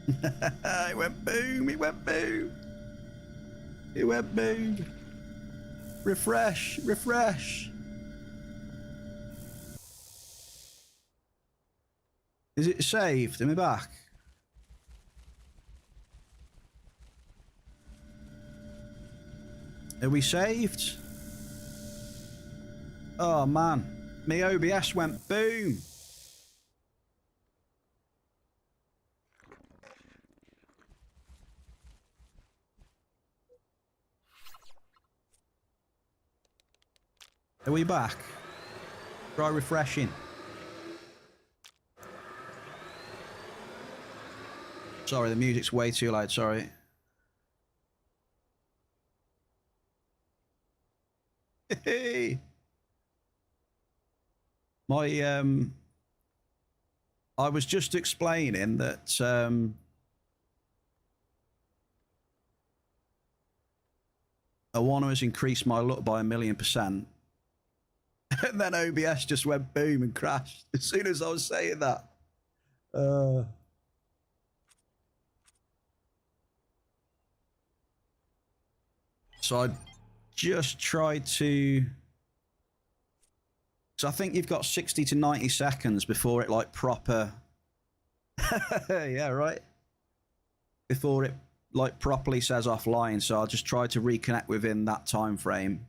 It went boom, it went boom. It went boom. Refresh, refresh. Is it saved? Am I back? Are we saved? Oh man, my OBS went boom. Are we back? Try refreshing. Sorry, the music's way too loud, sorry. Hey. I was just explaining that Awana has increased my luck by 1,000,000%. And then OBS just went boom and crashed as soon as I was saying that. So I just tried to... So I think you've got 60 to 90 seconds before it like proper... Yeah, right? Before it like properly says offline. So I'll just try to reconnect within that time frame.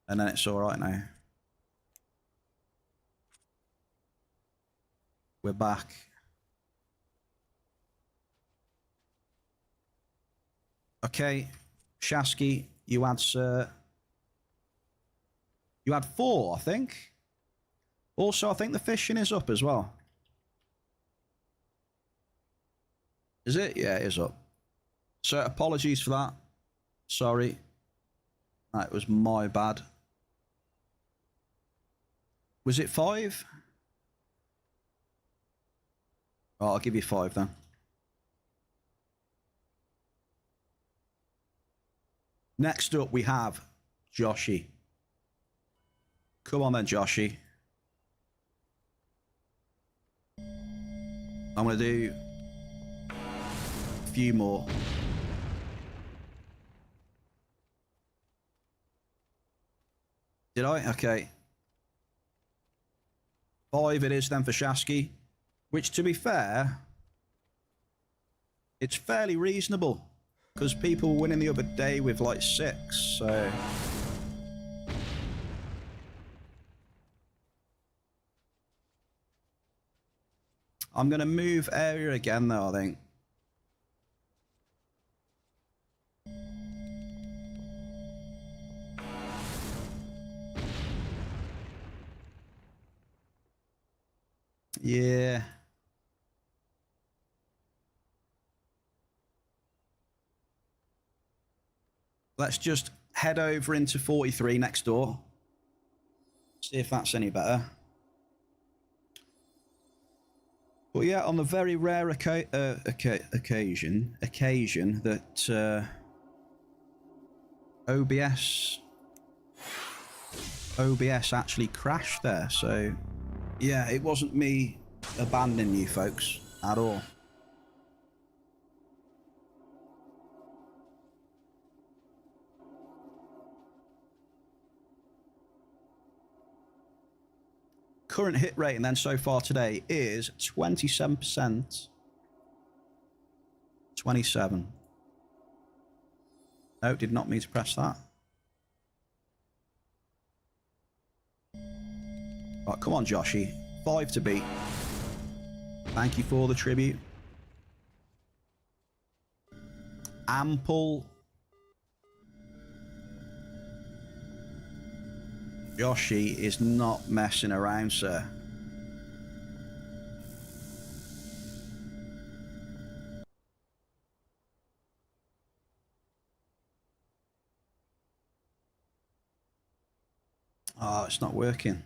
And then it's all right now. We're back. Okay, Shasky, you had 4, I think. Also, I think the fishing is up as well. Is it? Yeah, it is up. So apologies for that. Sorry. That was my bad. Was it 5? Oh, I'll give you 5 then. Next up, we have Joshy. Come on then, Joshy. I'm going to do a few more. Did I? Okay. 5 it is then for Shasky. Which, to be fair, it's fairly reasonable. Because people were winning the other day with like 6, so... I'm going to move area again though, I think. Yeah. Let's just head over into 43 next door. See if that's any better. But yeah, on the very rare occasion that OBS actually crashed there. So yeah, it wasn't me abandoning you folks at all. Current hit rate and then so far today is 27%. 27. No, did not mean to press that. Right, come on, Joshy. 5 to beat. Thank you for the tribute. Ample. Joshy is not messing around, sir. Oh, it's not working.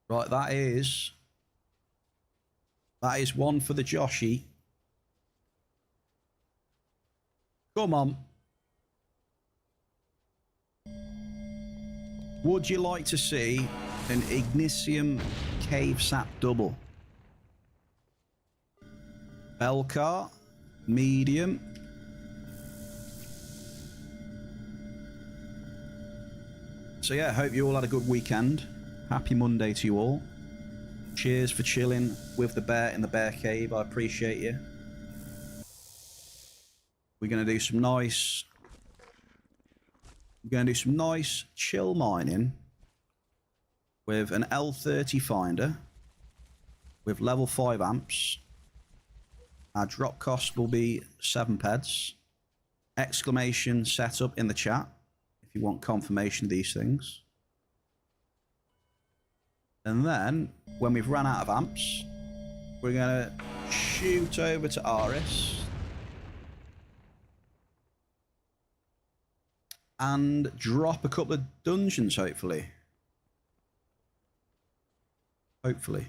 Right, that is That is one for the Joshi. Come on. Would you like to see an Ignisium Cave Sap double? Belcar, medium. So yeah, hope you all had a good weekend. Happy Monday to you all. Cheers for chilling with the bear in the bear cave. I appreciate you. We're going to do some nice... We're going to do some nice chill mining with an L30 finder with level 5 amps. Our drop cost will be 7 peds. Exclamation setup in the chat if you want confirmation of these things. And then, when we've run out of amps, we're going to shoot over to Aris and drop a couple of dungeons, hopefully. Hopefully.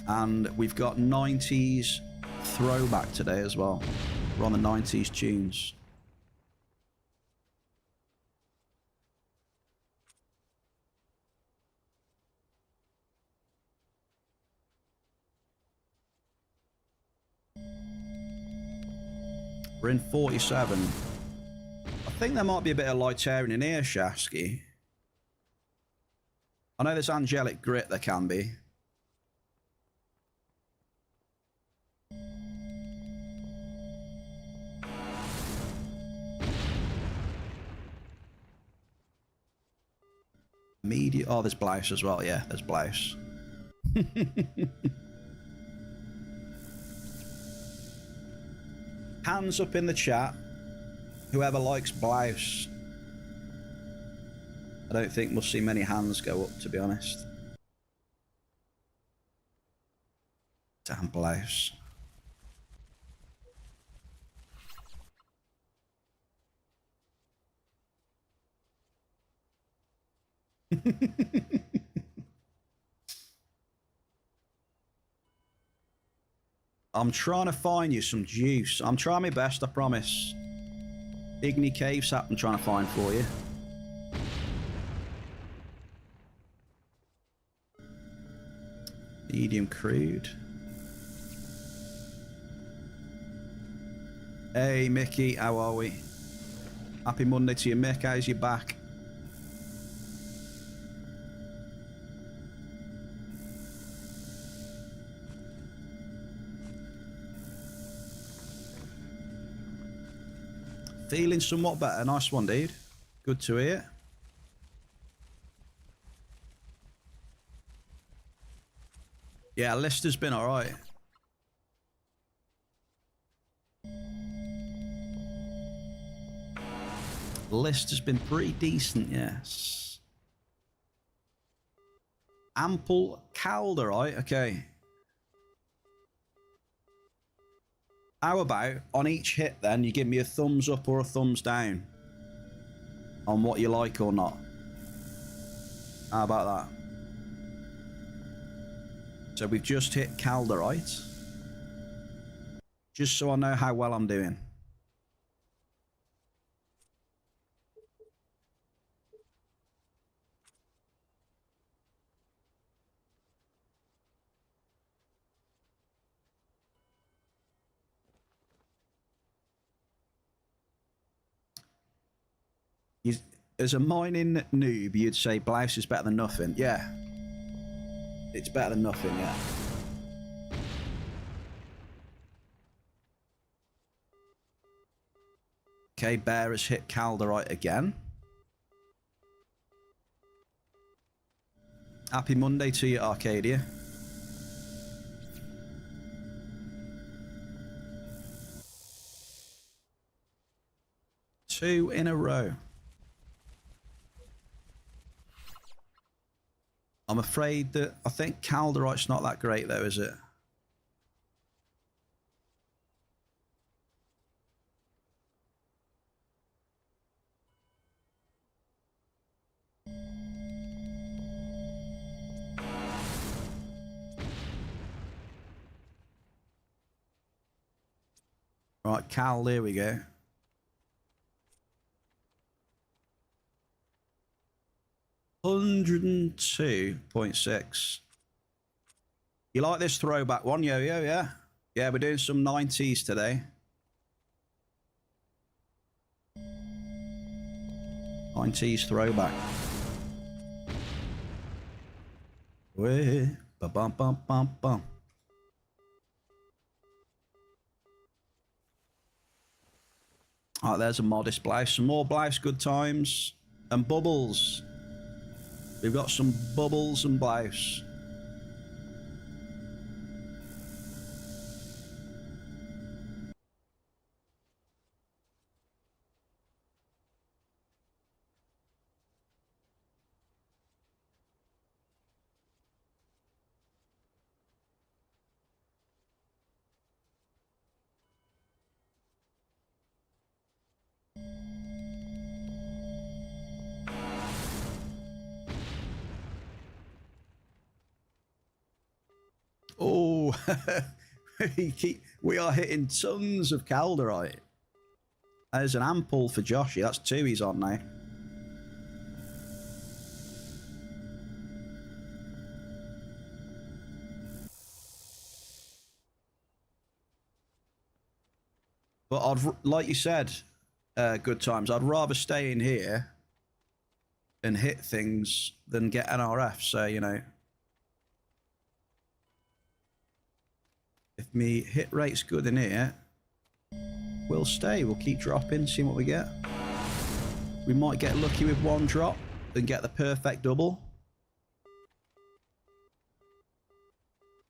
And we've got 90s throwback today as well. We're on the 90s tunes. We're in 47. I think there might be a bit of Lightarian in here, Shasky. I know there's angelic grit there can be. Media. Oh, there's Blouse as well. Yeah, there's Blouse. Hands up in the chat. Whoever likes Blouse. I don't think we'll see many hands go up, to be honest. Damn Blouse. I'm trying to find you some juice. I'm trying my best, I promise. Igni Cave Sap I'm trying to find for you. Medium crude. Hey Mickey, how are we? Happy Monday to you, Mick. How's your back? Feeling somewhat better. Nice one, dude. Good to hear. Yeah, Lister's been alright. Lister's been pretty decent, yes. Ample calderite, okay. How about on each hit then you give me a thumbs up or a thumbs down on what you like or not? How about that? So we've just hit calderite. Just so I know how well I'm doing. As a mining noob, you'd say Blouse is better than nothing. Yeah. It's better than nothing, yeah. Okay, Bear has hit calderite again. Happy Monday to you, Arcadia. Two in a row. I'm afraid that I think calderite's not that great though, is it? Right, Cal, there we go. $102.6. You like this throwback one, yo-yo, yeah? Yeah, we're doing some 90s today. 90s throwback. Way, ba-bum-bum-bum-bum. All right, there's a modest blouse. Some more blouse, good times. And bubbles. We've got some bubbles and blouse. Oh, we are hitting tons of calderite. There's an ample for Joshy. That's 2 he's on now. But like you said, good times. I'd rather stay in here and hit things than get NRF. So, you know, if me hit rate's good in here, we'll stay. We'll keep dropping, see what we get. We might get lucky with one drop and get the perfect double.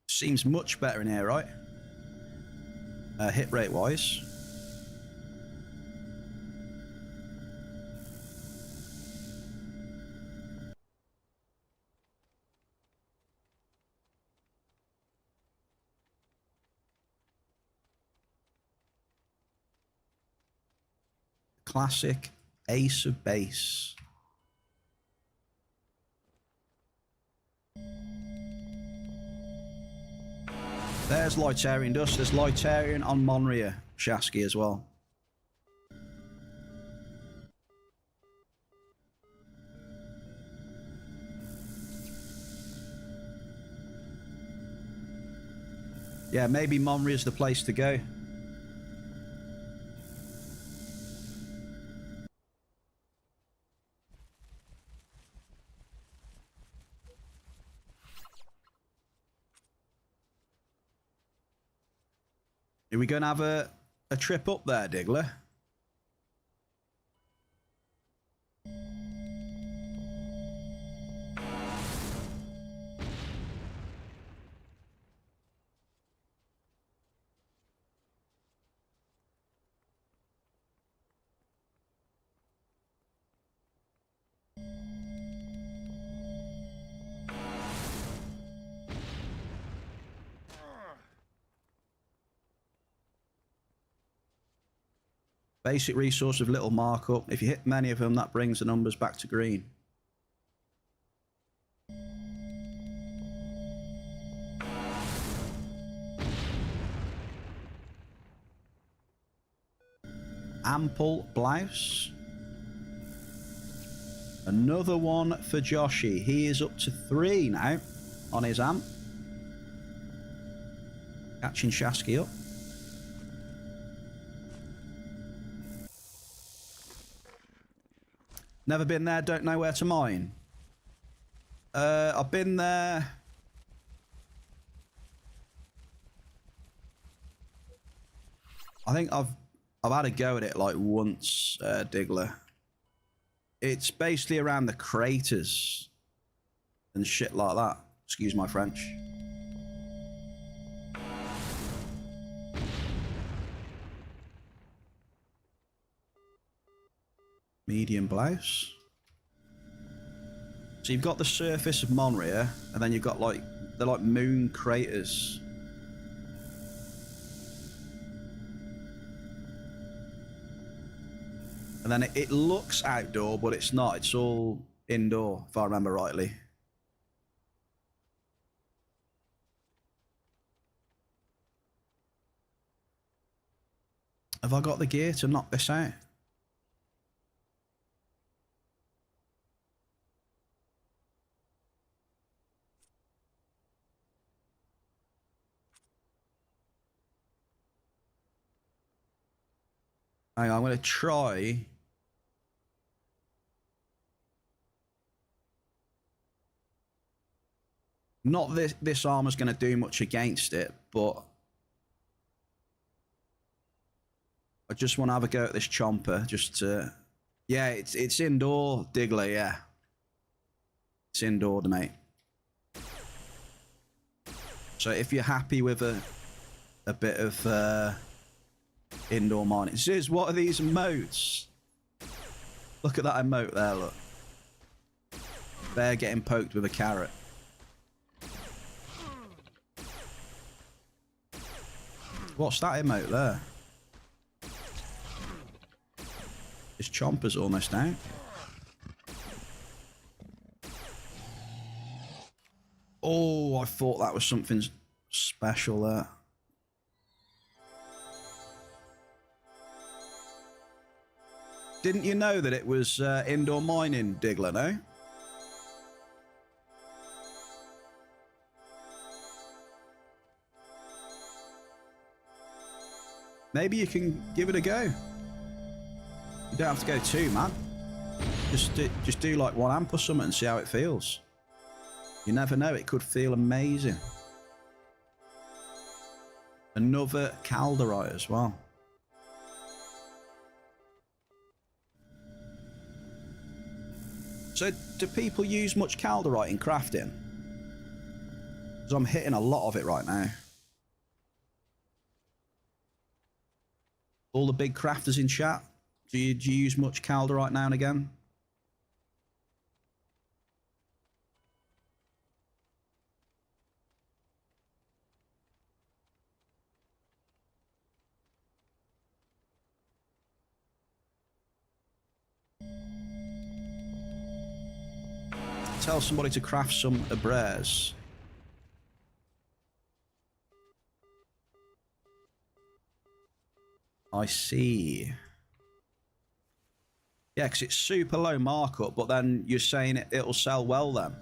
Seems much better in here, right? Hit rate wise. Classic ace of base. There's Lightarian dust. There's Lightarian on Mon-Fri Shasky as well. Yeah, maybe Mon-Fri is the place to go. Are we going to have a trip up there, Diggler? Basic resource of little markup. If you hit many of them, that brings the numbers back to green. Ample blouse. Another one for Joshy. He is up to 3 now on his amp. Catching Shasky up. Never been there, don't know where to mine. I've been there. I think I've had a go at it like once, Diggler. It's basically around the craters and shit like that. Excuse my French. Medium blouse. So you've got the surface of Mon-Fri, and then you've got like, they're like moon craters. And then it looks outdoor, but it's not. It's all indoor, if I remember rightly. Have I got the gear to knock this out? Hang on, I'm going to try. Not this armor's going to do much against it, but I just want to have a go at this chomper just to... Yeah, it's indoor, Diggler, yeah. It's indoor, mate. So if you're happy with a bit of indoor mining... Ziz, what are these emotes? Look at that emote there, look. Bear getting poked with a carrot. What's that emote there? This chomper's almost out. Oh, I thought that was something special there. Didn't you know that it was indoor mining, Diggler, no? Maybe you can give it a go. You don't have to go 2, man. Just do like 1 amp or something and see how it feels. You never know, it could feel amazing. Another calderite as well. So, do people use much calderite in crafting? Because I'm hitting a lot of it right now. All the big crafters in chat, do you use much calderite now and again? Tell somebody to craft some abrares. I see. Yeah, because it's super low markup, but then you're saying it'll sell well then.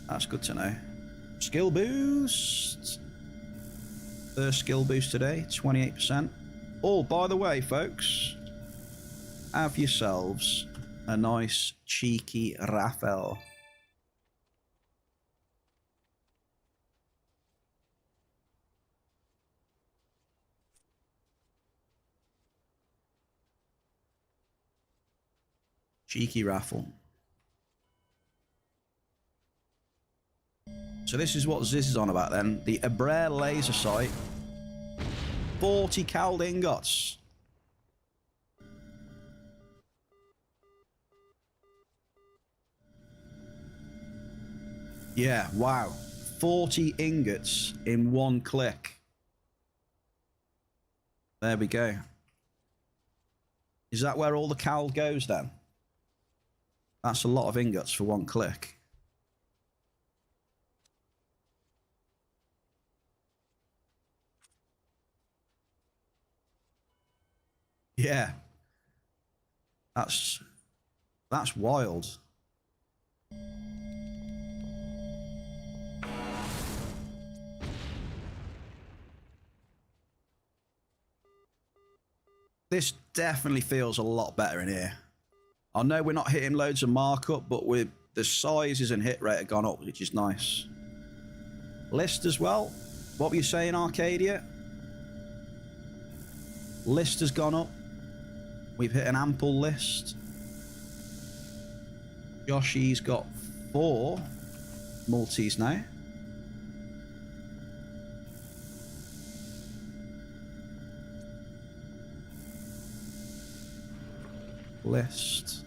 That's good to know. Skill boost. First skill boost today, 28%. Oh, by the way, folks, have yourselves a nice cheeky Raphael. Cheeky raffle. So this is what Ziz is on about then. The Abraire laser sight. 40 cald ingots. Yeah, wow. 40 ingots in 1 click. There we go. Is that where all the cald goes then? That's a lot of ingots for 1 click. Yeah. That's wild. This definitely feels a lot better in here. I know we're not hitting loads of markup, but with the sizes and hit rate have gone up, which is nice. List as well. What were you saying, Arcadia? List has gone up. We've hit an ample list. Yoshi's got 4 multis now. List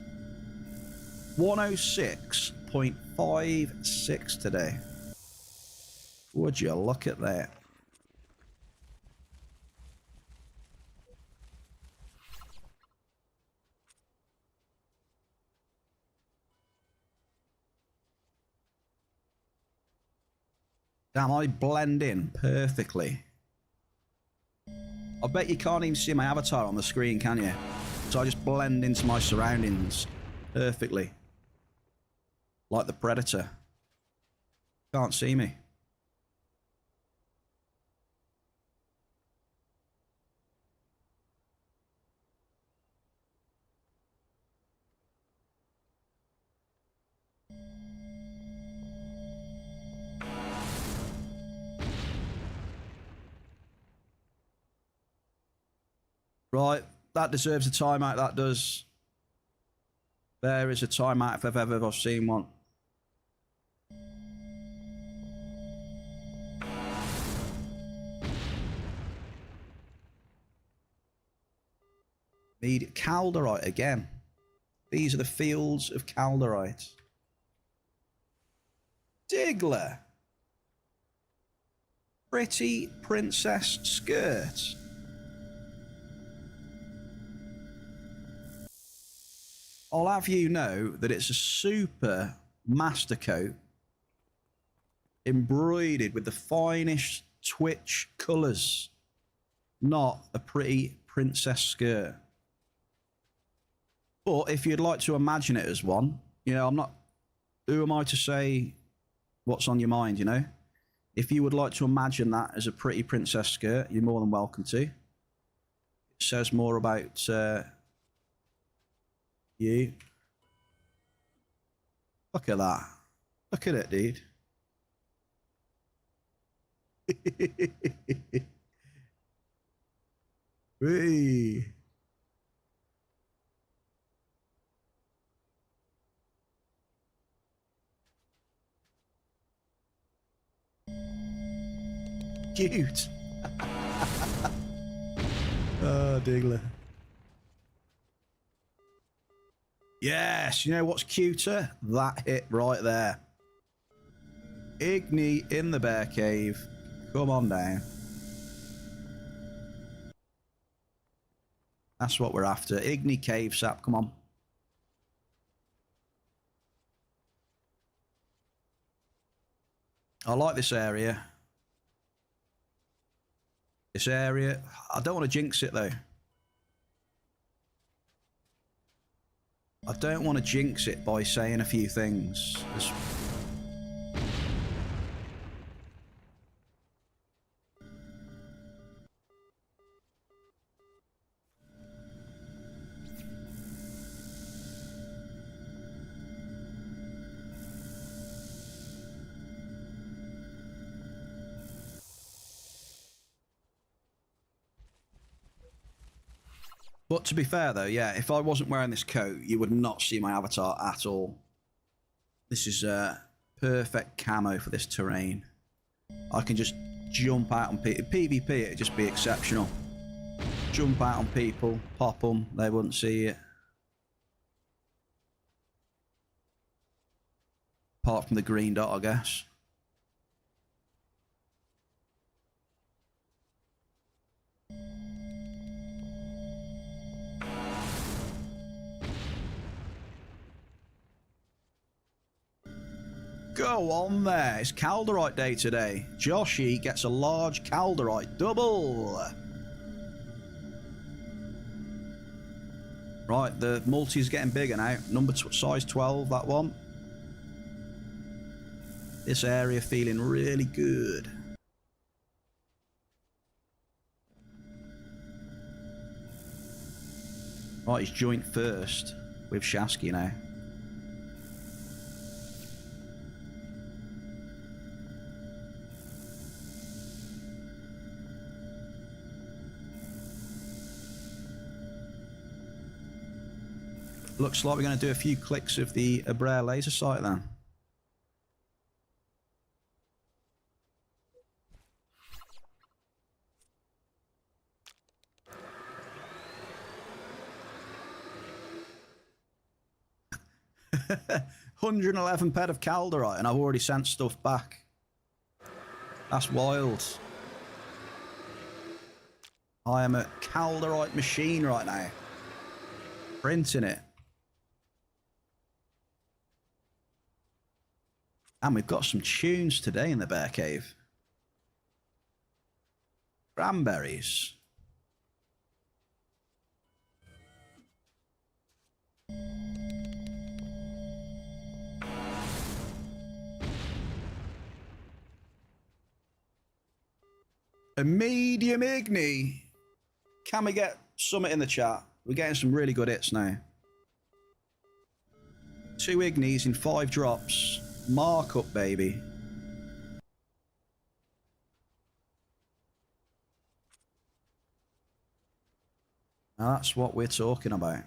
106.56 today. Would you look at that? Damn, I blend in perfectly. I bet you can't even see my avatar on the screen, can you? So I just blend into my surroundings perfectly. Like the Predator. Can't see me. Right, that deserves a timeout, that does. There is a timeout if I've seen one. Need calderite again. These are the fields of calderite. Diggler. Pretty princess skirt. I'll have you know that it's a super master coat embroidered with the finest Twitch colours, not a pretty princess skirt. But if you'd like to imagine it as one, you know, I'm not, who am I to say what's on your mind, you know? If you would like to imagine that as a pretty princess skirt, you're more than welcome to. It says more about you. Look at that. Look at it, dude. Hey. Cute. Oh, Diggler. Yes, you know what's cuter? That hit right there. Igni in the bear cave. Come on down. That's what we're after. Igni cave sap, come on. I like this area. This area, I don't want to jinx it though. I don't want to jinx it by saying a few things. But to be fair though, yeah, if I wasn't wearing this coat, you would not see my avatar at all. This is perfect camo for this terrain. I can just jump out on people. PvP, it'd just be exceptional. Jump out on people, pop them, they wouldn't see it. Apart from the green dot, I guess. Go on there. It's calderite day today. Joshy gets a large calderite double. Right, the multi's getting bigger now. Size 12, that one. This area feeling really good. Right, he's joint first with Shasky now. Looks like we're going to do a few clicks of the Abrea laser sight then. $111 ped of calderite and I've already sent stuff back. That's wild. I am a calderite machine right now. Printing it. And we've got some tunes today in the bear cave. Cranberries. A medium igni. Can we get something in the chat? We're getting some really good hits now. 2 ignis in 5 drops. Markup, baby. That's what we're talking about.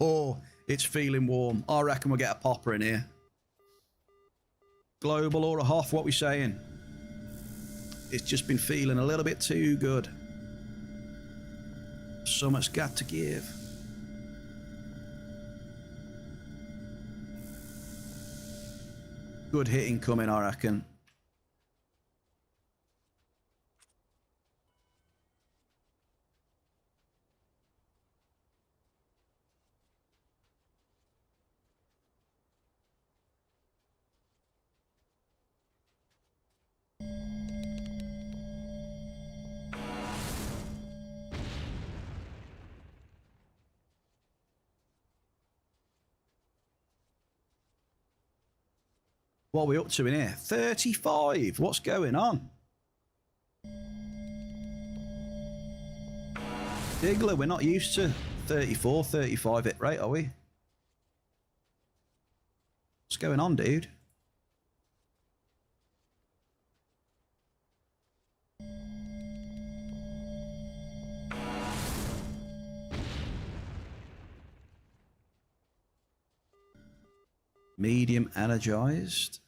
Oh, it's feeling warm. I reckon we'll get a popper in here. Global or a Hoff, what we saying? It's just been feeling a little bit too good. Something's got to give. Good hitting coming, I reckon. What are we up to in here? 35. What's going on? Diggler, we're not used to 34, 35 hit rate, are we? What's going on, dude? Medium energized.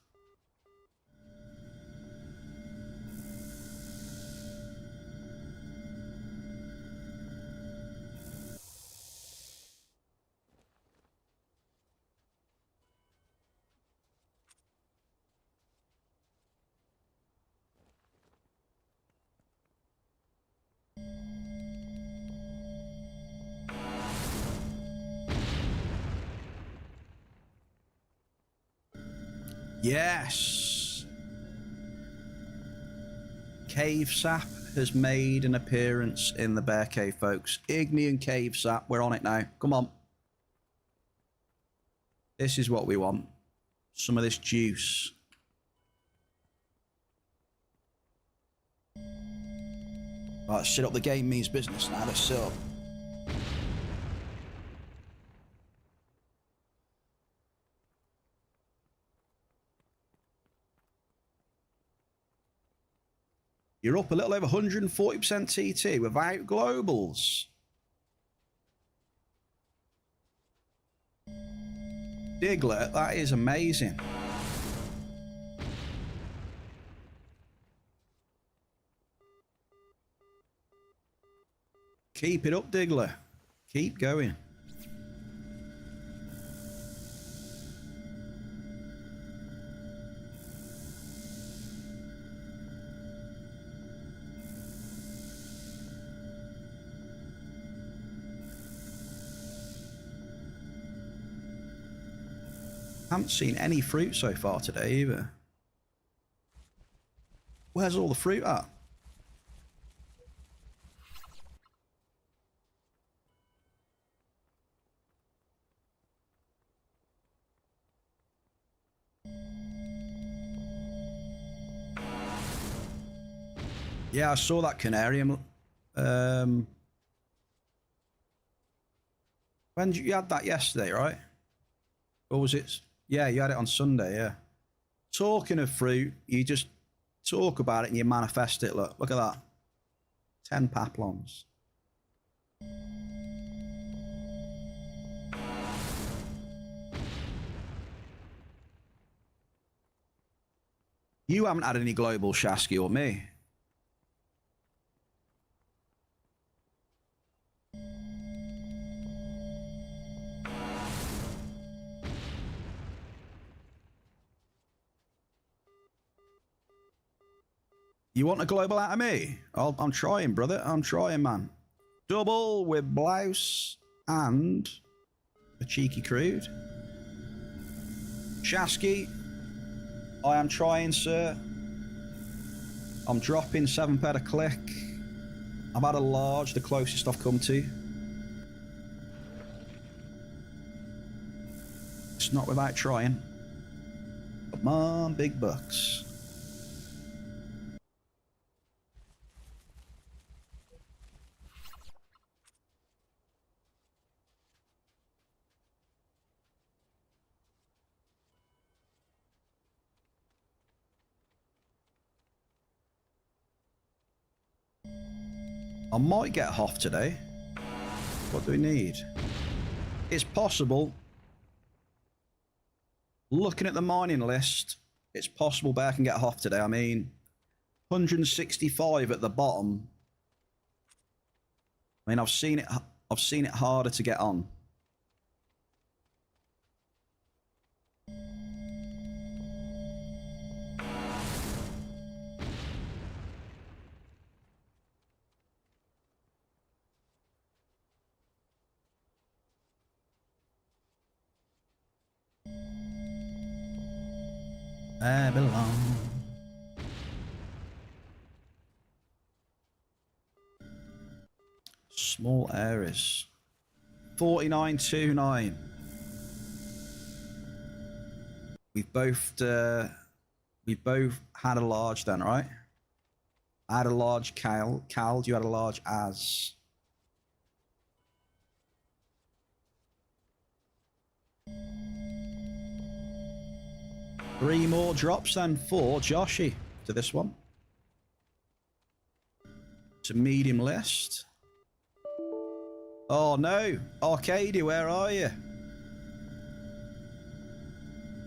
Yes. Cave Sap has made an appearance in the Bear Cave, folks. Igni and Cave Sap, we're on it now. Come on. This is what we want. Some of this juice. Right, sit up. The game means business now. Let's sit up. You're up a little over 140% TT without globals. Diggler, that is amazing. Keep it up, Diggler. Keep going. Haven't seen any fruit so far today either. Where's all the fruit at? Yeah, I saw that canarium. When you had that yesterday, right? Or was it? Yeah, you had it on Sunday, yeah. Talking of fruit, you just talk about it and you manifest it. Look at that. 10 paplons. You haven't had any global, Shasky, or me. You want a global out of me? I'm trying, brother. I'm trying, man. Double with blouse and a cheeky crude. Shasky, I am trying, sir. I'm dropping 7 per a click. I've had a large, the closest I've come to. It's not without trying. Come on, big bucks. I might get Hoff today. What do we need? It's possible. Looking at the mining list, it's possible Bear can get Hoff today. I mean, 165 at the bottom. I mean, I've seen it harder to get on. I belong. Small areas. 49.29. We've both had a large then, right? I had a large Cal. Cal, you had a large Az. Three more drops then for Joshy to this one. It's a medium list. Oh no, Arcadia, where are you?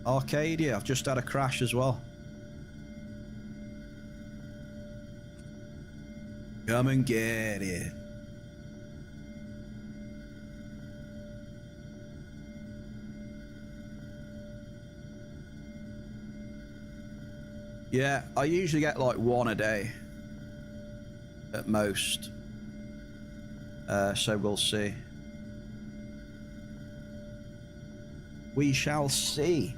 Arcadia, I've just had a crash as well. Come and get it. Yeah, I usually get like one a day at most. So we'll see. We shall see.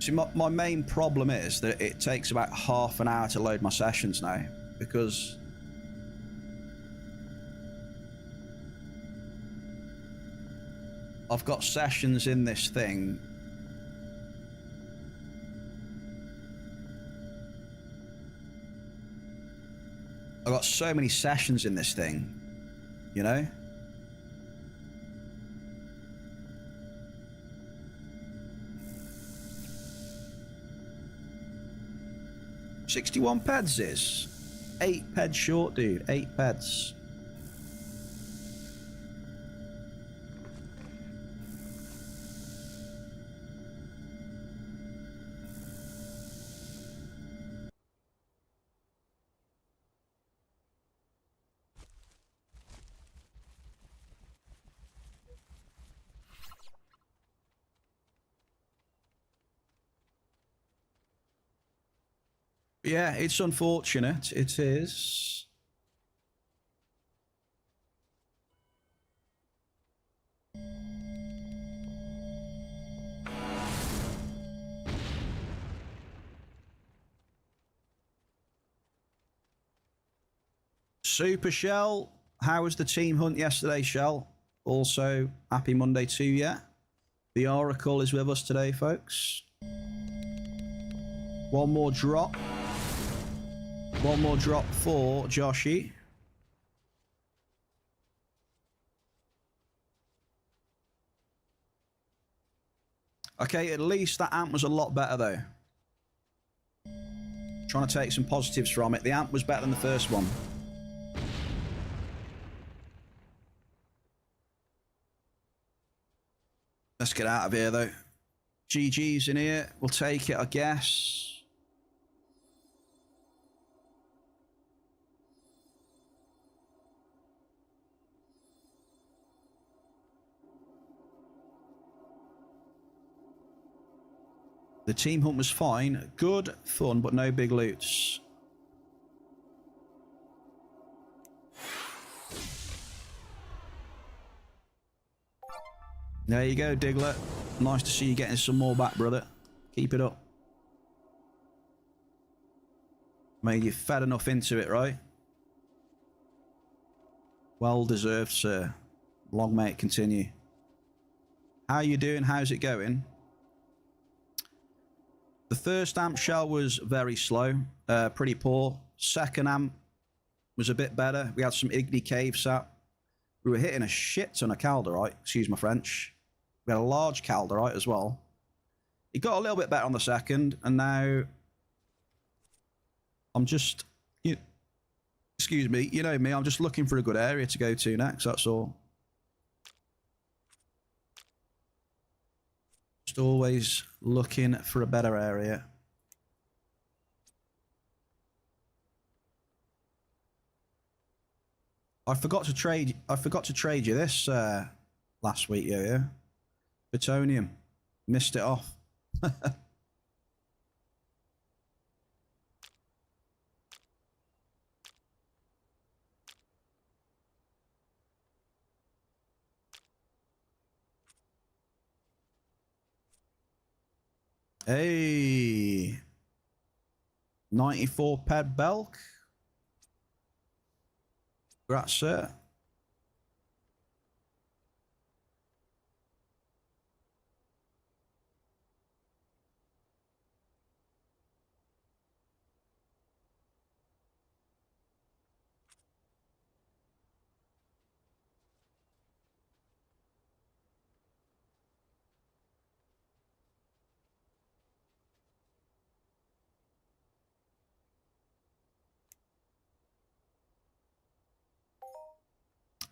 See, my main problem is that it takes about half an hour to load my sessions now, because I've got sessions in this thing. I've got so many sessions in this thing, you know? $61 peds is 8 peds short, dude. 8 peds. Yeah, it's unfortunate. It is. Super Shell, how was the team hunt yesterday, Shell? Also, happy Monday to you. The Oracle is with us today, folks. One more drop. One more drop for Joshy. Okay, at least that amp was a lot better, though. Trying to take some positives from it. The amp was better than the first one. Let's get out of here, though. GG's in here. We'll take it, I guess. The team hunt was fine. Good fun, but no big loots. There you go, Diglett. Nice to see you getting some more back, brother. Keep it up. Mate, you've fed enough into it, right? Well deserved, sir. Long may it continue. How you doing? How's it going? The first amp shell was very slow, pretty poor. Second amp was a bit better. We had some Igni cave sap. We were hitting a shit ton of calderite, excuse my French. We had a large calderite as well. It got a little bit better on the second, and now I'm just, excuse me, you know me, I'm just looking for a good area to go to next, that's all. Just always looking for a better area. I forgot to trade you this last week, yeah. Plutonium. Missed it off. Hey. 94 ped Belk. Congrats, sir.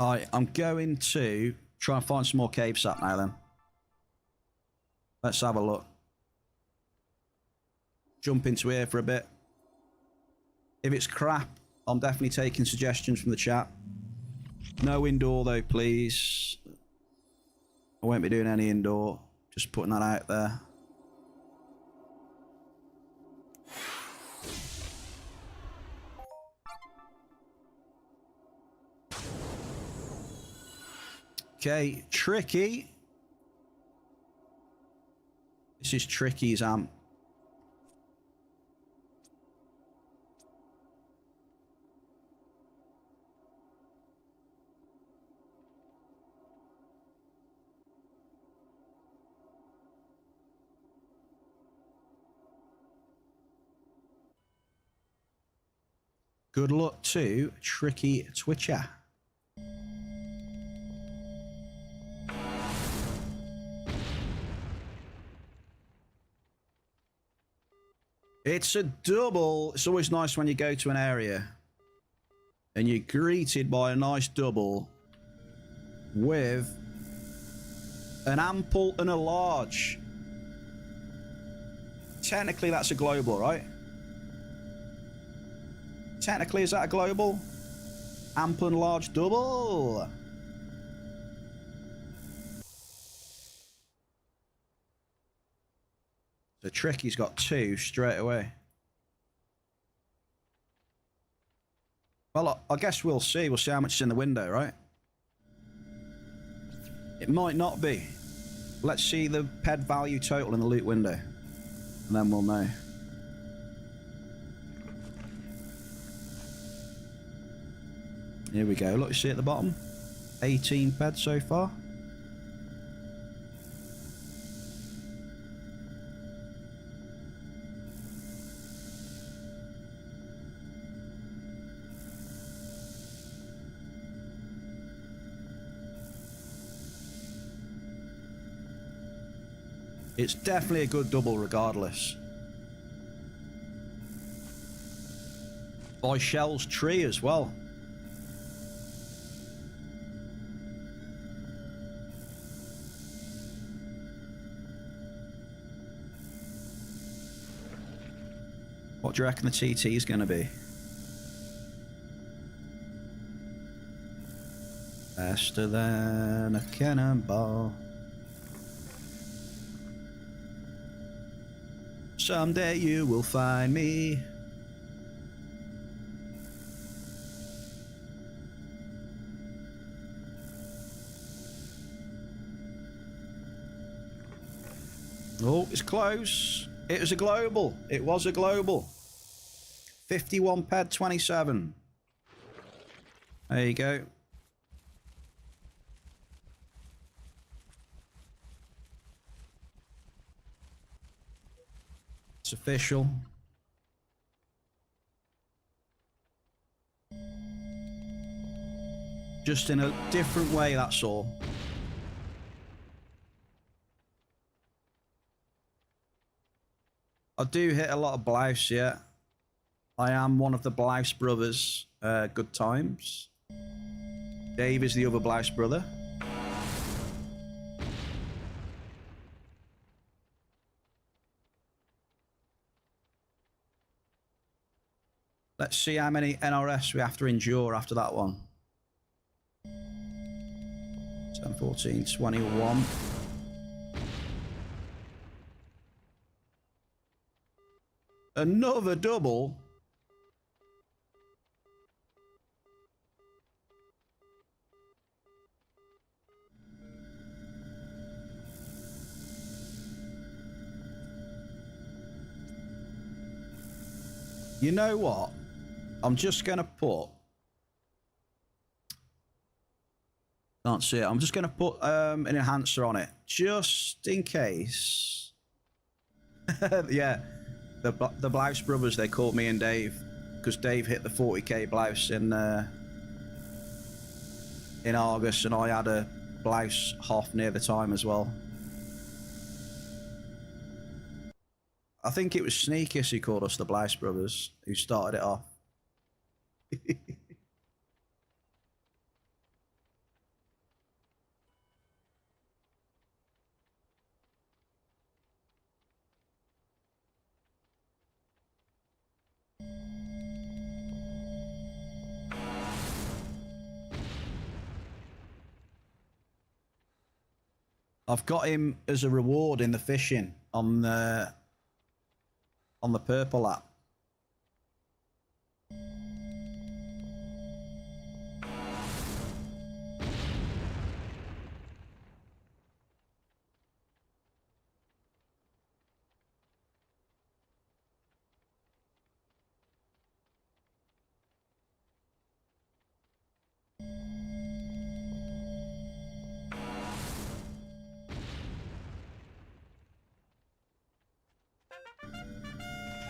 Alright, I'm going to try and find some more cave sap now then. Let's have a look. Jump into here for a bit. If it's crap, I'm definitely taking suggestions from the chat. No indoor though, please. I won't be doing any indoor. Just putting that out there. Okay, Tricky. This is Tricky's amp. Good luck to Tricky Twitcher. It's a double. It's always nice when you go to an area and you're greeted by a nice double with an ample and a large. Technically, that's a global, right? Technically, is that a global? Ample and large double. The Tricky's got two straight away. Well, I guess we'll see. We'll see how much is in the window, right? It might not be. Let's see the ped value total in the loot window. And then we'll know. Here we go. Look, you see at the bottom? 18 ped so far. It's definitely a good double regardless. By Shell's tree as well. What do you reckon the TT is going to be? Faster than a cannonball. Someday you will find me. Oh, it's close. It was a global. It was a global. 51 ped 27. There you go. It's official. Just in a different way, that's all. I do hit a lot of blouse, yeah. I am one of the blouse brothers. Good times. Dave is the other blouse brother. Let's see how many NRS we have to endure after that one. 10, 14, 21. Another double. You know what? I'm just going to put... Can't see it. I'm just going to put an enhancer on it. Just in case. Yeah. The Blouse Brothers, they called me and Dave. Because Dave hit the 40k blouse in August. And I had a blouse half near the time as well. I think it was Sneakus who called us the Blouse Brothers, who started it off. I've got him as a reward in the fishing on the purple app.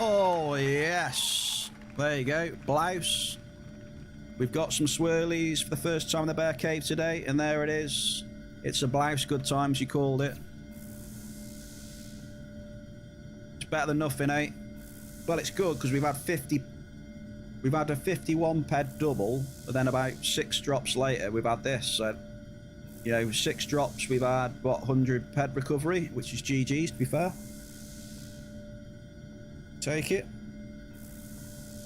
Oh, yes. There you go. Blouse. We've got some swirlies for the first time in the Bear Cave today, and there it is. It's a blouse. Good times, you called it. It's better than nothing, eh? Well, it's good because we've had a 51 ped double, but then about 6 drops later, we've had this. So, you know, 6 drops, we've had, what, 100 ped recovery, which is GG's, to be fair. Take it.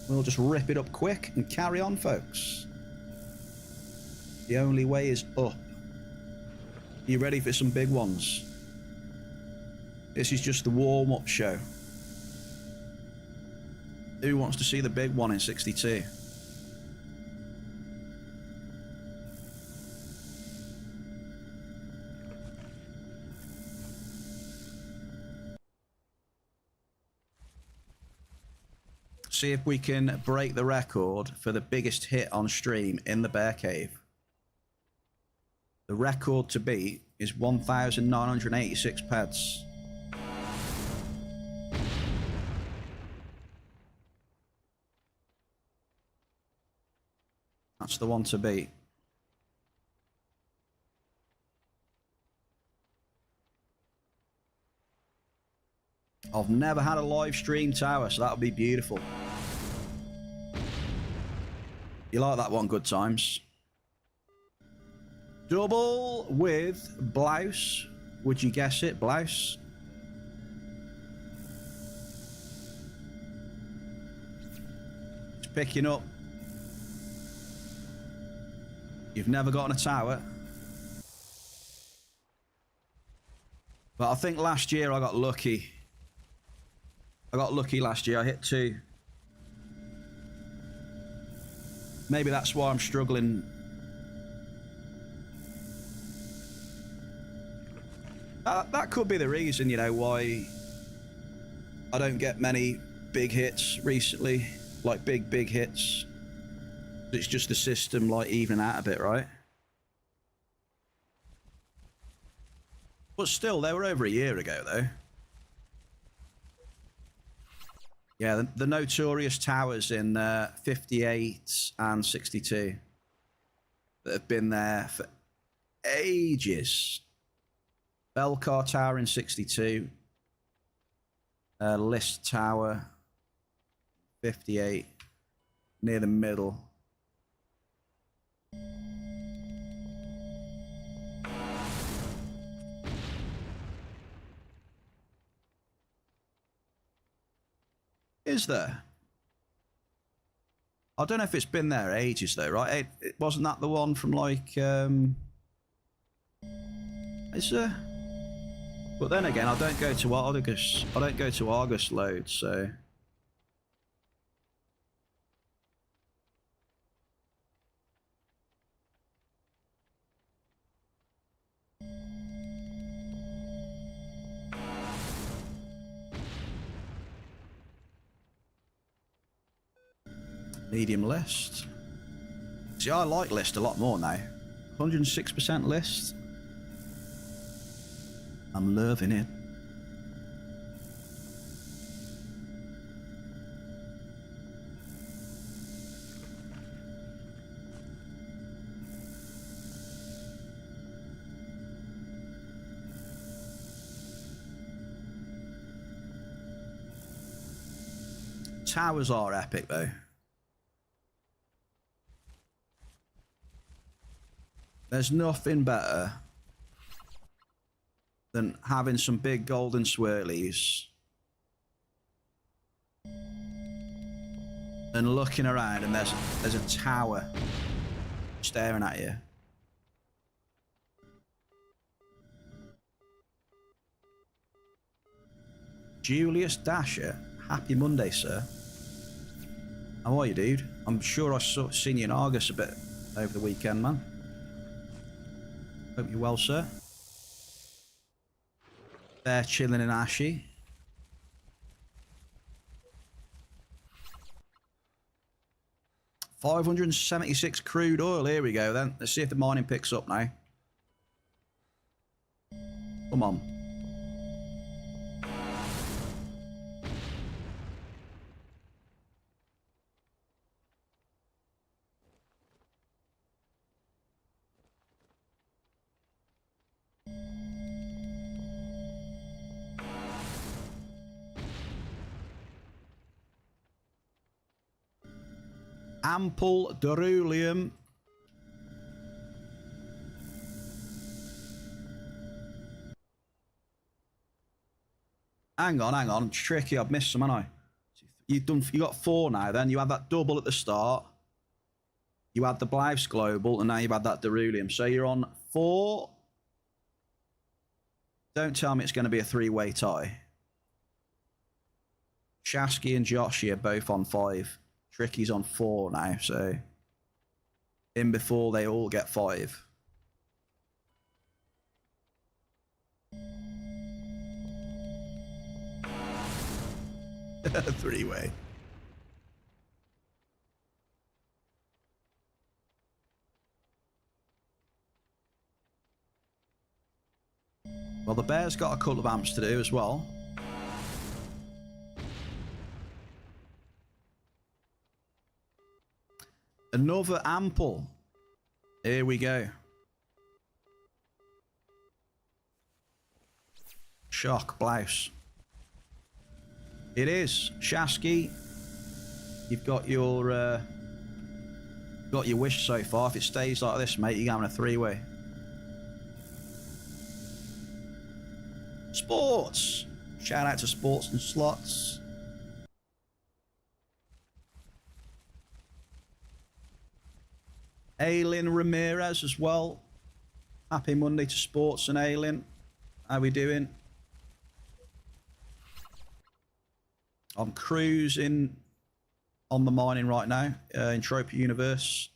We'll just rip it up quick and carry on, folks. The only way is up. You ready for some big ones? This is just the warm-up show. Who wants to see the big one in 62? See if we can break the record for the biggest hit on stream in the Bear Cave. The record to beat is 1,986 peds. That's the one to beat. I've never had a live stream tower, so that would be beautiful. You like that one, good times. Double with blouse. Would you guess it, blouse? It's picking up. You've never gotten a tower. But I think last year I got lucky. I got lucky last year. I hit 2. Maybe that's why I'm struggling. That could be the reason, you know, why I don't get many big hits recently. Like big hits. It's just the system like evening out a bit, right? But still, they were over a year ago, though. Yeah, the notorious towers in 58 and 62 that have been there for ages. Belcar Tower in 62. List Tower, 58, near the middle. Is there? I don't know if it's been there ages though, right? It wasn't that the one from like is there? But then again, I don't go to Argus. I don't go to Argus loads, so medium list. See, I like list a lot more now. 106% list. I'm loving it. Towers are epic though. There's nothing better than having some big golden swirlies and looking around and there's a tower staring at you. Julius Dasher, happy Monday, sir. How are you, dude? I'm sure I seen you in Argus a bit over the weekend, man. Hope you're well, sir. They're chilling in Ashy. $576 crude oil. Here we go then. Let's see if the mining picks up now. Come on. Ample Derulium. Hang on. It's tricky. I've missed some, haven't I? You got 4 now. Then you had that double at the start. You had the Blythe's Global, and now you've had that Derulium. So you're on 4. Don't tell me it's going to be a 3-way tie. Shasky and Joshi are both on 5. Tricky's on 4 now, so in before they all get 5. Three-way. Well, the Bear's got a couple of amps to do as well. Another ample. Here we go. Shock blouse. It is Shasky. You've got your wish so far. If it stays like this, mate, you're having a 3-way. Sports. Shout out to Sports and Slots. Aylin Ramirez as well. Happy Monday to Sports and Aylin. How we doing? I'm cruising on the mining right now. Entropia Universe.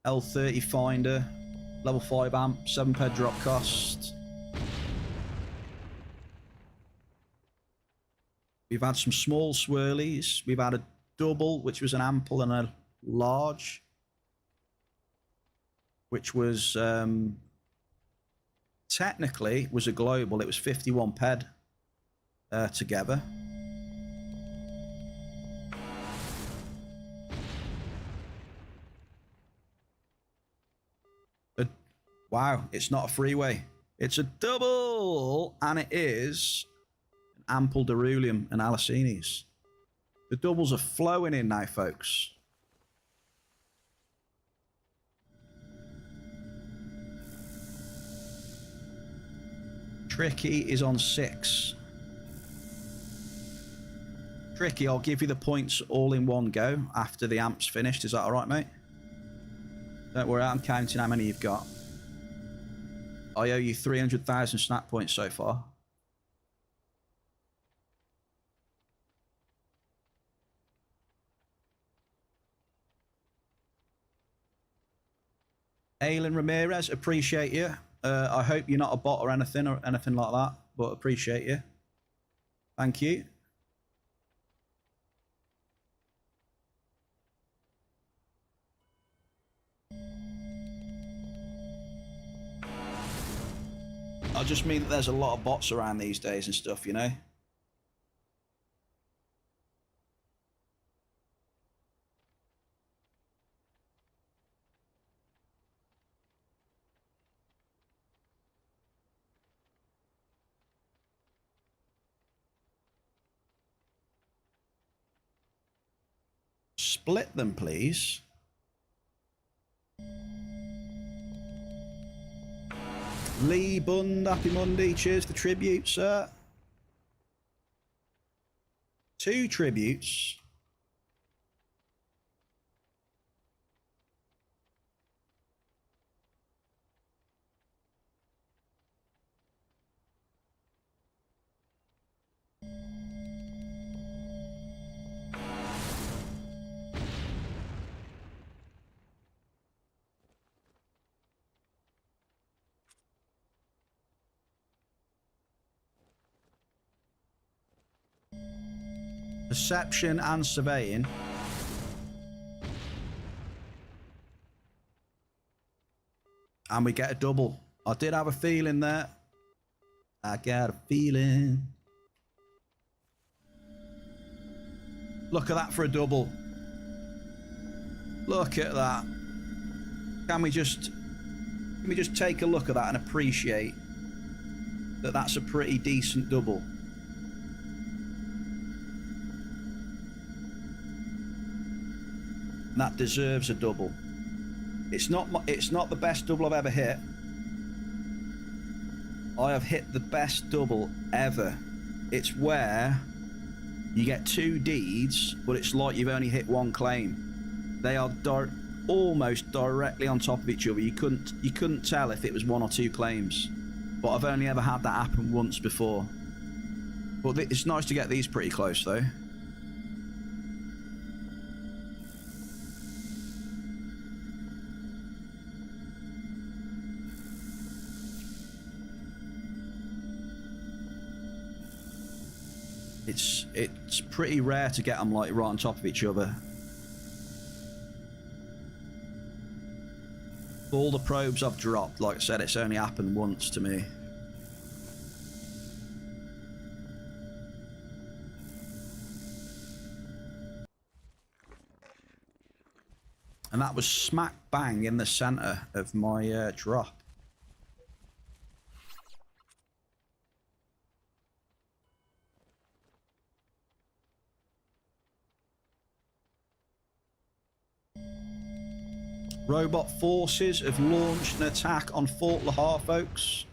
L30 finder. Level 5 amp. 7 ped drop cost. We've had some small swirlies. We've had a double, which was an ample, and a large, which was technically was a global. It was 51 ped together. But, wow, it's not a freeway. It's a double, and it is an ample Derulium and Alacines. The doubles are flowing in now, folks. Tricky is on 6. Tricky, I'll give you the points all in one go after the amp's finished. Is that all right, mate? Don't worry, I'm counting how many you've got. I owe you 300,000 snap points so far. Aylin Ramirez, appreciate you. I hope you're not a bot or anything like that, but appreciate you. Thank you. I just mean that there's a lot of bots around these days and stuff, you know? Split them, please. Lee Bund, happy Monday. Cheers for tribute, sir. 2 tributes. Perception and surveying. And we get a double. I did have a feeling there. I got a feeling. Look at that for a double. Look at that. Can we just take a look at that and appreciate that that's a pretty decent double? That deserves a double. It's not the best double I've ever hit. I have hit the best double ever. It's where you get 2 deeds, but it's like you've only hit 1 claim. They are almost directly on top of each other. You couldn't tell if it was 1 or 2 claims. But I've only ever had that happen once before. But it's nice to get these pretty close though. It's pretty rare to get them like right on top of each other. All the probes I've dropped, like I said, it's only happened once to me. And that was smack bang in the center of my drop. Robot forces have launched an attack on Fort Lahar, folks.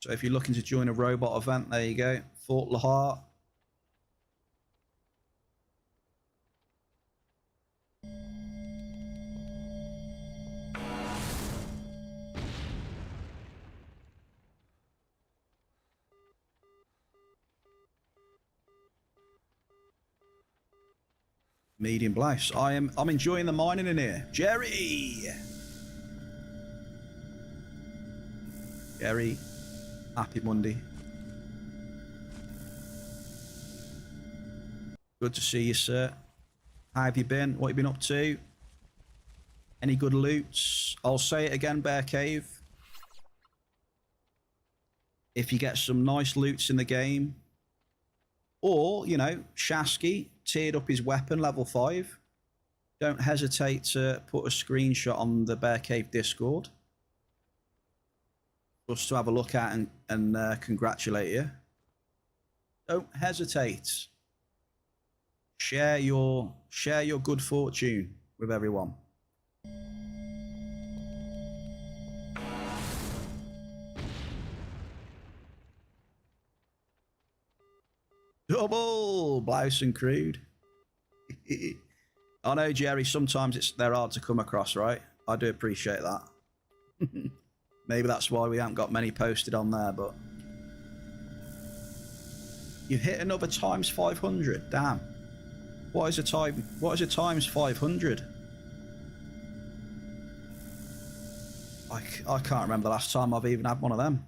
So if you're looking to join a robot event, there you go. Fort Lahar. Medium blouse. I'm enjoying the mining in here. Jerry! Jerry, happy Monday. Good to see you, sir. How have you been? What have you been up to? Any good loots? I'll say it again, Bear Cave. If you get some nice loots in the game, or, you know, Shasky tiered up his weapon, level 5, don't hesitate to put a screenshot on the Bear Cave Discord. Just to have a look at and congratulate you. Don't hesitate. Share your good fortune with everyone. Double blouse and crude. I know, Jerry, sometimes they're hard to come across, right? I do appreciate that. Maybe that's why we haven't got many posted on there, but you hit another times 500. Damn. What is a times 500? I can't remember the last time I've even had one of them.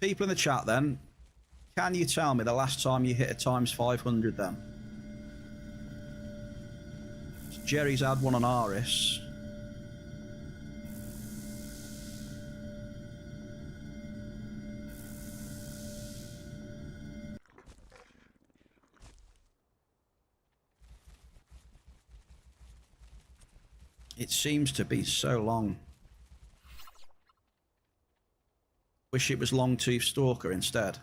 People in the chat then, can you tell me the last time you hit a times 500 then? Jerry's had one on Aris. It seems to be so long. Wish it was Longtooth Stalker instead.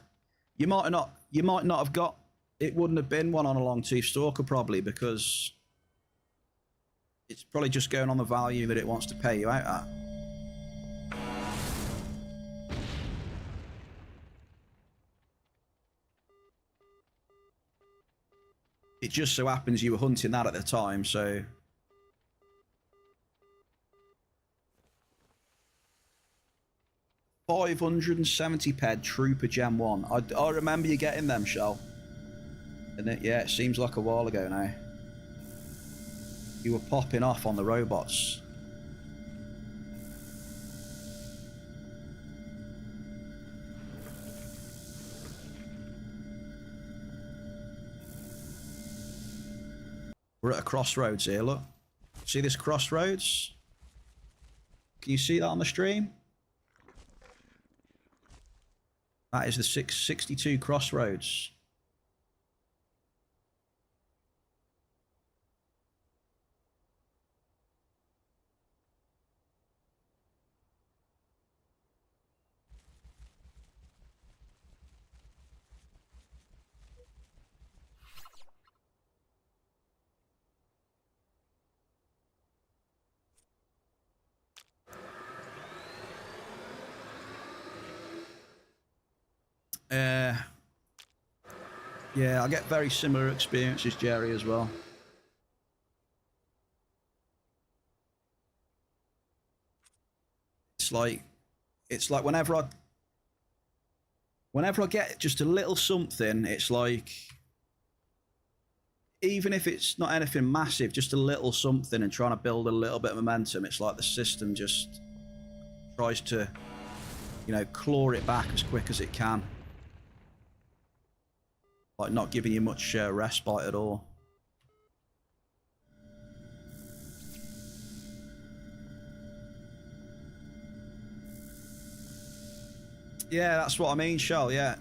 You might not have got. It wouldn't have been one on a Longtooth Stalker probably, because it's probably just going on the value that it wants to pay you out at. It just so happens you were hunting that at the time, so. 570 ped Trooper Gem 1. I remember you getting them, Shell. And it seems like a while ago now. You were popping off on the robots. We're at a crossroads here, look. See this crossroads? Can you see that on the stream? That is the 662 crossroads. Yeah, I get very similar experiences, Jerry, as well. It's like whenever I get just a little something, it's like, even if it's not anything massive, just a little something and trying to build a little bit of momentum, it's like the system just tries to, you know, claw it back as quick as it can. Like not giving you much respite at all. Yeah, that's what I mean, Shell. Yeah,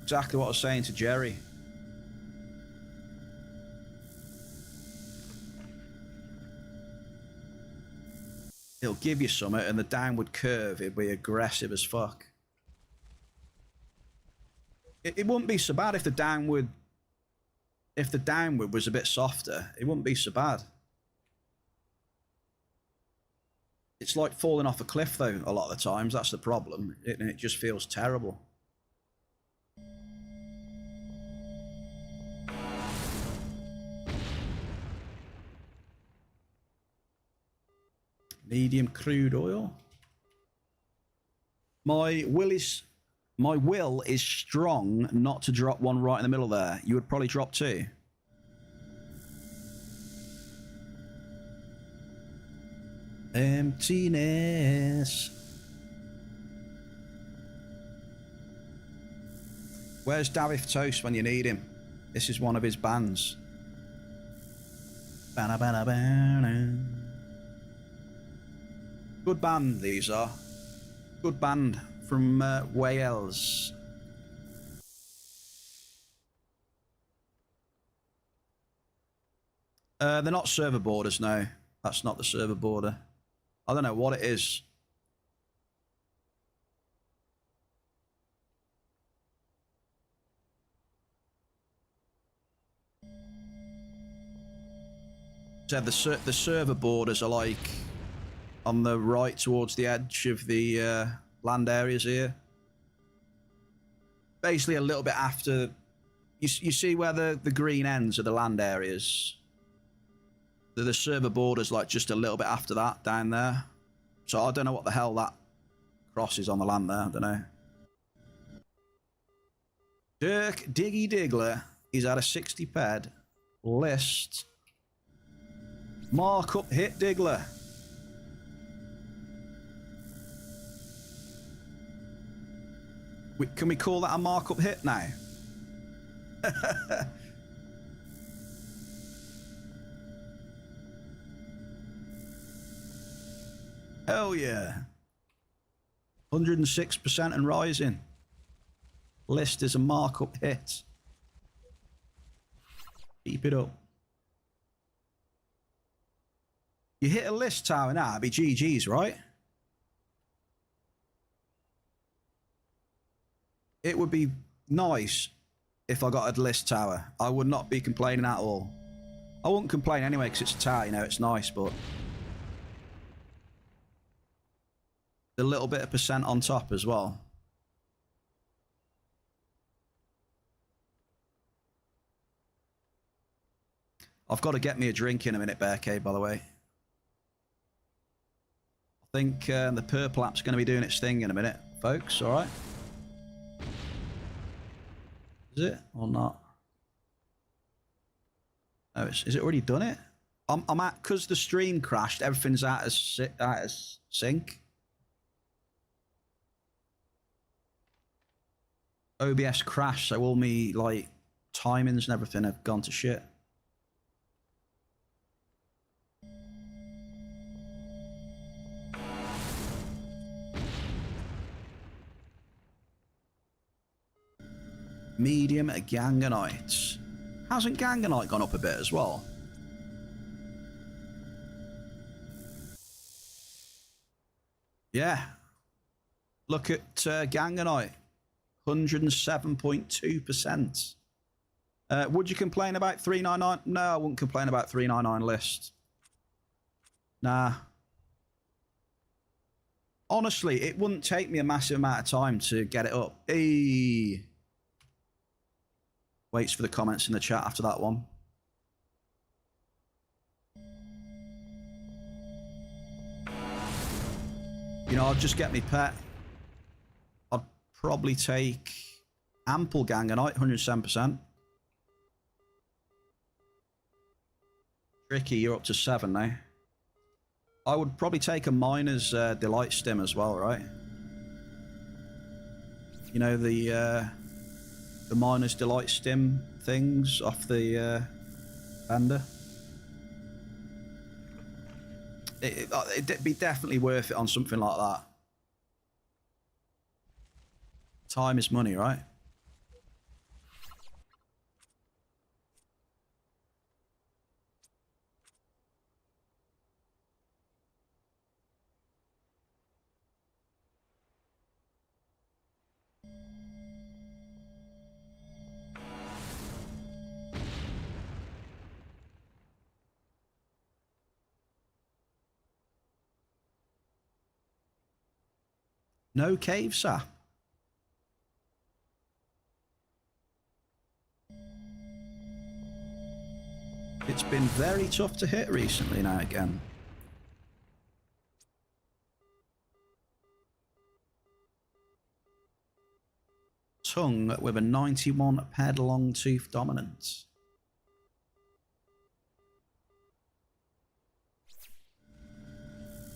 exactly what I was saying to Jerry. It'll give you something, and the downward curve, it'll be aggressive as fuck. It wouldn't be so bad if the downward was a bit softer. It wouldn't be so bad. It's like falling off a cliff though, a lot of the times. That's the problem. It just feels terrible. Medium crude oil. My Willis My will is strong not to drop one right in the middle there. You would probably drop two. Emptiness. Where's Davith Toast when you need him? This is one of his bands. Good band, these are. Good band from Wales. They're not server borders, no. That's not the server border. I don't know what it is. So the server borders are like on the right towards the edge of the land areas here. Basically a little bit after, you see where the green ends are the land areas. The server borders like just a little bit after that down there. So I don't know what the hell that cross is on the land there, I don't know. Dirk Diggy Diggler, he's at a 60 ped list. Markup hit Diggler. Can we call that a markup hit now? Hell yeah. 106% and rising. List is a markup hit. Keep it up. You hit a list tower now, it'd be GG's, right? It would be nice if I got a list tower. I would not be complaining at all. I wouldn't complain anyway because it's a tower, you know, it's nice, but a little bit of percent on top as well. I've got to get me a drink in a minute, Bear Cave, by the way. I think the purple app's going to be doing its thing in a minute, folks, all right? Is it or not? Oh, is it already done it? I'm at, because the stream crashed, everything's out of sync. OBS crashed, so all me like timings and everything have gone to shit. Medium Ganganite. Hasn't Ganganite gone up a bit as well? Yeah. Look at Ganganite. 107.2%. Would you complain about 399? No, I wouldn't complain about 399 list. Nah. Honestly, it wouldn't take me a massive amount of time to get it up. Hey. Waits for the comments in the chat after that one. You know, I'll just get me pet. I'd probably take ample Ganganite, 107%. Tricky, you're up to 7 now. I would probably take a Miner's Delight Stim as well, right? You know, the Miner's Delight Stim things off the vendor. It'd be definitely worth it on something like that. Time is money, right? No cave sap. It's been very tough to hit recently now again. tongue with a 91 paired long tooth dominant.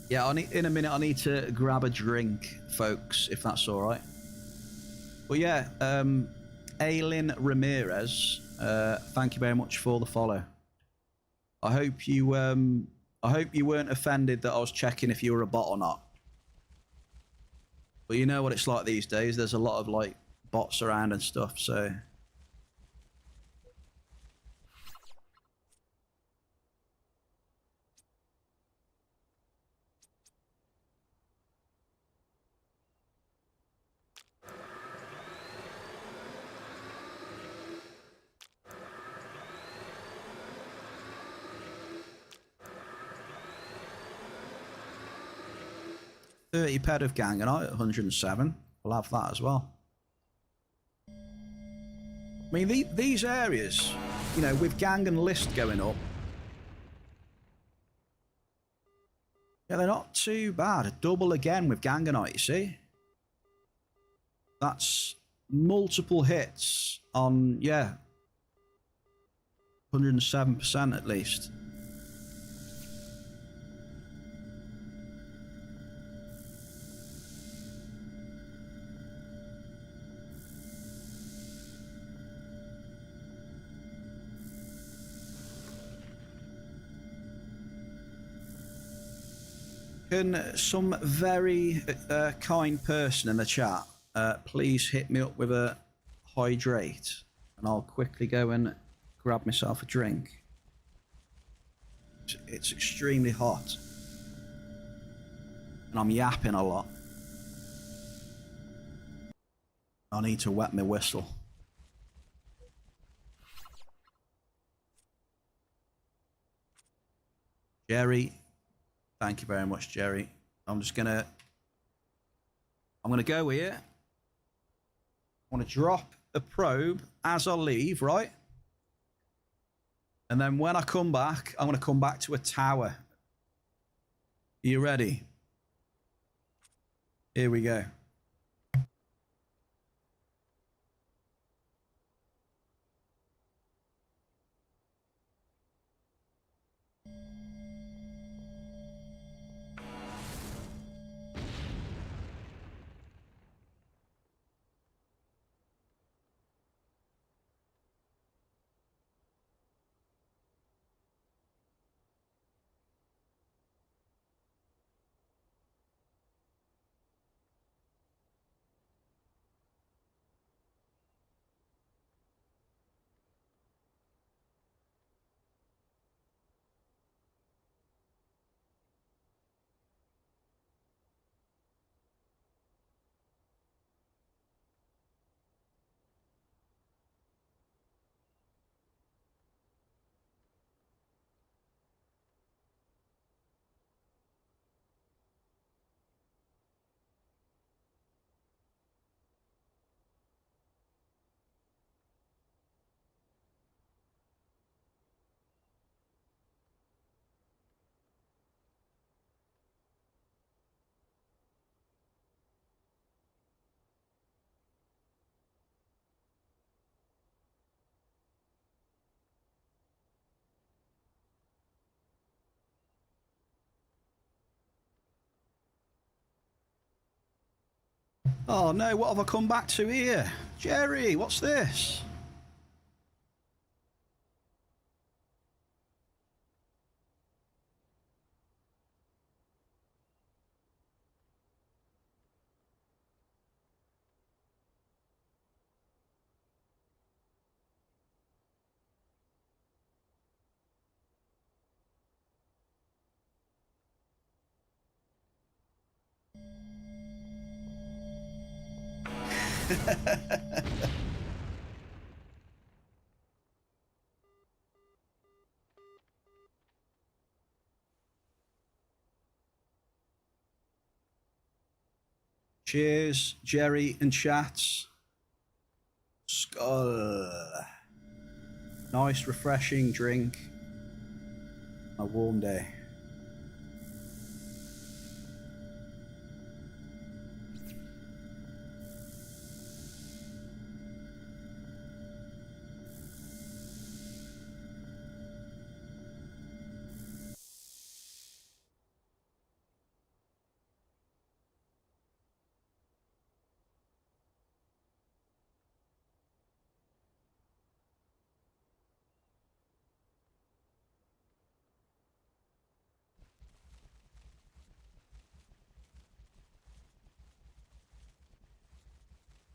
Yeah, in a minute I need to grab a drink, folks, if that's all right. But yeah, Aylin Ramirez, thank you very much for the follow. I hope you weren't offended that I was checking if you were a bot or not. But you know what it's like these days. There's a lot of like bots around and stuff, so. $30 ped of Gangonite at 107. We'll have that as well. I mean, these areas, you know, with Gangon list going up, yeah, they're not too bad. A double again with Gangonite, you see? That's multiple hits on, yeah, 107% at least. Can some very kind person in the chat please hit me up with a hydrate, and I'll quickly go and grab myself a drink. It's extremely hot and I'm yapping a lot. I need to wet my whistle. Jerry, thank you very much, Jerry. I'm gonna go here. I want to drop a probe as I leave, right? And then when I come back, I'm going to come back to a tower. Are you ready? Here we go. Oh no, what have I come back to here? Jerry, what's this? Cheers, Jerry and chats. Skull. Nice, refreshing drink. A warm day.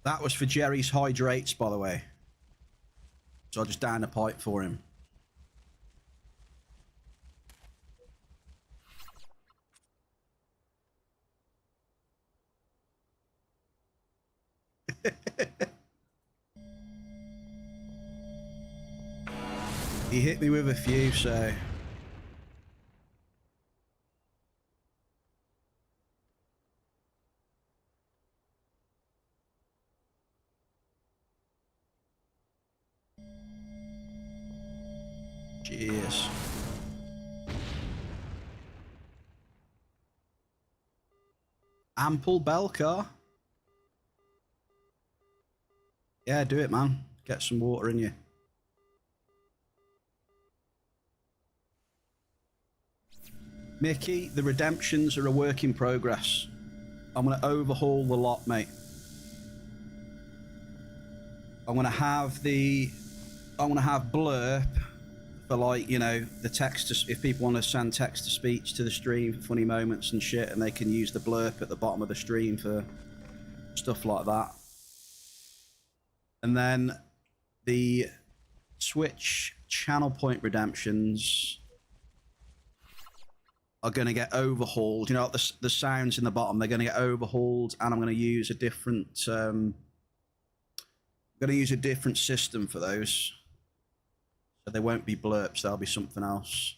That was for Jerry's hydrates, by the way. So I just downed a pipe for him. He hit me with a few, so... Cheers. Ample bell car. Yeah, do it, man. Get some water in you. Mickey, the redemptions are a work in progress. I'm going to overhaul the lot, mate. I'm going to have blurb for, like, you know, the text to, if people want to send text to speech to the stream for funny moments and shit, and they can use the blurb at the bottom of the stream for stuff like that. And then the Twitch channel point redemptions are going to get overhauled. You know, the sounds in the bottom, they're going to get overhauled, and I'm going to use a different system for those. So they won't be blurps, there'll be something else.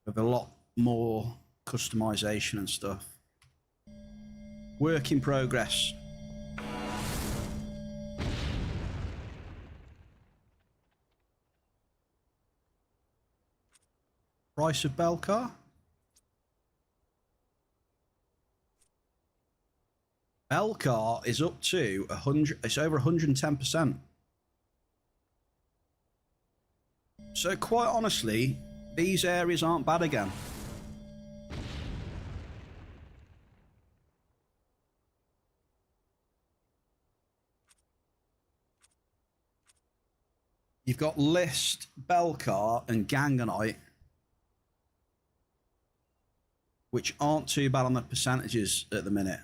With a lot more customization and stuff. Work in progress. Price of bell car? Bell car is up to 100, it's over 110%. So quite honestly, these areas aren't bad again. You've got List, Bellcar and Ganganite, which aren't too bad on the percentages at the minute.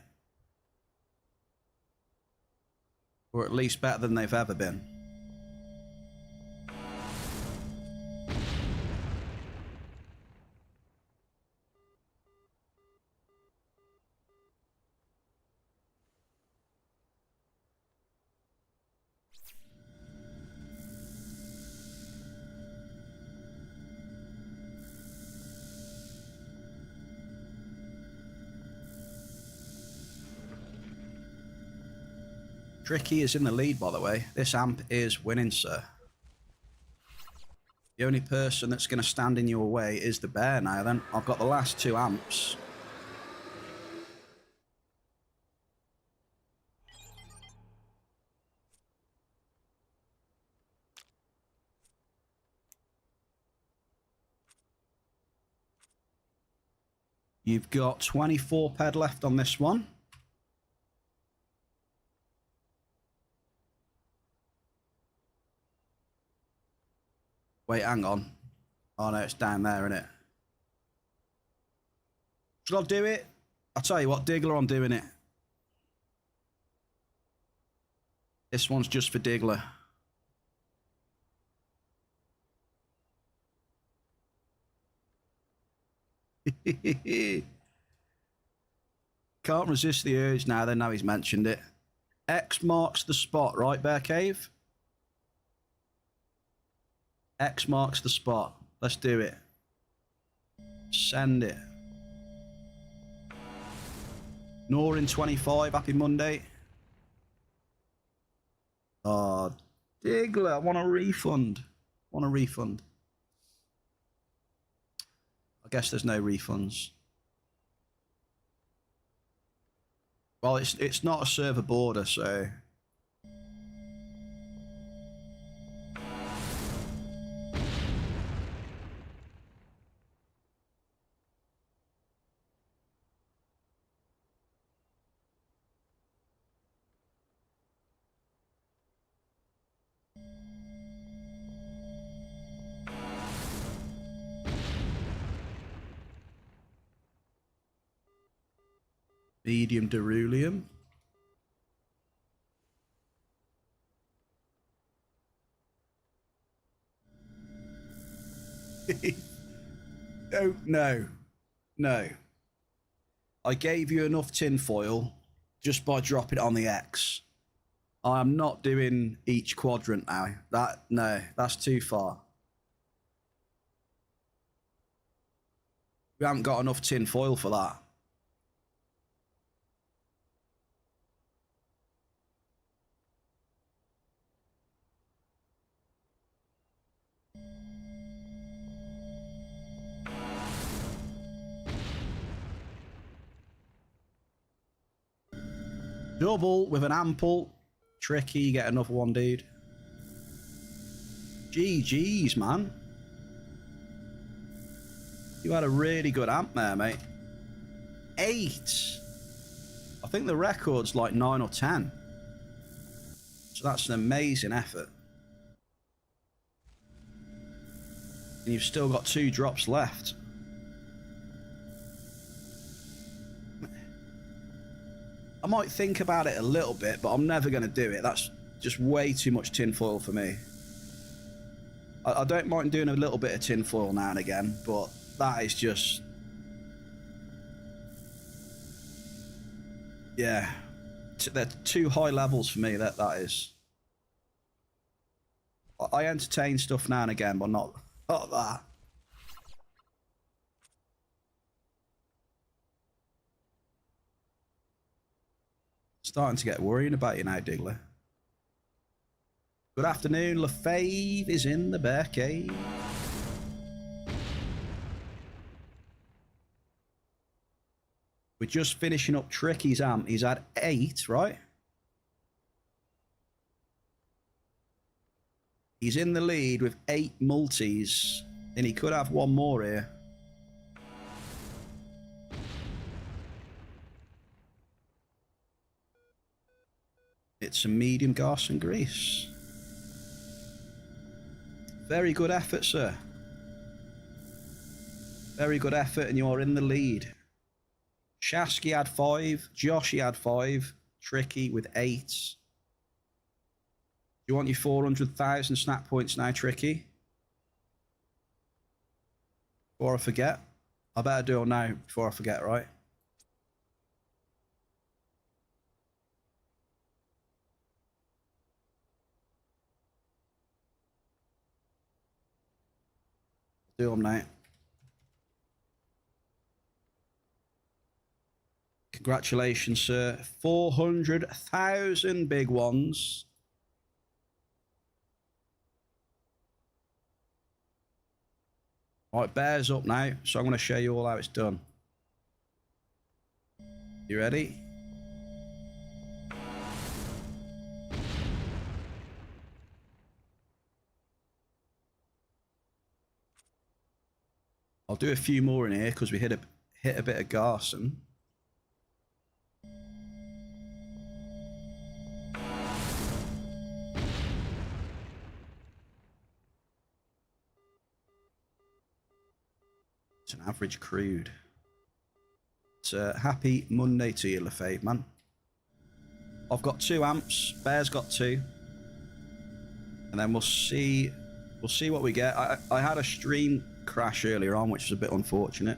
Or at least better than they've ever been. Tricky is in the lead, by the way. This amp is winning, sir. The only person that's going to stand in your way is the bear now, then. I've got the last two amps. You've got 24 ped left on this one. Wait, hang on. Oh no, it's down there, isn't it? Should I do it? I'll tell you what, Diggler, I'm doing it. This one's just for Diggler. Can't resist the urge now, then now he's mentioned it. X marks the spot, right, Bear Cave? X marks the spot. Let's do it. Send it. Norin 25, happy Monday. Oh, Diggler, I want a refund. Want a refund. I guess there's no refunds. Well, it's not a server border, so... Medium Derulium. No, no, no. I gave you enough tinfoil just by dropping it on the X. I'm not doing each quadrant now. No, that's too far. We haven't got enough tinfoil for that. Double with an ample. Tricky, get another one, dude. GG's, man. You had a really good amp there, mate. 8. I think the record's like 9 or 10. So that's an amazing effort. And you've still got 2 drops left. I might think about it a little bit, but I'm never going to do it. That's just way too much tinfoil for me. I don't mind doing a little bit of tinfoil now and again, but that is just... Yeah. They're too high levels for me, that is. I entertain stuff now and again, but not that. Starting to get worrying about you now, Diggler. Good afternoon, LaFave is in the bear cave. We're just finishing up Tricky's amp. He's had 8, right? He's in the lead with 8 multis, and he could have one more here. It's a medium gas and grease. Very good effort, sir. Very good effort, and you're in the lead. Shasky had 5. Joshy had 5. Tricky with 8. You want your 400,000 snap points now, Tricky? Before I forget. I better do it now before I forget, right? Do them now. Congratulations, sir. 400,000 big ones. All right, bear's up now, so I'm going to show you all how it's done. You ready? I'll do a few more in here because we hit a bit of Garson. It's an average crude. It's a happy Monday to you, LaFave, man. I've got 2 amps. Bear's got 2. And then we'll see what we get. I had a stream crash earlier on, which was a bit unfortunate.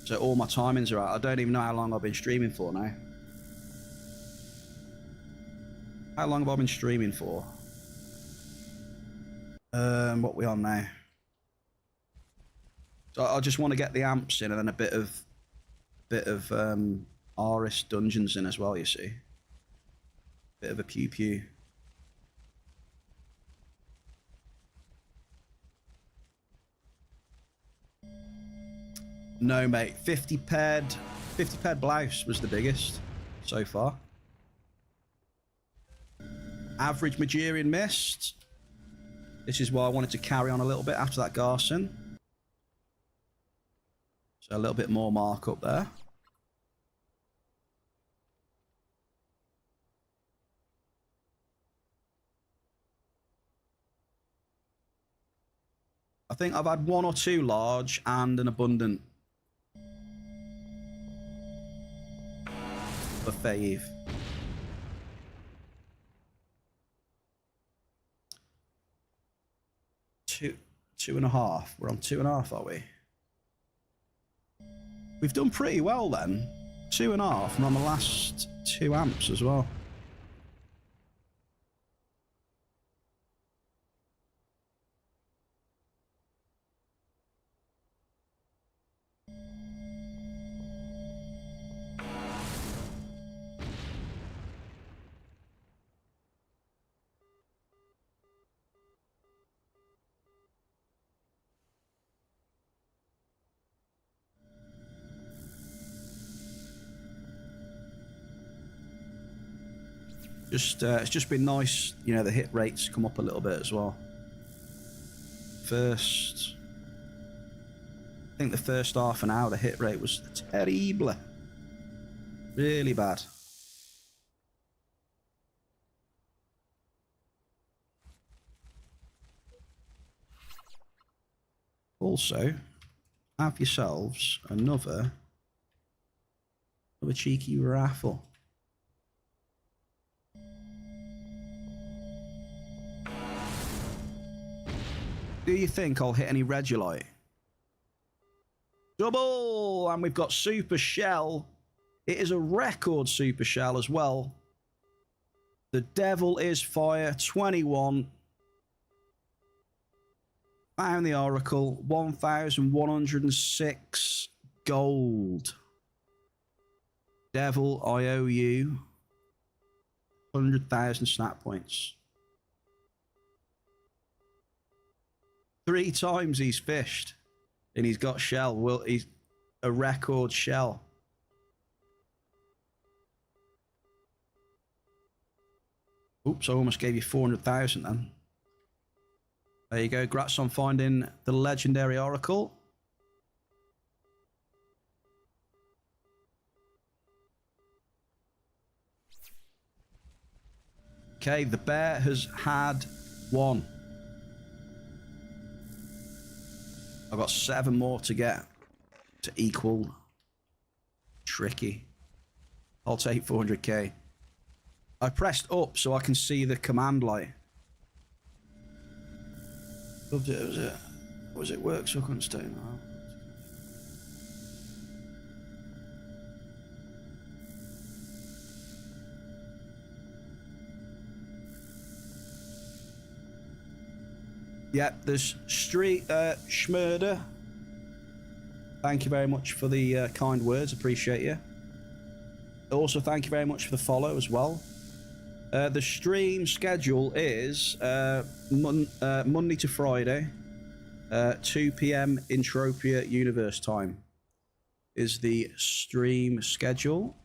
So all my timings are out. I don't even know how long I've been streaming for now. How long have I been streaming for? What are we on now? So I just want to get the amps in and then a bit of Aris dungeons in as well, you see. Bit of a pew pew. No, mate. 50 paired blouse was the biggest so far. Average Magirian Mist. This is why I wanted to carry on a little bit after that Garson. So a little bit more markup there. I think I've had 1 or 2 large and an abundant. For fave. Two 2.5. We're on 2.5, are we? We've done pretty well then. 2.5, and on the last 2 amps as well. It's just been nice, you know, the hit rates come up a little bit as well. I think the first half an hour the hit rate was terrible. Really bad. Also, have yourselves another cheeky raffle. Do you think I'll hit any Regolite? Double! And we've got Super Shell. It is a record Super Shell as well. The Devil is Fire 21. Found the Oracle. 1,106 gold. Devil, I owe you 100,000 snap points. 3 times he's fished, and he's got shell. Well, he's a record shell. Oops, I almost gave you 400,000 then. There you go. Congrats on finding the legendary Oracle. Okay, the bear has had 1. I've got 7 more to get to equal Tricky. I'll take 400k. I pressed up so I can see the command light. Loved it, was it work so I couldn't stay now? Yeah, there's Street Schmurder. Thank you very much for the kind words. Appreciate you. Also, thank you very much for the follow as well. The stream schedule is Monday to Friday, 2 PM Entropia Universe time is the stream schedule.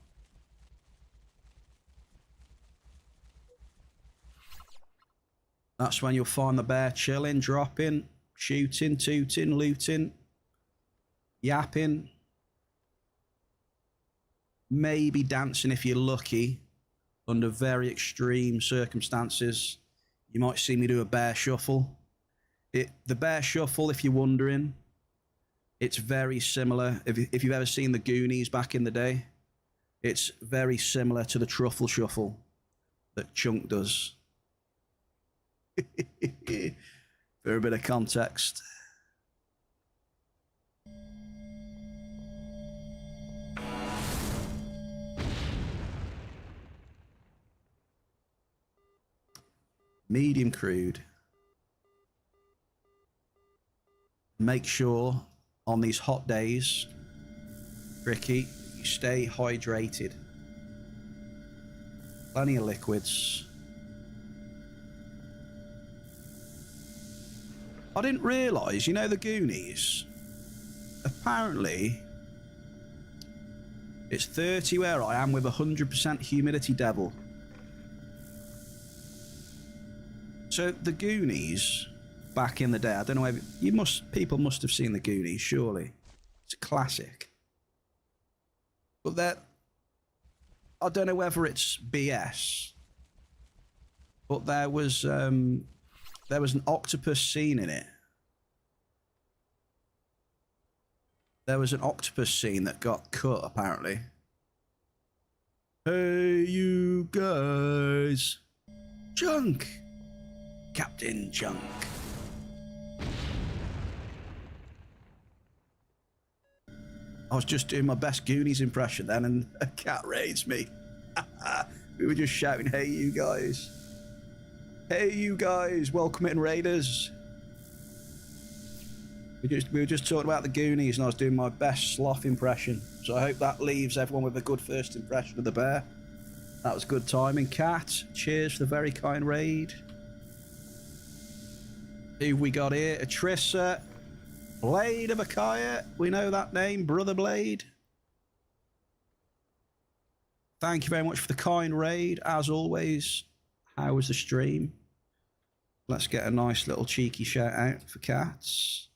That's when you'll find the bear chilling, dropping, shooting, tooting, looting, yapping, maybe dancing if you're lucky. Under very extreme circumstances, you might see me do a bear shuffle. The bear shuffle, if you're wondering, it's very similar. If you've ever seen the Goonies back in the day, it's very similar to the truffle shuffle that Chunk does. For a bit of context. Medium crude. Make sure on these hot days, Ricky, you stay hydrated. Plenty of liquids. I didn't realise, you know, the Goonies, apparently it's 30 where I am with 100% humidity devil. So the Goonies back in the day, I don't know if people must have seen the Goonies, surely. It's a classic. But that, I don't know whether it's BS, but there was an octopus scene in it. There was an octopus scene that got cut, apparently. Hey, you guys. Junk. Captain Junk. I was just doing my best Goonies impression then, and a cat raids me. We were just shouting, "Hey, you guys! Hey, you guys! Welcome in, Raiders!" We were just talking about the Goonies, and I was doing my best sloth impression. So I hope that leaves everyone with a good first impression of the bear. That was good timing, Cat. Cheers for the very kind raid. Who we got here? Atrissa. Blade of Akaya. We know that name. Brother Blade. Thank you very much for the kind raid. As always, how was the stream? Let's get a nice little cheeky shout out for Cats.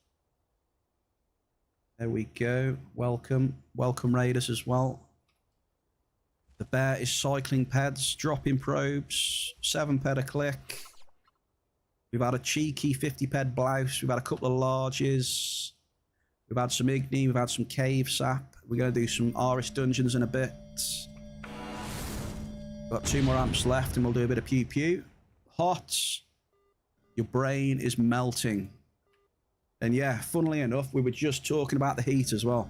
There we go. Welcome. Welcome, Raiders, as well. The bear is cycling peds, dropping probes, 7 ped a click. We've had a cheeky 50 ped blouse. We've had a couple of larges. We've had some Igni. We've had some cave sap. We're going to do some Aris dungeons in a bit. Got 2 more amps left and we'll do a bit of pew pew. Hot. Your brain is melting. And yeah, funnily enough, we were just talking about the heat as well.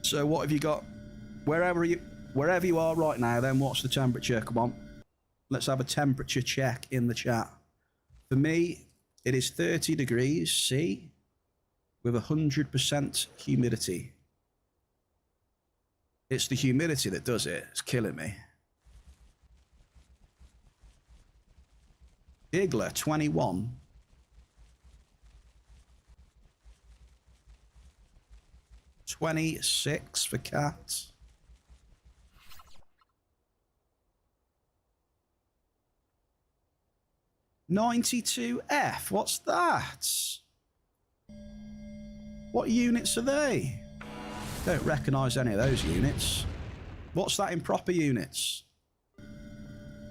So what have you got? Wherever you are right now, then what's the temperature? Come on. Let's have a temperature check in the chat. For me, it is 30 degrees C with 100% humidity. It's the humidity that does it. It's killing me. Igler, 21. $26 for Cat. $92F. What's that? What units are they? Don't recognise any of those units. What's that in proper units?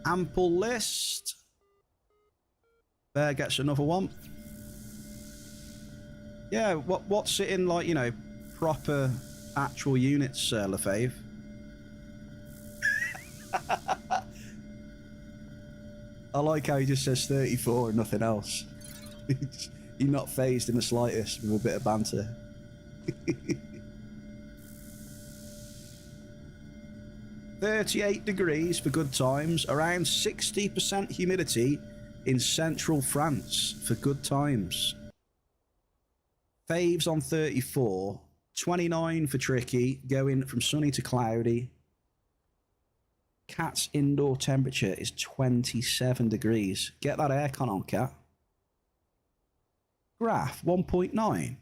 Ample list. Bear gets another one. Yeah, what's it in, like, you know, proper actual units, Lefave? I like how he just says 34 and nothing else. You're not phased in the slightest with a bit of banter. 38 degrees for good times, around 60% humidity in central France for good times. Faves on 34, 29 for tricky, going from sunny to cloudy. Cat's indoor temperature is 27 degrees. Get that aircon on, Cat. Graph, 1.9.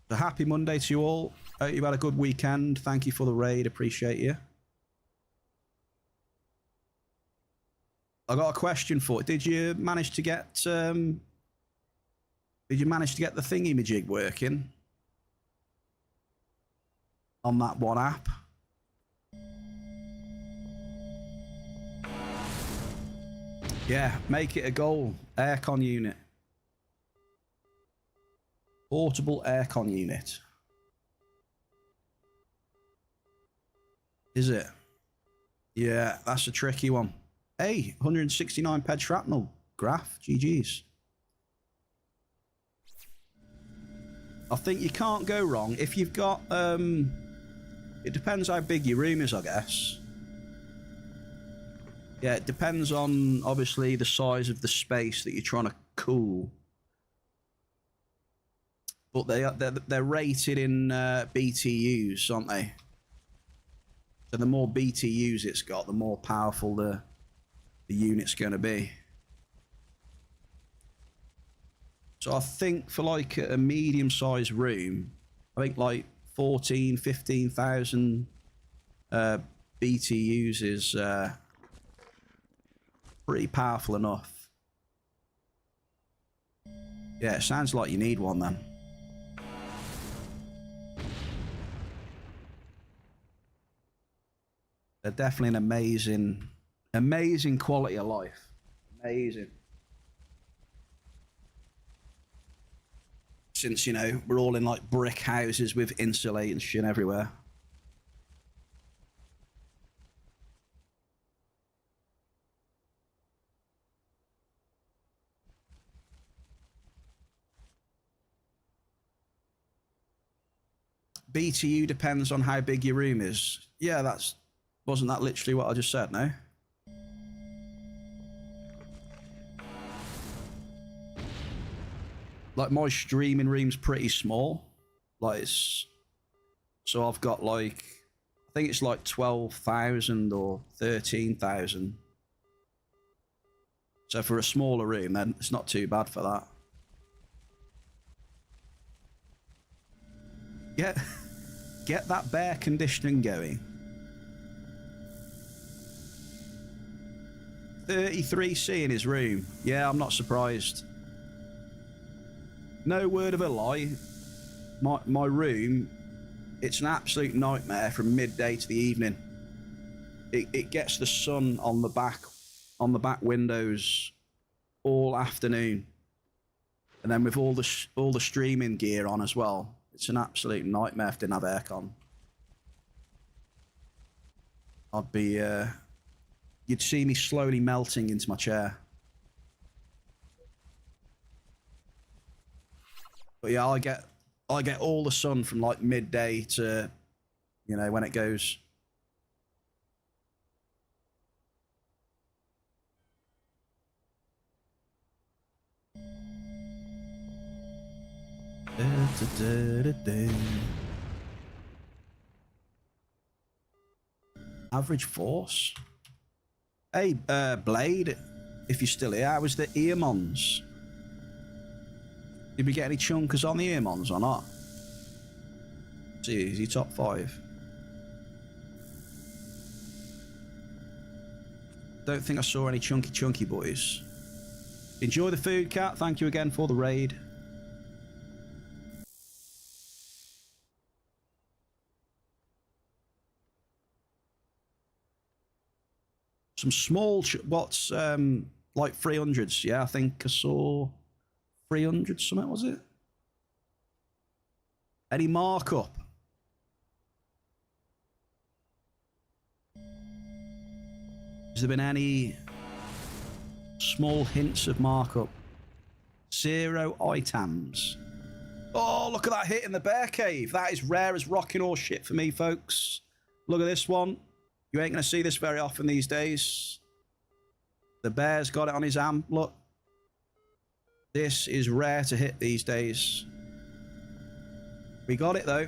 So happy Monday to you all. Hope you've had a good weekend. Thank you for the raid. Appreciate you. I got a question for it. Did you manage to get the thingy-majig working on that one app? Yeah, make it a goal. Aircon unit. Portable aircon unit. Is it? Yeah, that's a tricky one. Hey, 169 ped shrapnel. Graph, GG's. I think you can't go wrong if you've got, it depends how big your room is, I guess. Yeah, it depends on, obviously, the size of the space that you're trying to cool. But they're rated in BTUs, aren't they? So the more BTUs it's got, the more powerful the unit's going to be. So I think for like a medium-sized room, I think like 14, 15,000 BTUs is pretty powerful enough. Yeah, it sounds like you need one then. They're definitely an amazing quality of life. Amazing. Since, you know, we're all in like brick houses with insulation everywhere. BTU depends on how big your room is. Yeah, wasn't that literally what I just said, no? Like, my streaming room's pretty small. Like, so I've got like, I think it's like 12,000 or 13,000. So for a smaller room, then it's not too bad for that. Get that bear conditioning going. 33C in his room. Yeah, I'm not surprised. No word of a lie. My room, it's an absolute nightmare from midday to the evening. It gets the sun on the back windows all afternoon, and then with all the streaming gear on as well, it's an absolute nightmare if I didn't have aircon. I'd be you'd see me slowly melting into my chair. But yeah, I get all the sun from like midday to, you know, when it goes. Average force. Hey, Blade, if you're still here, how was the Earmons? Did we get any chunkers on the Earmons or not? See, is he top 5? Don't think I saw any chunky boys. Enjoy the food, Cat. Thank you again for the raid. Some small, what's like 300s? Yeah, I think I saw 300 something, was it? Any markup? Has there been any small hints of markup? 0 items. Oh, look at that hit in the bear cave. That is rare as rocking horse shit for me, folks. Look at this one. You ain't going to see this very often these days. The bear's got it on his arm. Look. This is rare to hit these days. We got it, though.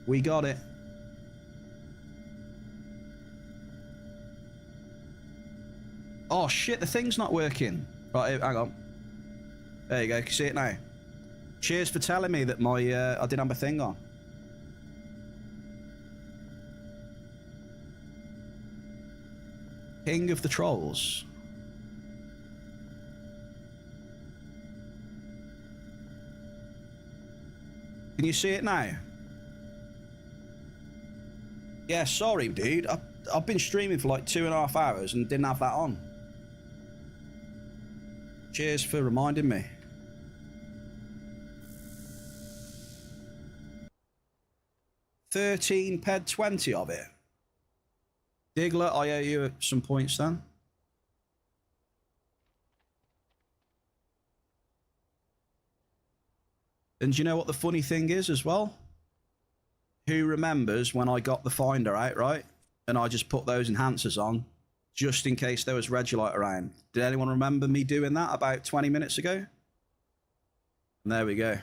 We got it. Oh, shit. The thing's not working. Right, hang on. There you go. Can you see it now? Cheers for telling me that my I didn't have a thing on. King of the Trolls. Can you see it now? Yeah, sorry, dude. I've been streaming for like 2.5 hours and didn't have that on. Cheers for reminding me. £13 20 of it. Diggler, I owe you some points then. And do you know what the funny thing is as well? Who remembers when I got the finder out, right? And I just put those enhancers on, just in case there was Regilite around. Did anyone remember me doing that about 20 minutes ago? And there we go.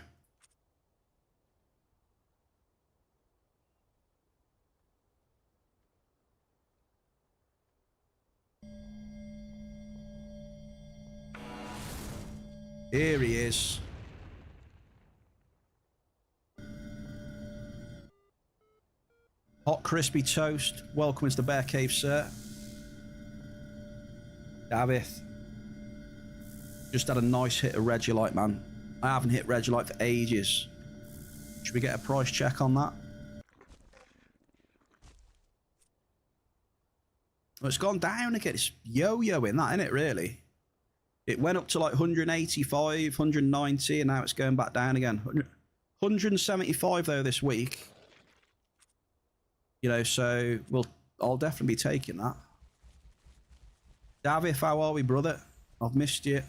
Here he is. Hot crispy toast. Welcome to the Bear Cave, sir. Davith. Just had a nice hit of Regilite, man. I haven't hit Regilite for ages. Should we get a price check on that? Well, it's gone down again. It's yo-yoing that, isn't it, really? It went up to like 185, 190, and now it's going back down again. 175 though this week. You know, so I'll definitely be taking that. Davith, how are we, brother? I've missed you.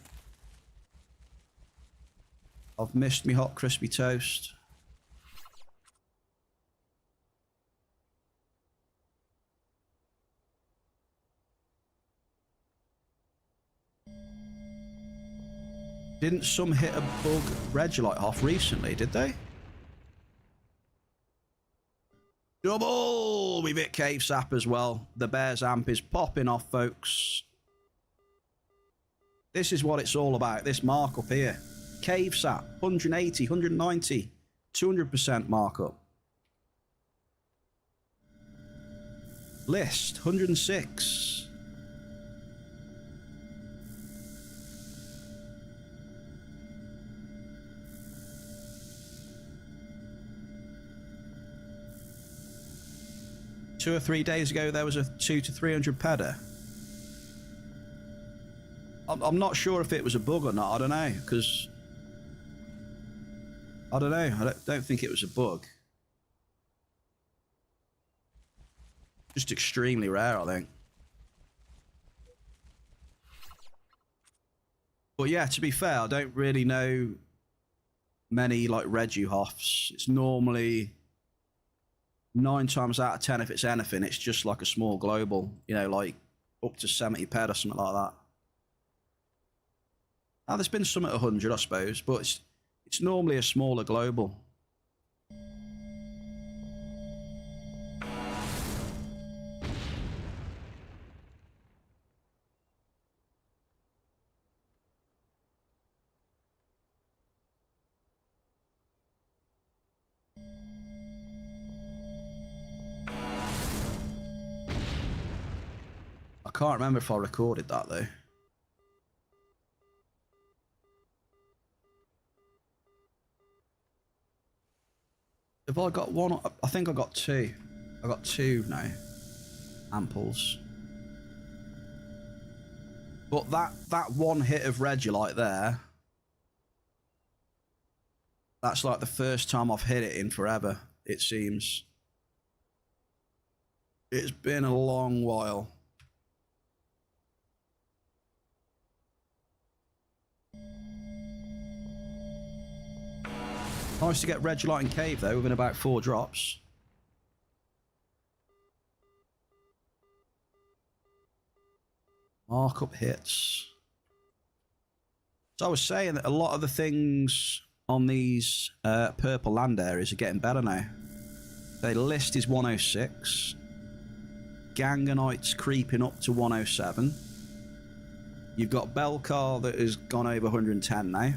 I've missed me hot crispy toast. Didn't some hit a bug Regolite off recently, did they? Double! We've hit Cave Sap as well. The Bear's amp is popping off, folks. This is what it's all about, this markup here. Cave Sap, 180, 190, 200% markup. List, 106. Two or 3 days ago, there was a 200 to 300 pedder. I'm not sure if it was a bug or not. I don't know, because I don't know. I don't think it was a bug. Just extremely rare, I think. But yeah, to be fair, I don't really know many like Regihoffs. It's normally 9 times out of 10, if it's anything, it's just like a small global, you know, like up to 70 ped or something like that. Now, there's been some at 100, I suppose, but it's normally a smaller global. I can't remember if I recorded that, though. Have I got one? I think I got two. I got two now. Amples. But that one hit of Regolite there, that's like the first time I've hit it in forever, it seems. It's been a long while. Nice to get Regolite and Cave, though, within about 4 drops. Markup hits. So I was saying that a lot of the things on these purple land areas are getting better now. The list is 106. Ganganite's creeping up to 107. You've got Belcar that has gone over 110 now.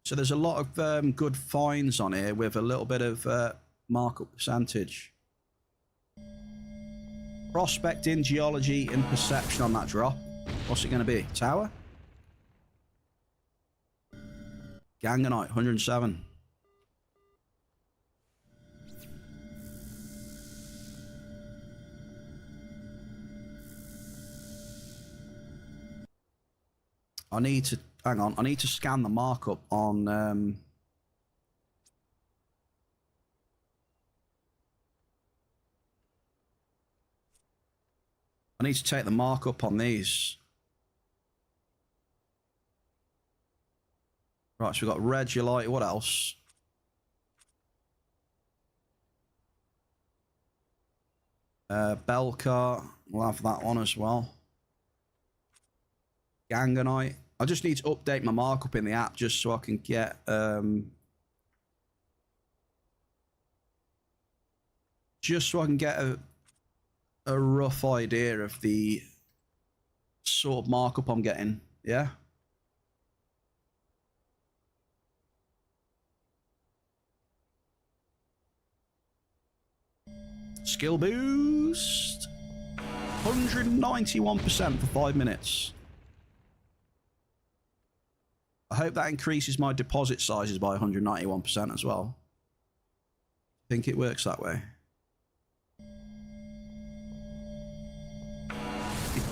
So there's a lot of good finds on here with a little bit of markup percentage. Prospecting, geology, and perception on that drop. What's it going to be? Tower? Ganganite, 107. I need to... Hang on, I need to scan the markup on... I need to take the markup on these. Right, so we've got Regolite. What else? Belcar. We'll have that one as well. Ganganite. I just need to update my markup in the app just so I can get a rough idea of the sort of markup I'm getting. Yeah. Skill boost. 191% for 5 minutes. I hope that increases my deposit sizes by 191% as well. I think it works that way. If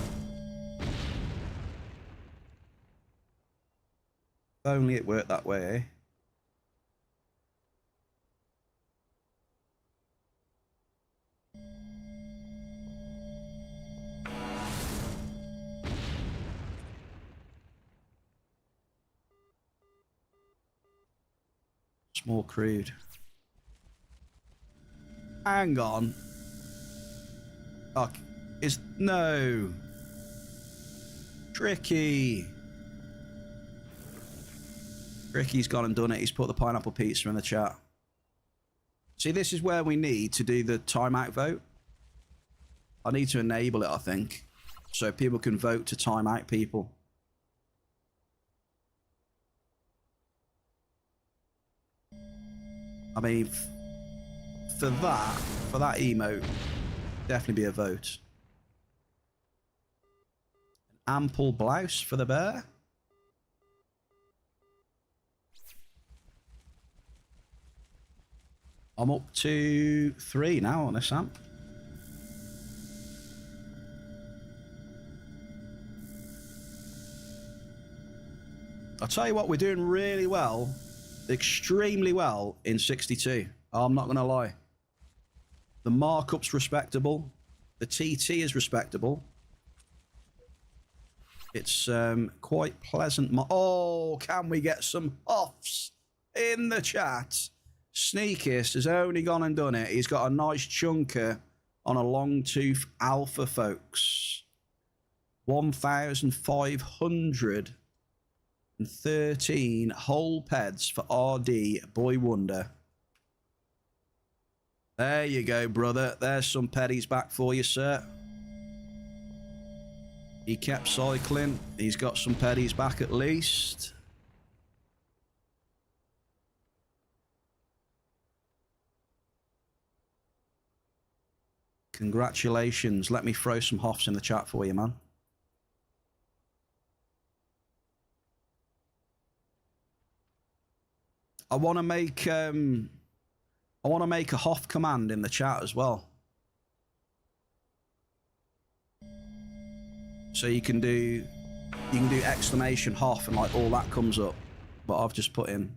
only it worked that way, eh? It's more crude. Hang on. Oh, no. Tricky. Tricky's gone and done it. He's put the pineapple pizza in the chat. See, this is where we need to do the timeout vote. I need to enable it, I think, so people can vote to time out people. I mean, for that emote, definitely be a vote. An ample blouse for the bear. I'm up to 3 now on this amp. I'll tell you what, we're doing really well, extremely well in 62. I'm not going to lie. The markup's respectable. The TT is respectable. It's quite pleasant. Oh, can we get some offs in the chat? Sneakist has only gone and done it. He's got a nice chunker on a long tooth alpha, folks. 1,513 whole peds for RD Boy Wonder. There you go, brother. There's some peddies back for you, sir. He kept cycling. He's got some peddies back at least. Congratulations. Let me throw some hoffs in the chat for you, man. I want to make a hoff command in the chat as well. So you can do exclamation hoff and like all that comes up. But I've just put in.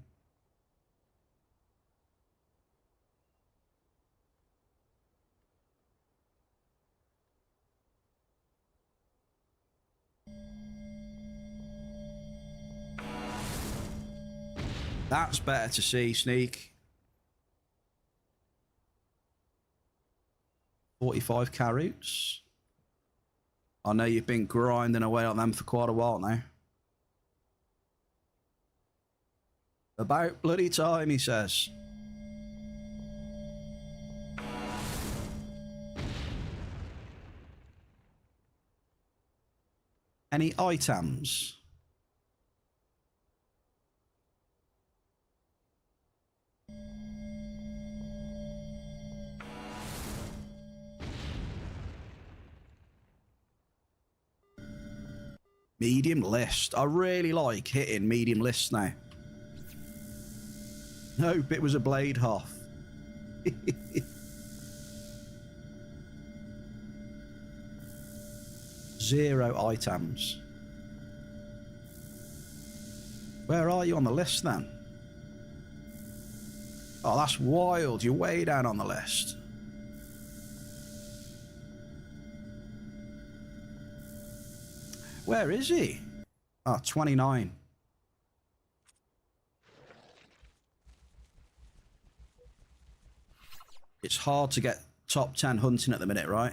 That's better to see, Sneak. 45 carrots. I know you've been grinding away on them for quite a while now. About bloody time, he says. Any items? Medium list. I really like hitting medium lists now. Nope, it was a blade hoff. 0 items. Where are you on the list then? Oh, that's wild. You're way down on the list. Where is he? Oh, 29. It's hard to get top 10 hunting at the minute, right?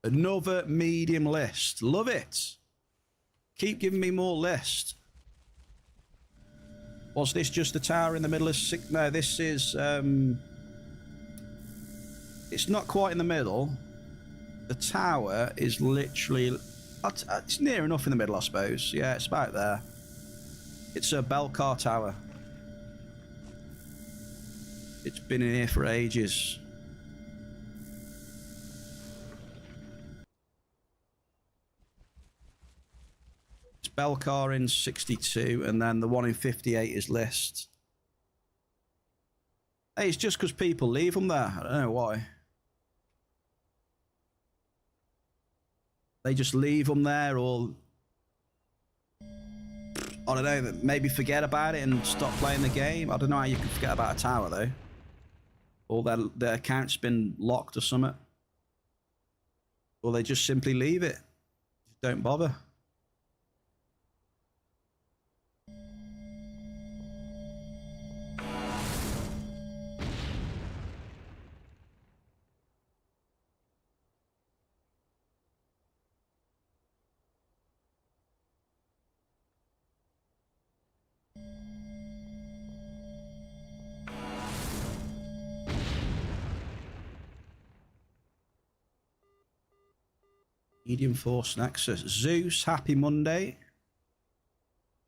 Another medium list. Love it. Keep giving me more list. Was this just the tower in the middle of six? No, this is it's not quite in the middle. The tower is literally it's near enough in the middle, I suppose. Yeah, it's about there. It's a Belcar tower. It's been in here for ages. Belcar in 62, and then the one in 58 is list. Hey, it's just because people leave them there. I don't know why. They just leave them there, or I don't know, maybe forget about it and stop playing the game. I don't know how you can forget about a tower, though. or their account's been locked or something. Or they just simply leave it. Don't bother. Medium Force Nexus. Zeus, happy Monday.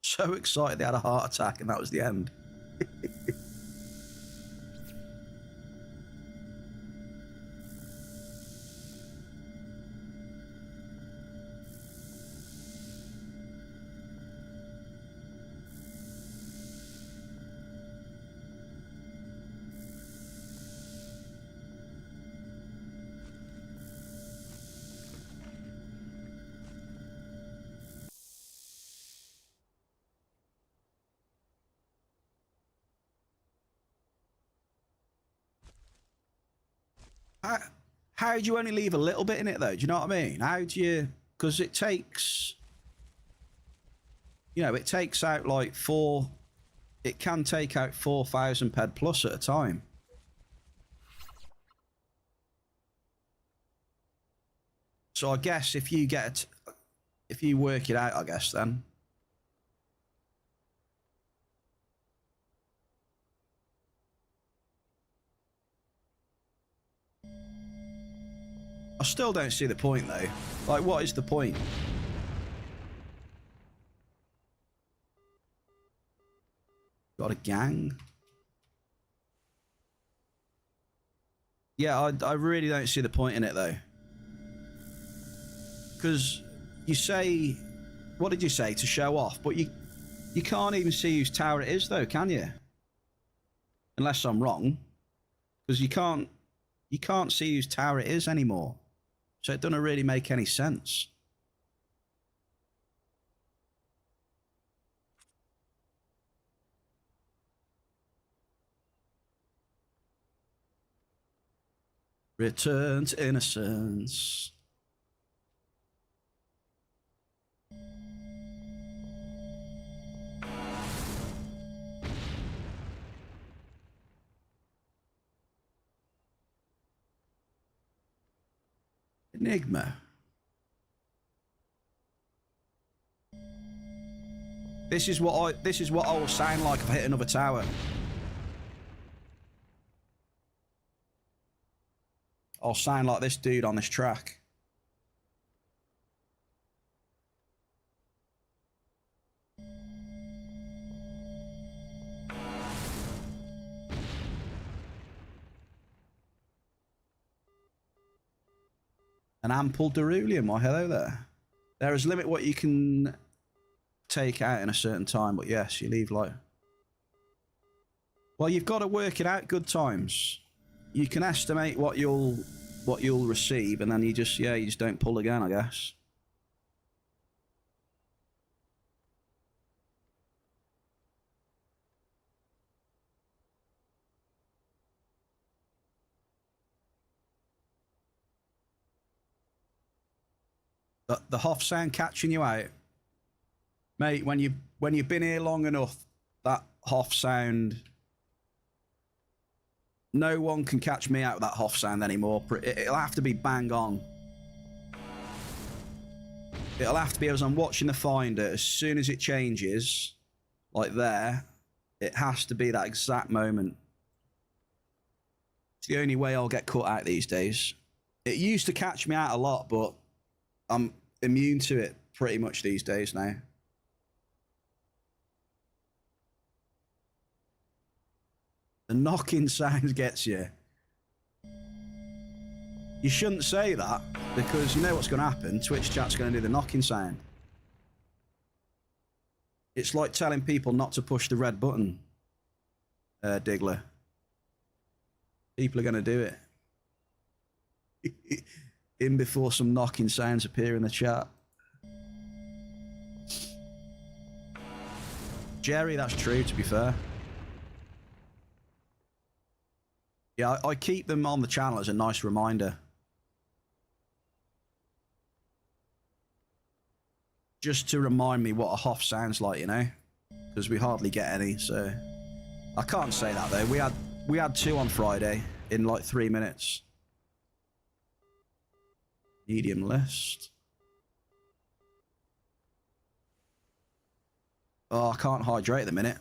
So excited they had a heart attack and that was the end. How do you only leave a little bit in it though? Do you know what I mean? How do you? Because it takes, you know, it takes out like it can take out 4,000 ped plus at a time. So I guess if you work it out, I guess then. I still don't see the point though. Like, what is the point? Got a gang? Yeah, I really don't see the point in it though. Because you say, what did you say, to show off? But you can't even see whose tower it is though, can you? Unless I'm wrong. Because you can't see whose tower it is anymore. So it doesn't really make any sense. Return to innocence. Enigma. This is what I will sound like if I hit another tower. I'll sound like this dude on this track. An ample Derulium. Why, hello there. There is a limit what you can take out in a certain time, but yes, you leave like... Well, you've got to work it out good times. You can estimate what you'll receive, and then you just don't pull again, I guess. The Hoff sound catching you out, mate. When you've been here long enough, that Hoff sound. No one can catch me out with that Hoff sound anymore. It'll have to be bang on. It'll have to be as I'm watching the Finder. As soon as it changes, like there, it has to be that exact moment. It's the only way I'll get cut out these days. It used to catch me out a lot, but I'm immune to it pretty much these days now. The knocking sound gets you. You shouldn't say that, because you know what's going to happen. Twitch chat's going to do the knocking sound. It's like telling people not to push the red button, Diggler. People are going to do it. In before some knocking sounds appear in the chat. Jerry, that's true, to be fair. Yeah, I keep them on the channel as a nice reminder. Just to remind me what a Hoff sounds like, you know? Because we hardly get any, so... I can't say that, though. We had 2 on Friday in, like, 3 minutes. Medium list. Oh, I can't hydrate at the minute.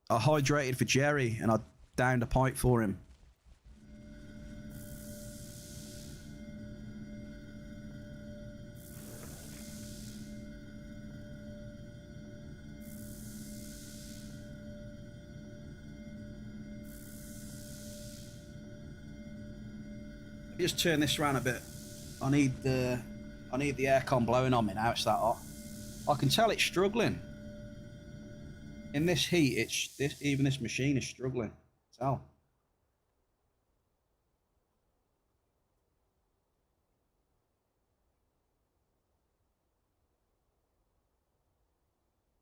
I hydrated for Jerry, and I downed a pipe for him. Just turn this around a bit. I need the aircon blowing on me now. It's that hot. I can tell it's struggling. In this heat, even this machine is struggling. Tell.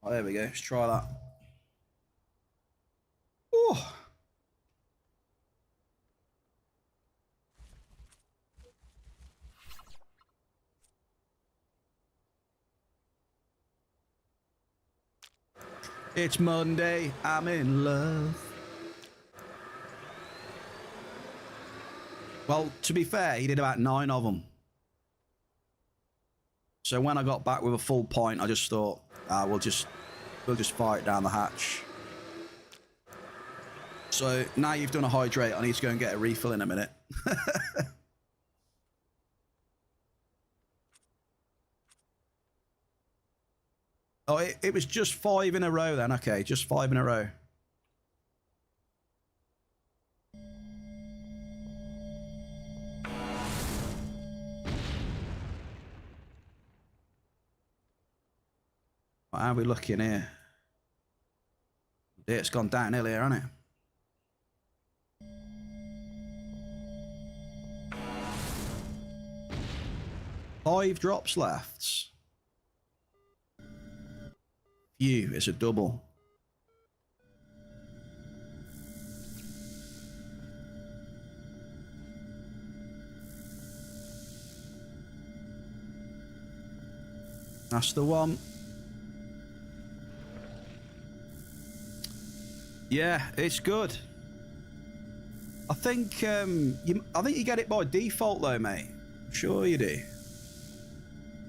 Oh, there we go. Let's try that. Oh. It's Monday, I'm in love. Well, to be fair, he did about 9 of them. So when I got back with a full pint, I just thought, we'll just fire it down the hatch. So now you've done a hydrate, I need to go and get a refill in a minute. Oh, it was just 5 in a row then. Okay, just 5 in a row. How are we looking here? It's gone downhill here, hasn't it? Five drops left. Phew, it's a double. That's the one. Yeah, it's good. I think you get it by default though, mate. I'm sure you do.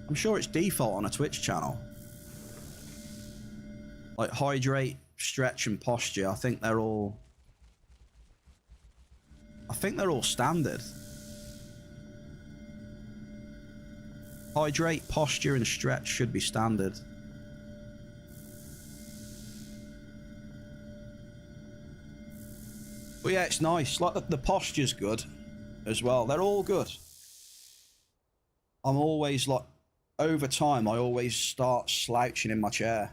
I'm sure it's default on a Twitch channel. Like hydrate, stretch, and posture. I think they're all standard. Hydrate, posture, and stretch should be standard. But yeah, it's nice. Like the posture's good as well. They're all good. I'm always like, over time, I always start slouching in my chair.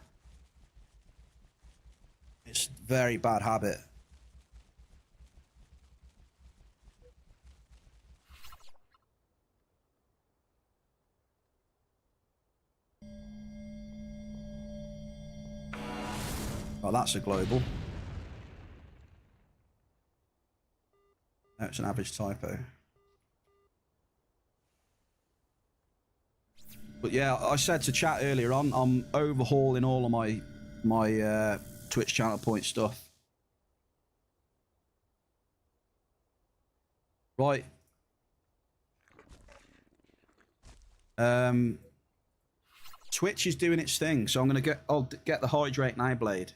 It's a very bad habit. Oh, that's a global. No, it's an average typo. But yeah, I said to chat earlier on, I'm overhauling all of my Twitch channel point stuff. Right. Twitch is doing its thing, so I'll get the hydrate now blade.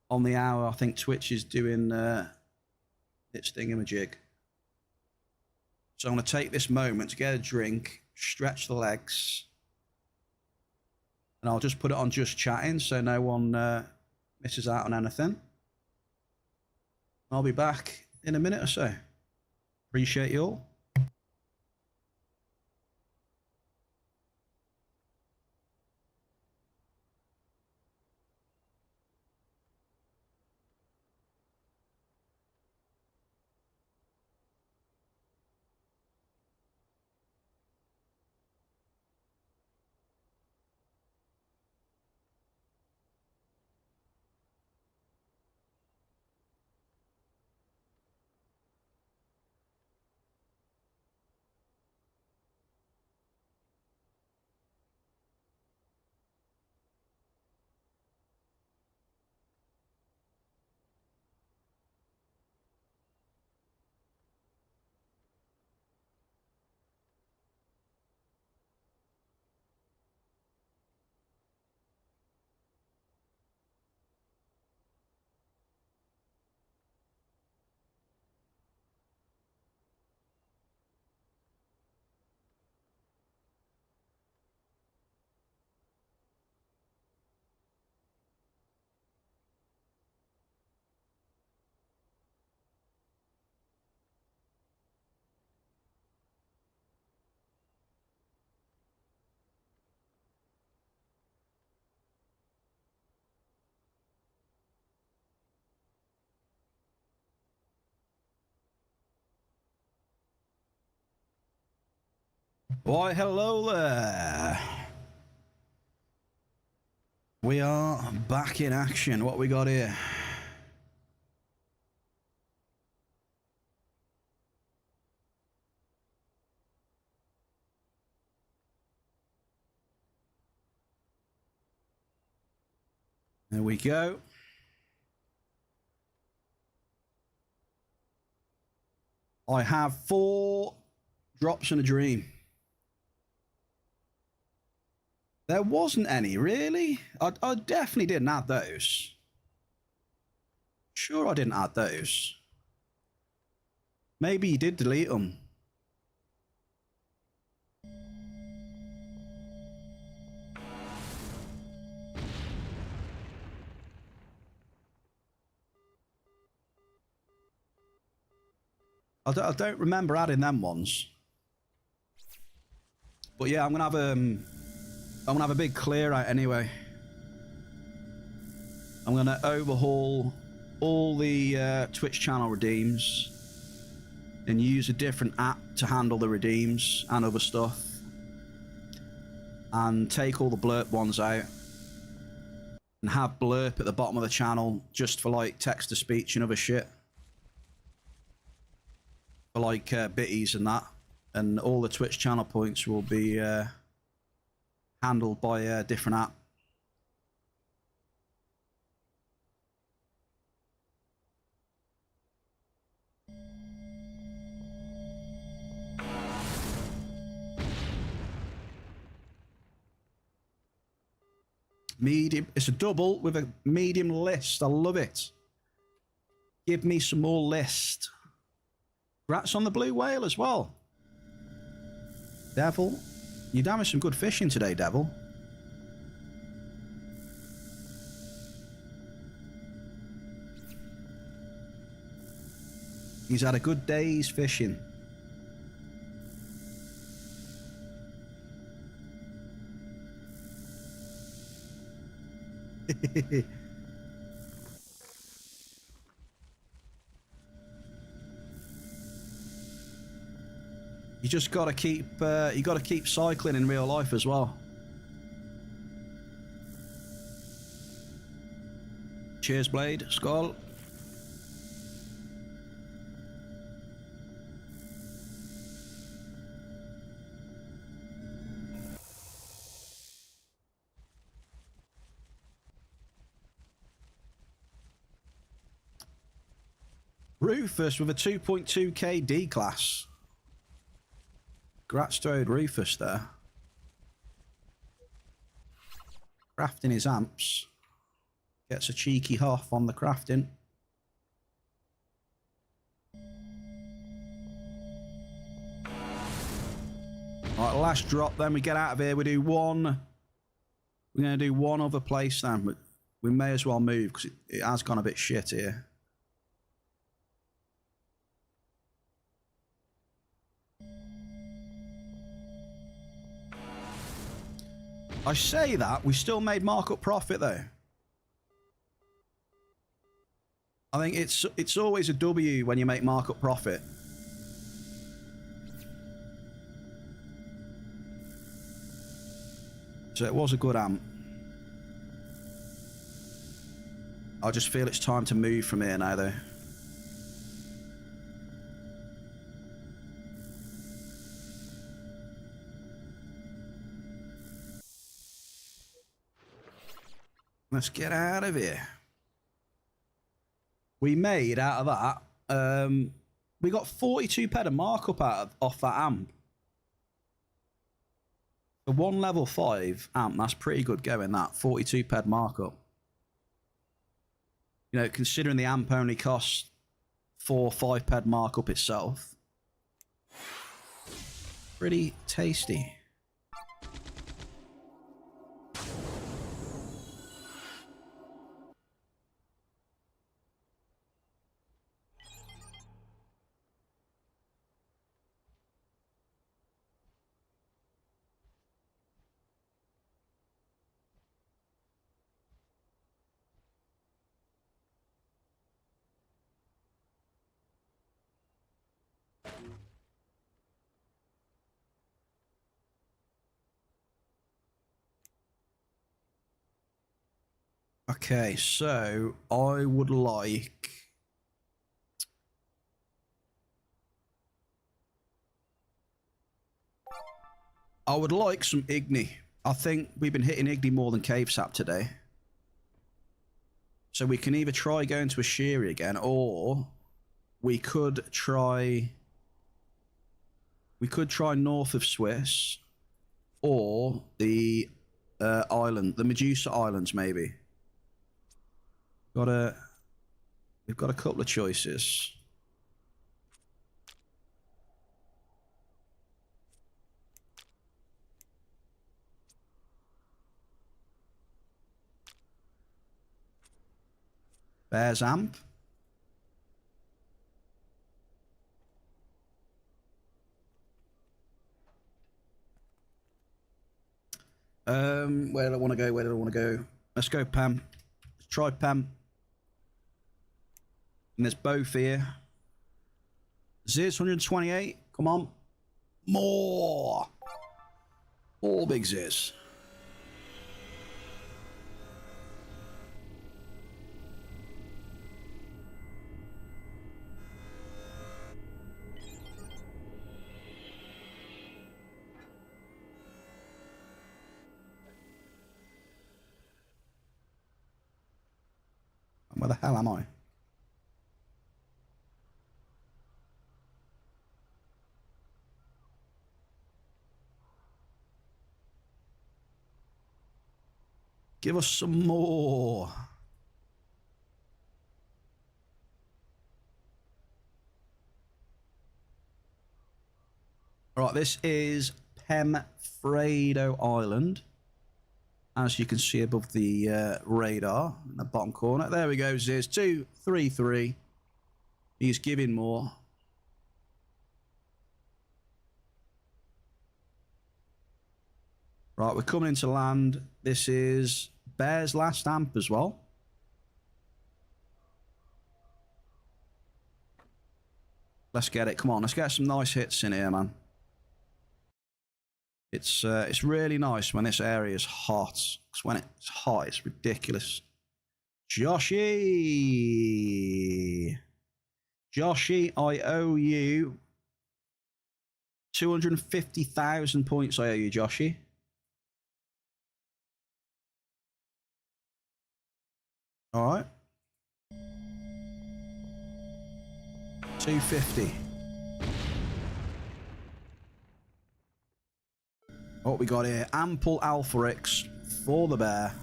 On the hour, I think Twitch is doing its thingamajig. So I'm going to take this moment to get a drink, stretch the legs, and I'll just put it on just chatting so no one misses out on anything. I'll be back in a minute or so. Appreciate you all. Why, hello there. We are back in action. What we got here? There we go. I have 4 drops in a dream. There wasn't any, really? I definitely didn't add those. Sure I didn't add those. Maybe you did delete them. I don't remember adding them ones. But yeah, I'm gonna have a big clear out anyway. I'm gonna overhaul all the Twitch channel redeems and use a different app to handle the redeems and other stuff, and take all the blurb ones out and have blurb at the bottom of the channel just for like text to speech and other shit, for like bitties and that, and all the Twitch channel points will be handled by a different app. Medium, it's a double with a medium list. I love it. Give me some more list. Congrats on the blue whale as well. Devil, you're having some good fishing today, Devil. He's had a good day's fishing. You just got to keep cycling in real life as well. Cheers, Blade. Skull. Rufus with a 2.2k D class. Gratstrode Rufus there. Crafting his amps. Gets a cheeky half on the crafting. Alright, last drop then. We get out of here. We do one. We're going to do one other place then. But we may as well move because it has gone a bit shit here. I say that, we still made markup profit though. I think it's always a W when you make markup profit. So it was a good amp. I just feel it's time to move from here now though. Let's get out of here. We made out of that. We got 42p of markup off that amp. The 1 level 5 amp, that's pretty good going, that 42p markup. You know, considering the amp only costs 4 or 5p markup itself. Pretty tasty. Okay, so I would like... some Igni. I think we've been hitting Igni more than Cave Sap today. So we can either try going to Ashiri again, or we could try... north of Swiss, or the island, the Medusa Islands, maybe. We've got a couple of choices. Bears Amp. Where do I want to go? Where do I want to go? Let's go Pam. Let's try Pam. And there's both here. Ziz 128. Come on. More. All big Ziz. Where the hell am I? Give us some more. All right, this is Pemfredo Island. As you can see above the radar in the bottom corner. There we go, Ziz. 233. He's giving more. Right, we're coming into land. This is Bear's last amp as well. Let's get it. Come on, let's get some nice hits in here, man. It's really nice when this area is hot. Because when it's hot, it's ridiculous. Joshy, I owe you 250,000 points. I owe you, Joshy. All right. 250. What we got here? Ample Alpharix for the bear.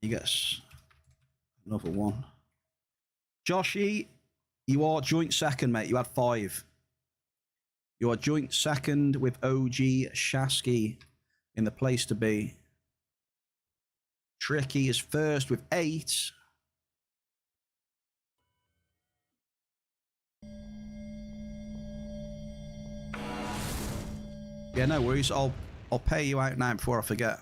He gets another one. Joshy, you are joint second, mate. You had 5. You are joint second with OG Shasky in the place to be. Tricky is first with 8. Yeah, no worries. I'll pay you out now before I forget.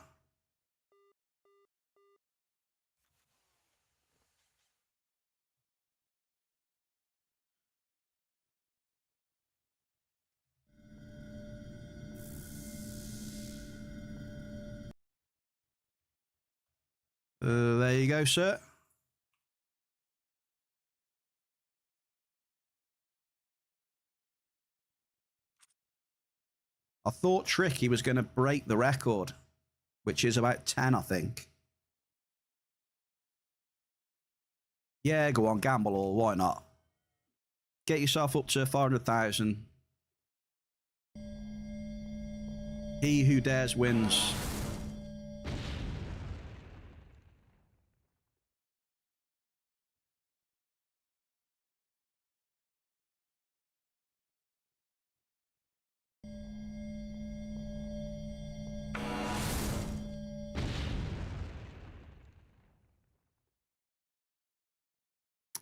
There you go, sir. I thought Tricky was going to break the record, which is about 10, I think. Yeah, go on, gamble all. Why not? Get yourself up to 500,000. He who dares wins.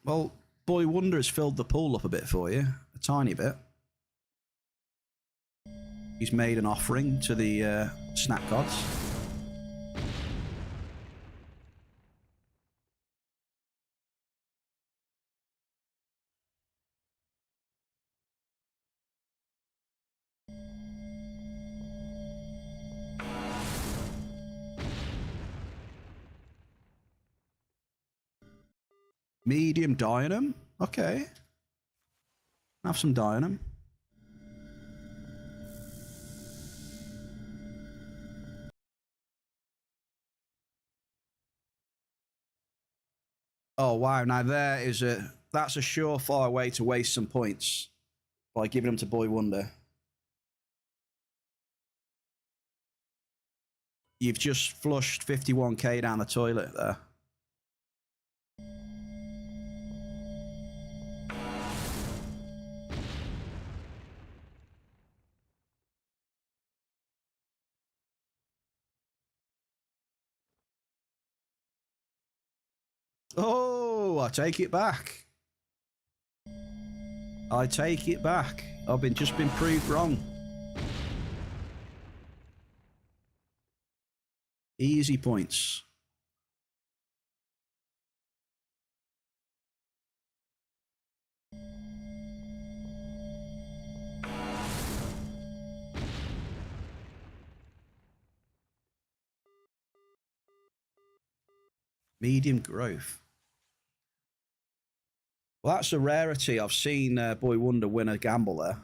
Well, Boy Wonder has filled the pool up a bit for you. A tiny bit. He's made an offering to the snack gods. Medium Dynam? Okay. Have some Dynam. Oh, wow. Now that's a surefire way to waste some points by giving them to Boy Wonder. You've just flushed 51k down the toilet there. Oh, I take it back. I take it back. I've just been proved wrong. Easy points. Medium growth. Well, that's a rarity. I've seen Boy Wonder win a gamble there.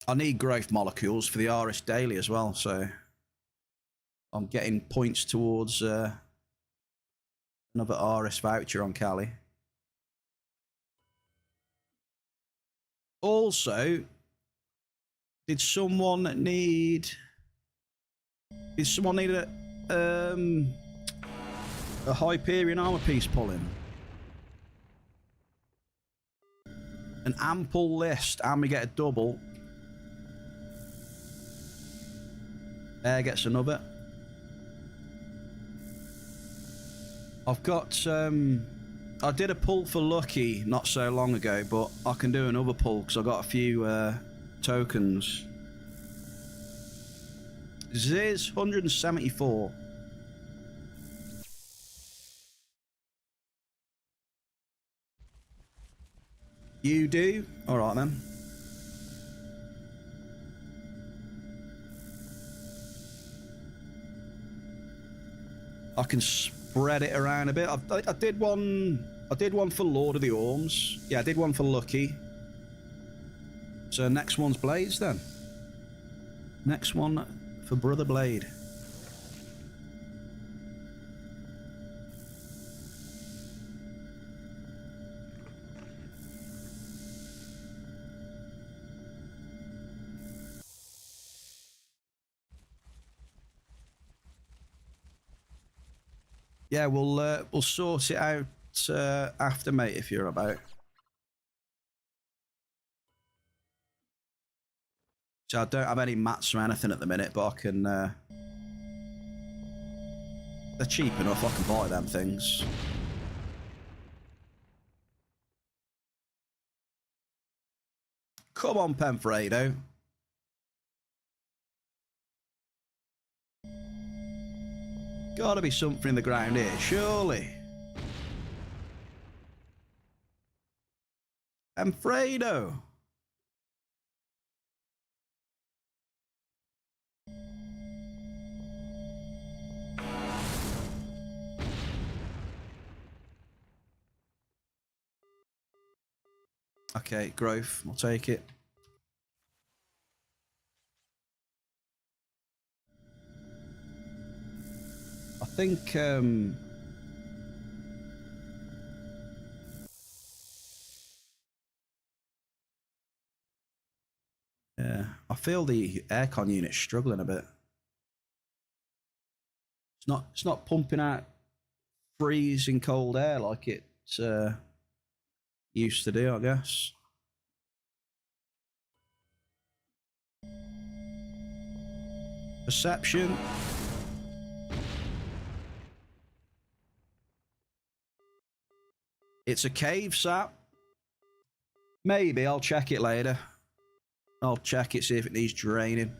I need growth molecules for the RS Daily as well, so I'm getting points towards another RS voucher on Cali. Also, did someone need a Hyperion armor piece pulling? An ample list, and we get a double. Air gets another. I've got I did a pull for Lucky not so long ago, but I can do another pull because I got a few tokens. Ziz 174. You do? Alright then. I can spread it around a bit. I did one for Lord of the Orms. Yeah, I did one for Lucky. So next one's Blades then. Next one for Brother Blade. Yeah, we'll sort it out after, mate, if you're about. So I don't have any mats or anything at the minute, but I can. They're cheap enough. I can buy them things. Come on, Penfredo. Gotta be something in the ground here, surely. Penfredo. Okay, growth. I'll take it. I think yeah, I feel the aircon unit's struggling a bit. It's not pumping out freezing cold air like it used to do, I guess. Perception. It's a cave sap. Maybe I'll check it later. I'll check it, see if it needs draining.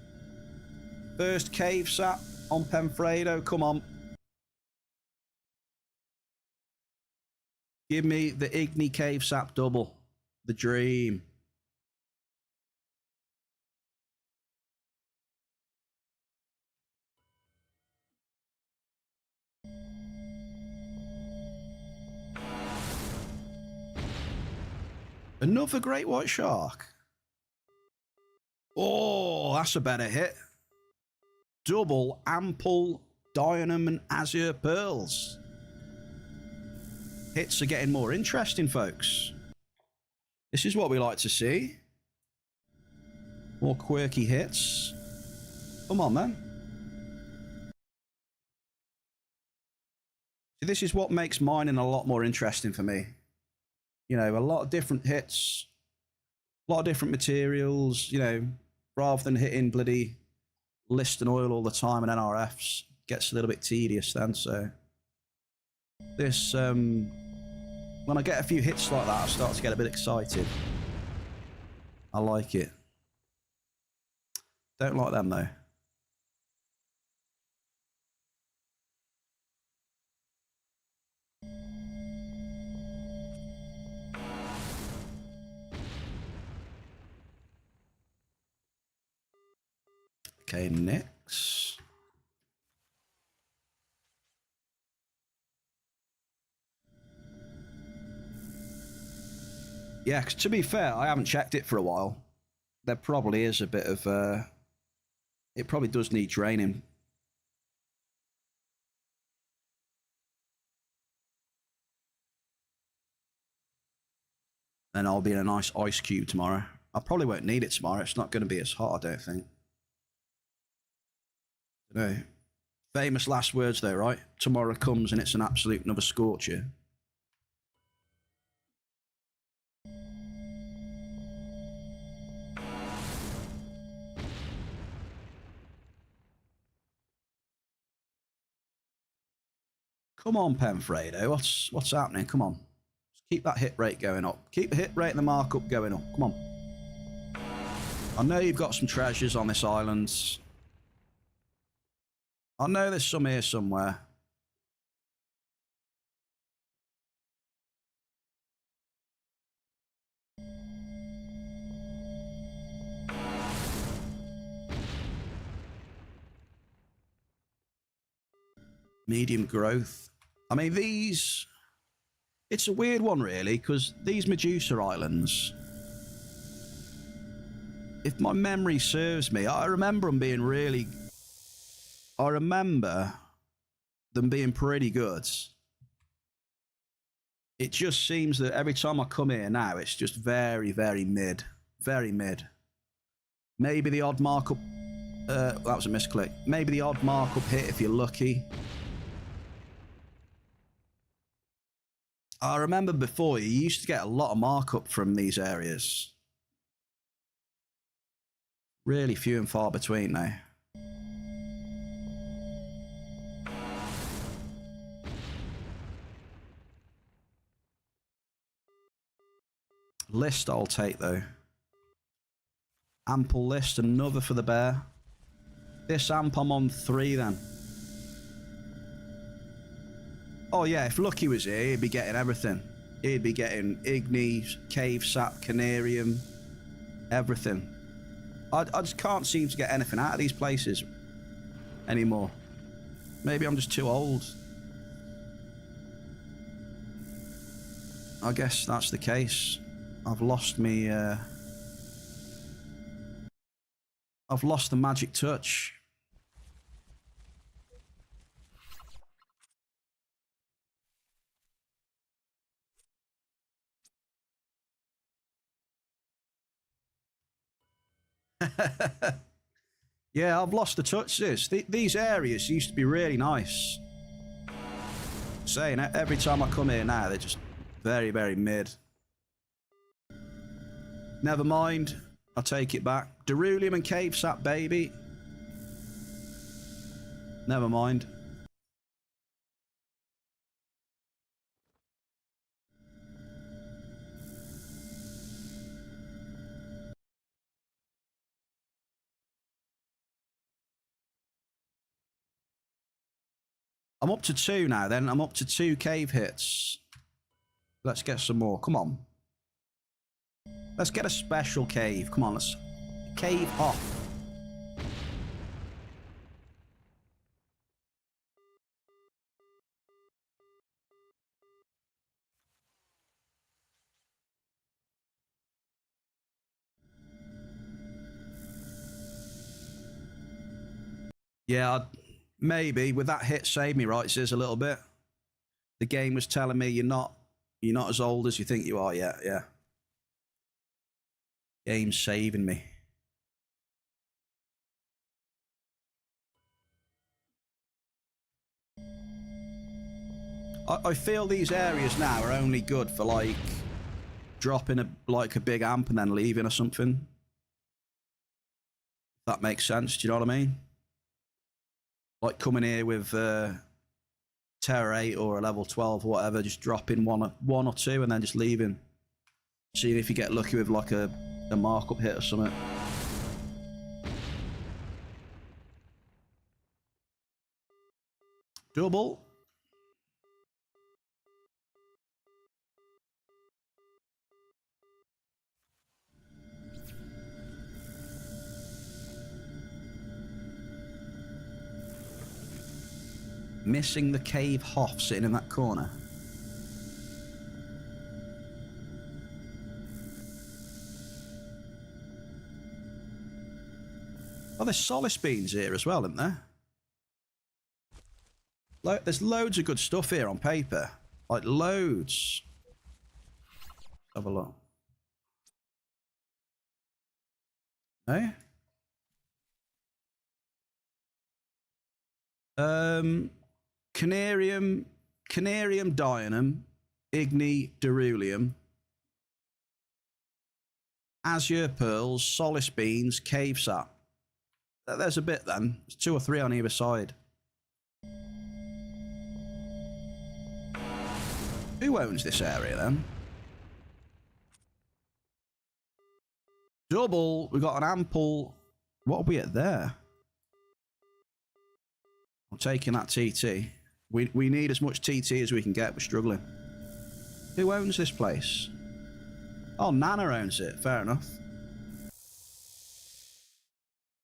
First cave sap on Penfredo, come on. Give me the Igni cave sap double. The dream. Another great white shark. Oh, that's a better hit. Double ample diamond and azure pearls. Hits are getting more interesting, folks. This is what we like to see. More quirky hits. Come on, man. See, this is what makes mining a lot more interesting for me. You know, a lot of different hits, a lot of different materials, you know, rather than hitting bloody list and oil all the time and NRFs. Gets a little bit tedious then, so this when I get a few hits like that, I start to get a bit excited. I like it. Don't like them though. Okay, next. Yeah, 'cause to be fair, I haven't checked it for a while. There probably is a bit of it probably does need draining. Then I'll be in a nice ice cube tomorrow. I probably won't need it tomorrow. It's not going to be as hot, I don't think. No. Famous last words though, right? Tomorrow comes and it's an absolute another scorcher. Come on, Penfredo. What's happening? Come on. Just keep that hit rate going up. Keep the hit rate and the markup going up. Come on. I know you've got some treasures on this island. I know there's some here somewhere. Medium growth. I mean, these... It's a weird one, really, because these Medusa Islands... If my memory serves me, I remember them being really... I remember them being pretty good. It just seems that every time I come here now, it's just very, very mid. Very mid. Maybe the odd markup... that was a misclick. Maybe the odd markup hit if you're lucky. I remember before, you used to get a lot of markup from these areas. Really few and far between now. List I'll take though. Ample list, another for the bear. This amp I'm on 3 then. Oh yeah, if Lucky was here, he'd be getting everything. He'd be getting Igni, Cave Sap, Canarium, everything. I just can't seem to get anything out of these places anymore. Maybe I'm just too old. I guess that's the case. I've lost me... I've lost the magic touch. Yeah, I've lost the touch, sis. These areas used to be really nice. Saying every time I come here now, they're just very, very mid. Never mind. I'll take it back. Derulium and Cave Sap, baby. Never mind. I'm up to 2 now then. I'm up to 2 cave hits. Let's get some more. Come on. Let's get a special cave. Come on, let's... Cave off. Yeah, maybe with that hit saved me right, Ziz, a little bit. The game was telling me you're not as old as you think you are yet. Yeah. Game's saving me. I feel these areas now are only good for like dropping a big amp and then leaving or something. If that makes sense. Do you know what I mean? Like coming here with Terror 8 or a level 12 or whatever, just dropping one or two and then just leaving. Seeing if you get lucky with like a markup hit or something. Double. Missing the cave Hoff sitting in that corner. Oh, there's solace beans here as well, isn't there? There's loads of good stuff here on paper. Like, loads. Have a look. Eh? Canarium Dianum, Igni Derulium, Azure Pearls, Solace Beans, Cave Sap. There's a bit then. There's 2 or 3 on either side. Who owns this area then? Double. We got an ample. What are we at there? I'm taking that TT. We need as much TT as we can get. We're struggling. Who owns this place? Oh, Nana owns it. Fair enough.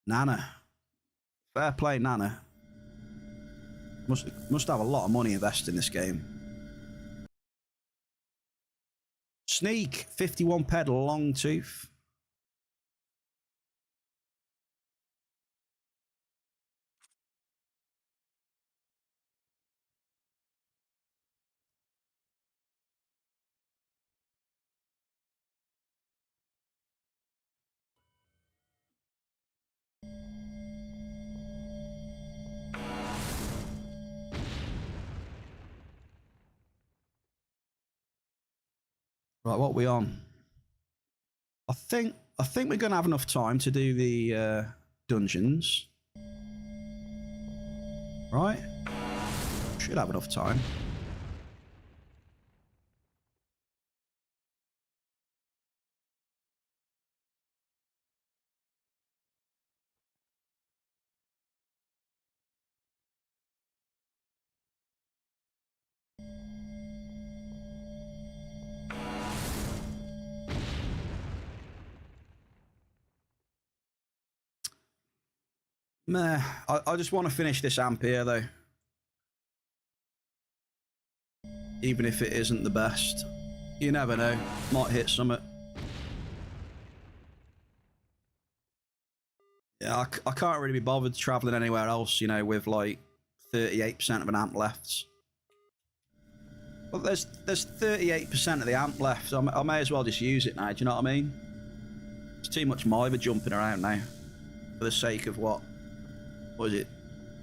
Nana. Fair play, Nana. Must have a lot of money invested in this game. Sneak. 51 pedal long tooth. Right, what are we on? I think we're going to have enough time to do the dungeons. Right? Should have enough time. Meh. I just want to finish this amp here, though. Even if it isn't the best. You never know. Might hit summit. Yeah, I can't really be bothered travelling anywhere else, you know, with like 38% of an amp left. Well, there's 38% of the amp left. I may as well just use it now, do you know what I mean? It's too much miver jumping around now. For the sake of what is it?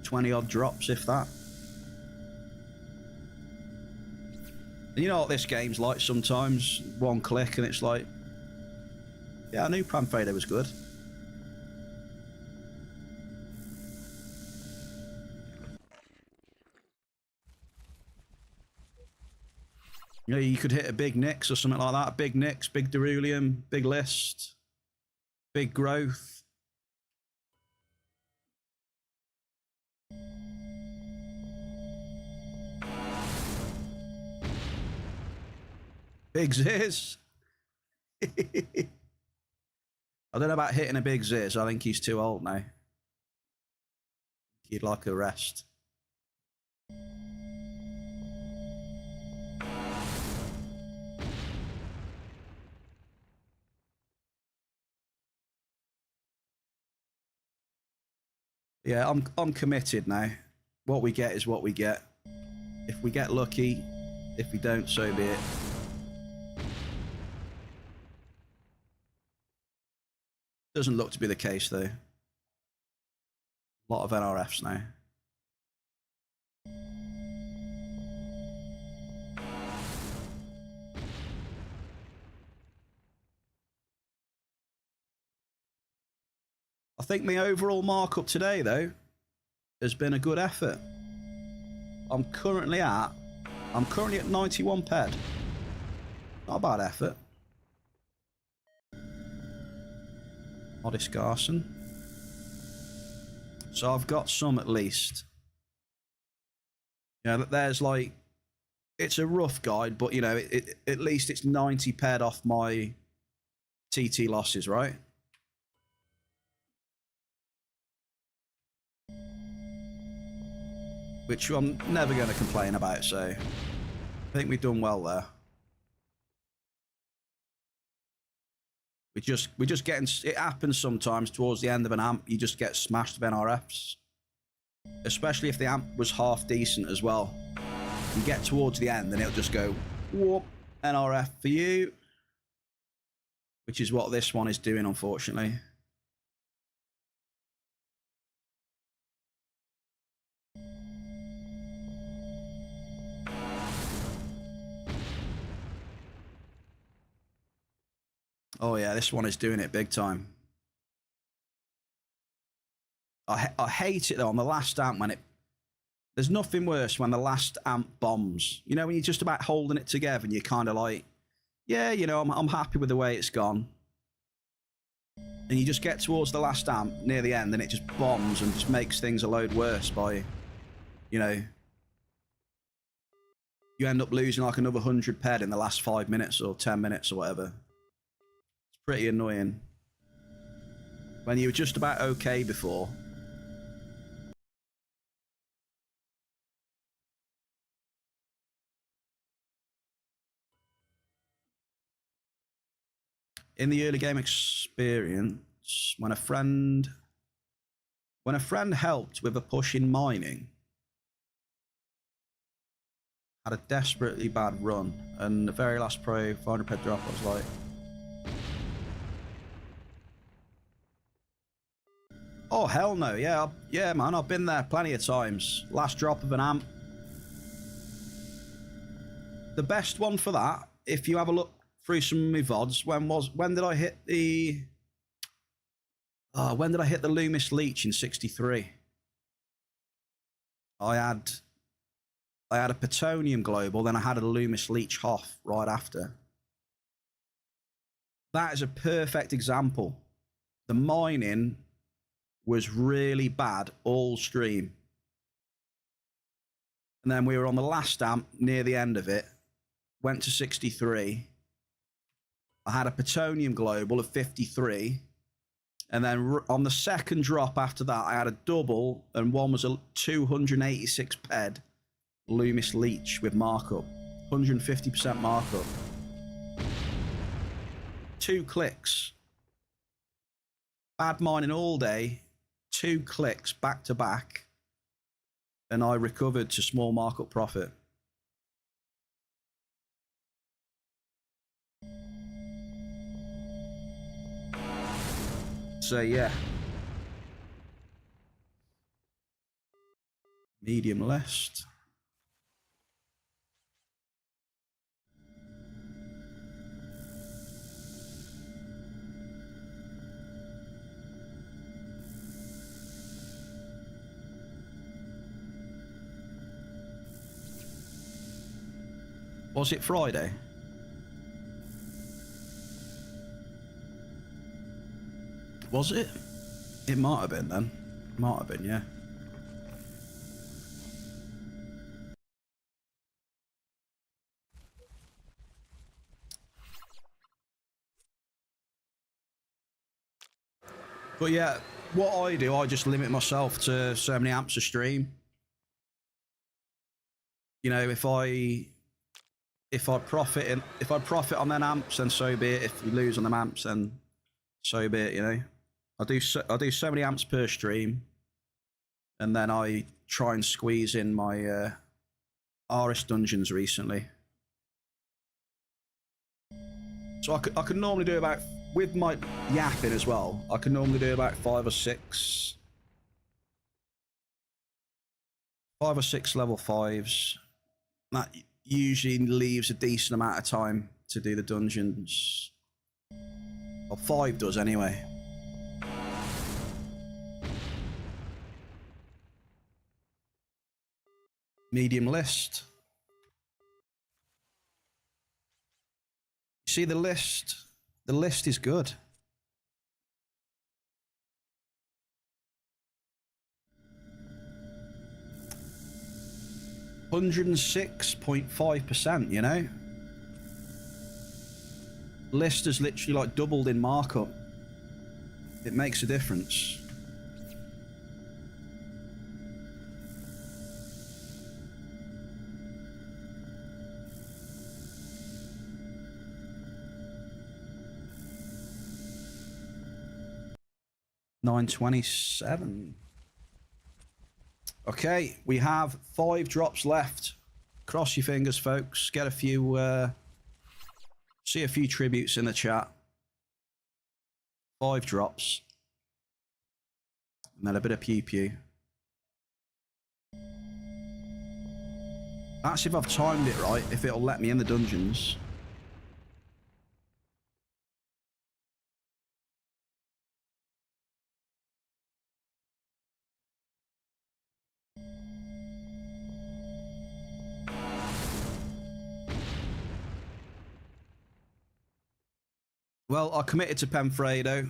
20 odd drops, if that. And you know what this game's like sometimes? One click and it's like, yeah, I knew Pramfado was good. You know, you could hit a big Nyx or something like that. Big Nyx, big Derulium, big List, big Growth. Big Ziz. I don't know about hitting a big Ziz. I think he's too old now. He'd like a rest. Yeah, I'm committed now. What we get is what we get. If we get lucky, if we don't, so be it. Doesn't look to be the case though. A lot of NRFs now. I think my overall markup today though has been a good effort. I'm currently at 91 ped. Not a bad effort. Modest Garson. So I've got some at least. You know, there's like, it's a rough guide, but you know, at least it's 90 ped off my TT losses, right? Which I'm never going to complain about, so I think we've done well there. We're just getting, it happens sometimes towards the end of an amp, you just get smashed with NRFs. Especially if the amp was half decent as well. You get towards the end and it'll just go, whoop, NRF for you. Which is what this one is doing, unfortunately. Oh yeah, this one is doing it big time. I hate it though on the last amp when it... There's nothing worse when the last amp bombs. You know, when you're just about holding it together and you're kind of like, yeah, you know, I'm happy with the way it's gone. And you just get towards the last amp near the end and it just bombs and just makes things a load worse by, you know... You end up losing like another 100 ped in the last 5 minutes or 10 minutes or whatever. It's pretty annoying. When you were just about okay before. In the early game experience, when a friend helped with a push in mining, had a desperately bad run, and the very last pro 500 ped drop, I was like, oh hell no, yeah, yeah man, I've been there plenty of times. Last drop of an amp. The best one for that, if you have a look through some of my VODs, when did I hit the Loomis Leech in 63? I had a Plutonium Global, then I had a Loomis Leech Hoff right after. That is a perfect example. The mining was really bad all stream. And then we were on the last amp near the end of it, went to 63. I had a Plutonium Global of 53. And then on the second drop after that, I had a double, and one was a 286 ped Loomis Leech with markup. 150% markup. 2 clicks. Bad mining all day. 2 clicks back to back. And I recovered to small markup profit. So yeah. Medium list. Was it Friday? Was it? It might have been then. Might have been, yeah. But yeah, what I do, I just limit myself to so many amps a stream. You know, if I profit on them amps, then so be it. If we lose on them amps, then so be it. You know, I do so many amps per stream. And then I try and squeeze in my Aris dungeons recently. So I could normally do about, with my yapping as well, I can normally do about 5 or 6 level 5s. That usually leaves a decent amount of time to do the dungeons. Well, 5 does anyway. Medium list. You see the list? The list is good. $106.5%, you know? List has literally like doubled in markup. It makes a difference. $927. Okay, we have 5 drops left. Cross your fingers, folks. Get a few, see a few tributes in the chat. 5 drops. And then a bit of pew-pew. That's if I've timed it right, if it'll let me in the dungeons. Well, I committed to Penfredo.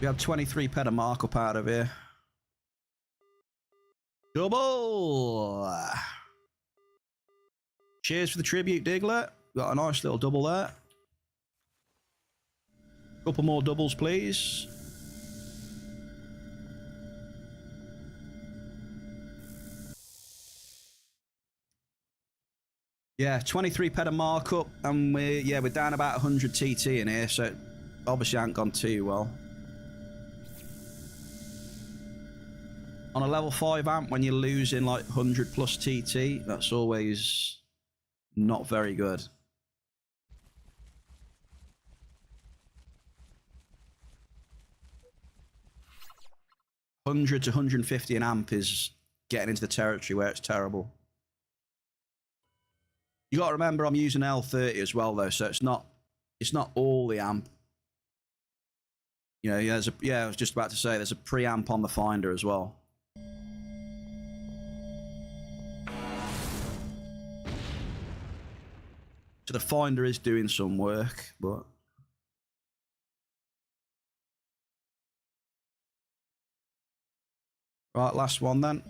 We have 23 ped of markup out of here. Double! Cheers for the tribute, Diglett. Got a nice little double there. Couple more doubles, please. Yeah, 23 ped of markup, and we're down about 100 TT in here, so it obviously ain't gone too well. On a level 5 amp, when you're losing like 100 plus TT, that's always not very good. $100 to $150 an amp is getting into the territory where it's terrible. You got to remember I'm using L30 as well though, so it's not all the amp. You know, I was just about to say there's a preamp on the Finder as well. So the Finder is doing some work, but right, last one then.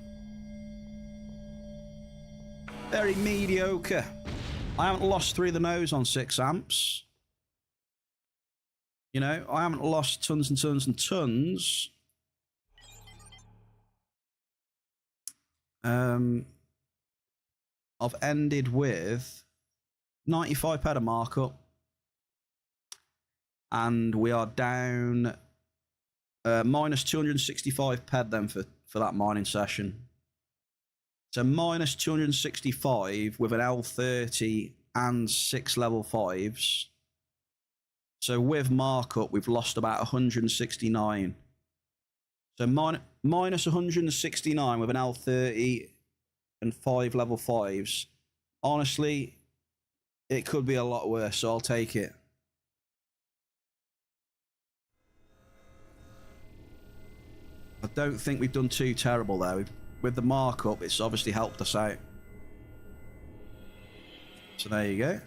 Very mediocre. I haven't lost through the nose on 6 amps. You know, I haven't lost tons and tons and tons. I've ended with 95 ped of markup. And we are down minus 265 ped then for that mining session. So minus 265 with an L30 and 6 level 5s. So with markup, we've lost about 169. So minus 169 with an L30 and 5 level 5s. Honestly, it could be a lot worse, so I'll take it. I don't think we've done too terrible there. With the markup, it's obviously helped us out. So there you go.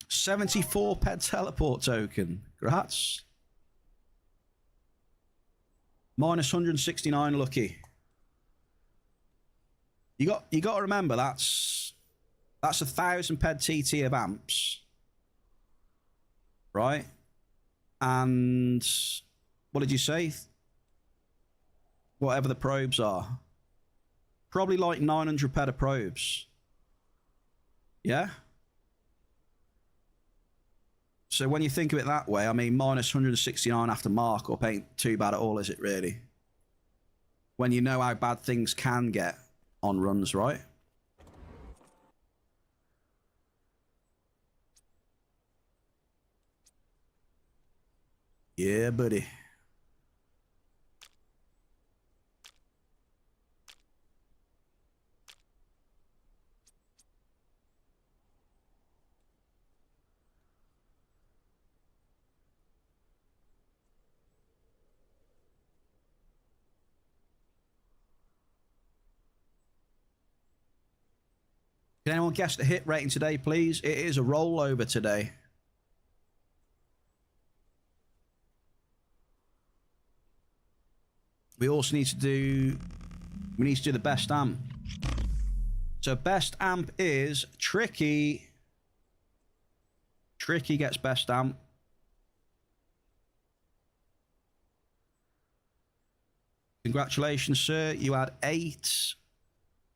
$74 ped teleport token. Grats. Minus 169 lucky. You got to remember that's 1,000 ped TT of amps, right? And What did you say? Whatever the probes are. Probably like 900 peta probes. Yeah? So when you think of it that way, I mean, minus 169 after markup ain't too bad at all, is it really? When you know how bad things can get on runs, right? Yeah, buddy. Can anyone guess the hit rating today, please? It is a rollover today. We also need to do... We need to do the best amp. So best amp is Tricky. Tricky gets best amp. Congratulations, sir. You had 8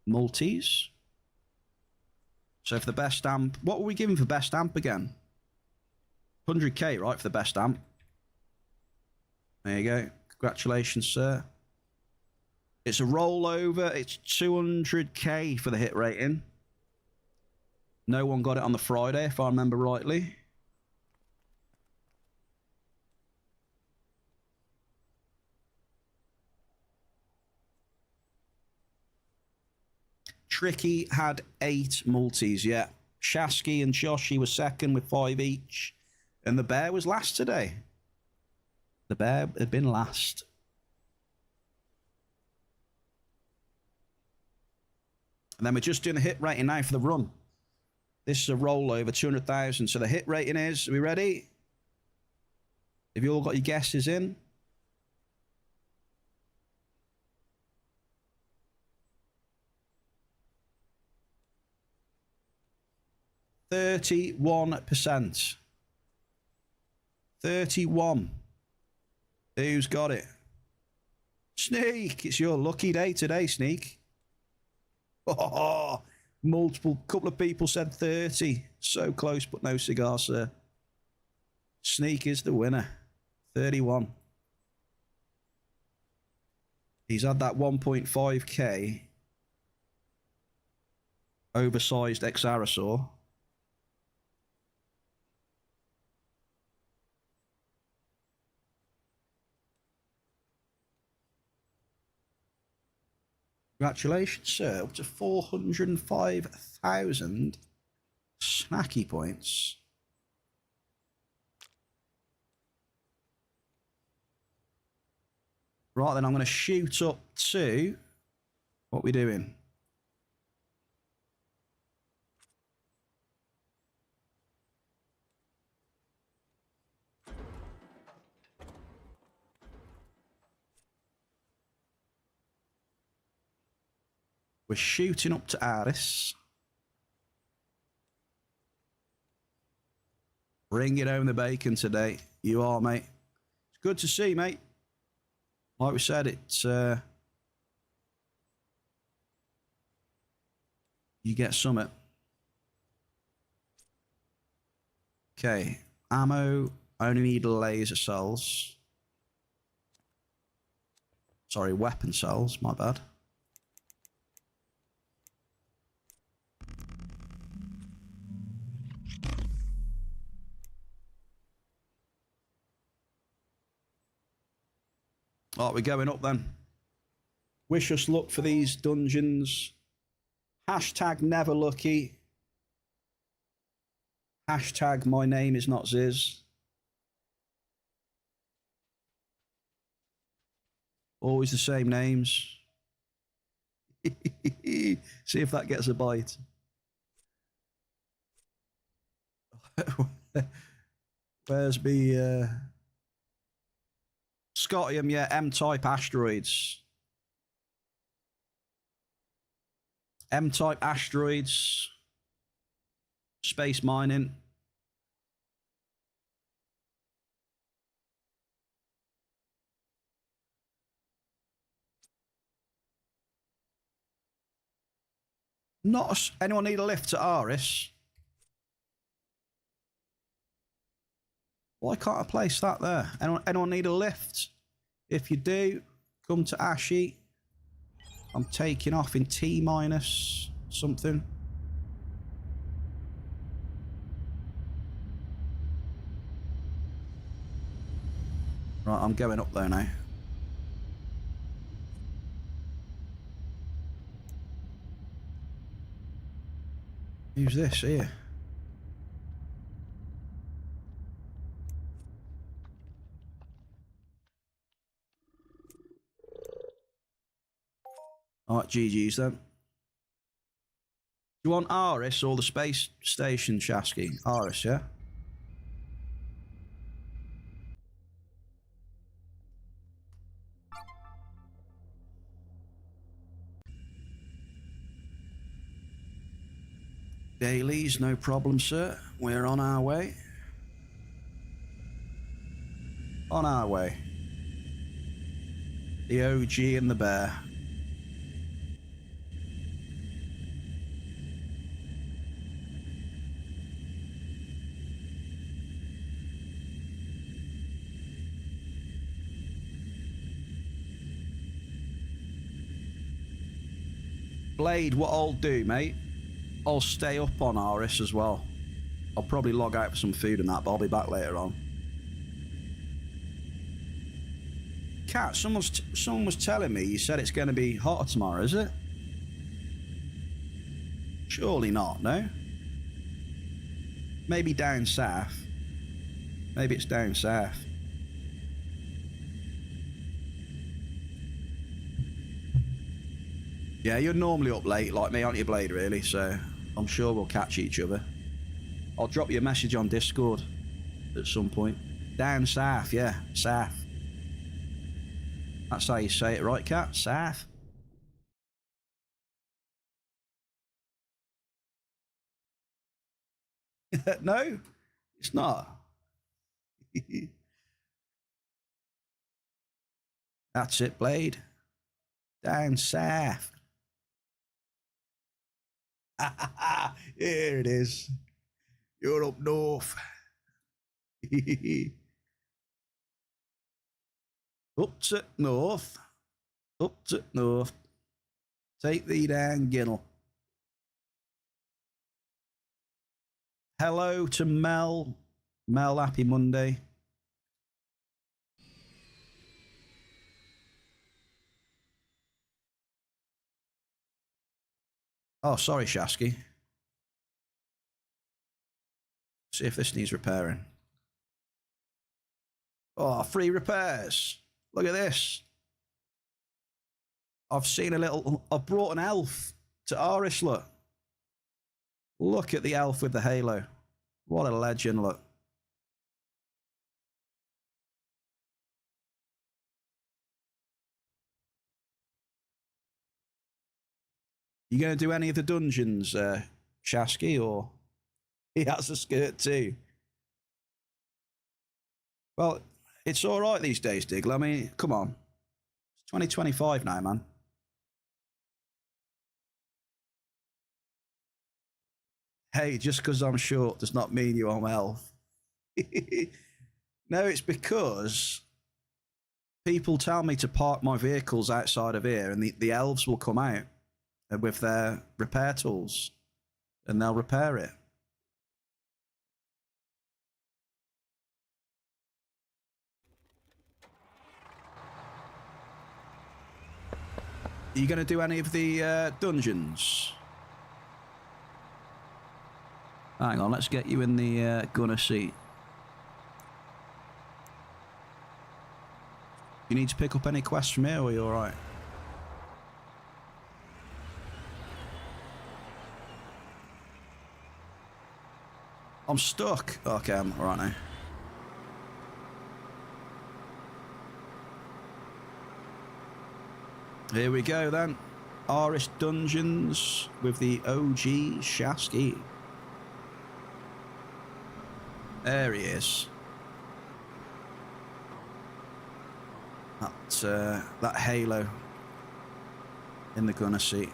multis. So for the best amp, what were we giving for best amp again? 100k, right, for the best amp. There you go. Congratulations, sir. It's a rollover. It's 200k for the hit rating. No one got it on the Friday, if I remember rightly. Tricky had 8 multis, yeah. Shasky and Joshi were second with 5 each. And the Bear was last today. The Bear had been last. And then we're just doing the hit rating now for the run. This is a rollover, 200,000. So the hit rating is, are we ready? Have you all got your guesses in? %31. 31. Who's got it? Sneak, it's your lucky day today, Sneak. Oh, multiple, couple of people said 30. So close, but no cigar, sir. Sneak is the winner. 31. He's had that 1.5k oversized Exarasaur. Congratulations, sir. Up to 405,000 snacky points. Right, then I'm going to shoot up to... What we doing? We're shooting up to Aris. Bringing home the bacon today. You are, mate. It's good to see, mate. Like we said, it's... you get summit. Okay. Ammo. Only need laser cells. Sorry, weapon cells. My bad. Right, we're going up then. Wish us luck for these dungeons. Hashtag never lucky. Hashtag my name is not Ziz. Always the same names. See if that gets a bite. Where's me... Scottium, yeah, M-type asteroids. M-type asteroids. Space mining. Anyone need a lift to Aris? Why can't I place that there? Anyone need a lift? If you do, come to Ashy. I'm taking off in T minus something. Right, I'm going up there now. Who's this here? Alright, GG's then. Do you want Aris or the space station, Shasky? Aris, yeah? Dailies, no problem, sir. We're on our way. On our way. The OG and the bear. Blade, what I'll do, mate, I'll stay up on Aris as well. I'll probably log out for some food and that, but I'll be back later on. Cat, someone was telling me, you said it's going to be hotter tomorrow, is it? Surely not, no? Maybe down south. Maybe it's down south. Yeah, you're normally up late like me, aren't you, Blade, really? So I'm sure we'll catch each other. I'll drop you a message on Discord at some point. Down south, yeah, south. That's how you say it, right, Cat? South. No, it's not. That's it, Blade. Down south. Here it is. You're up north. Up to north. Up to north. Take thee down, Ginnell. Hello to Mel. Mel, happy Monday. Oh, sorry, Shasky. See if this needs repairing. Oh, free repairs. Look at this. I've brought an elf to Aris, look. Look at the elf with the halo. What a legend, look. You going to do any of the dungeons, Shasky, or he has a skirt too? Well, it's all right these days, Diggle. I mean, come on. It's 2025 now, man. Hey, just because I'm short does not mean you are my elf. No, it's because people tell me to park my vehicles outside of here, and the elves will come out with their repair tools, and they'll repair it. Are you going to do any of the dungeons? Hang on, let's get you in the gunner seat. You need to pick up any quests from here, or are you alright? I'm stuck. Okay, I'm alright now. Here we go then. Aris Dungeons with the OG Shasky. There he is. That halo in the gunner seat.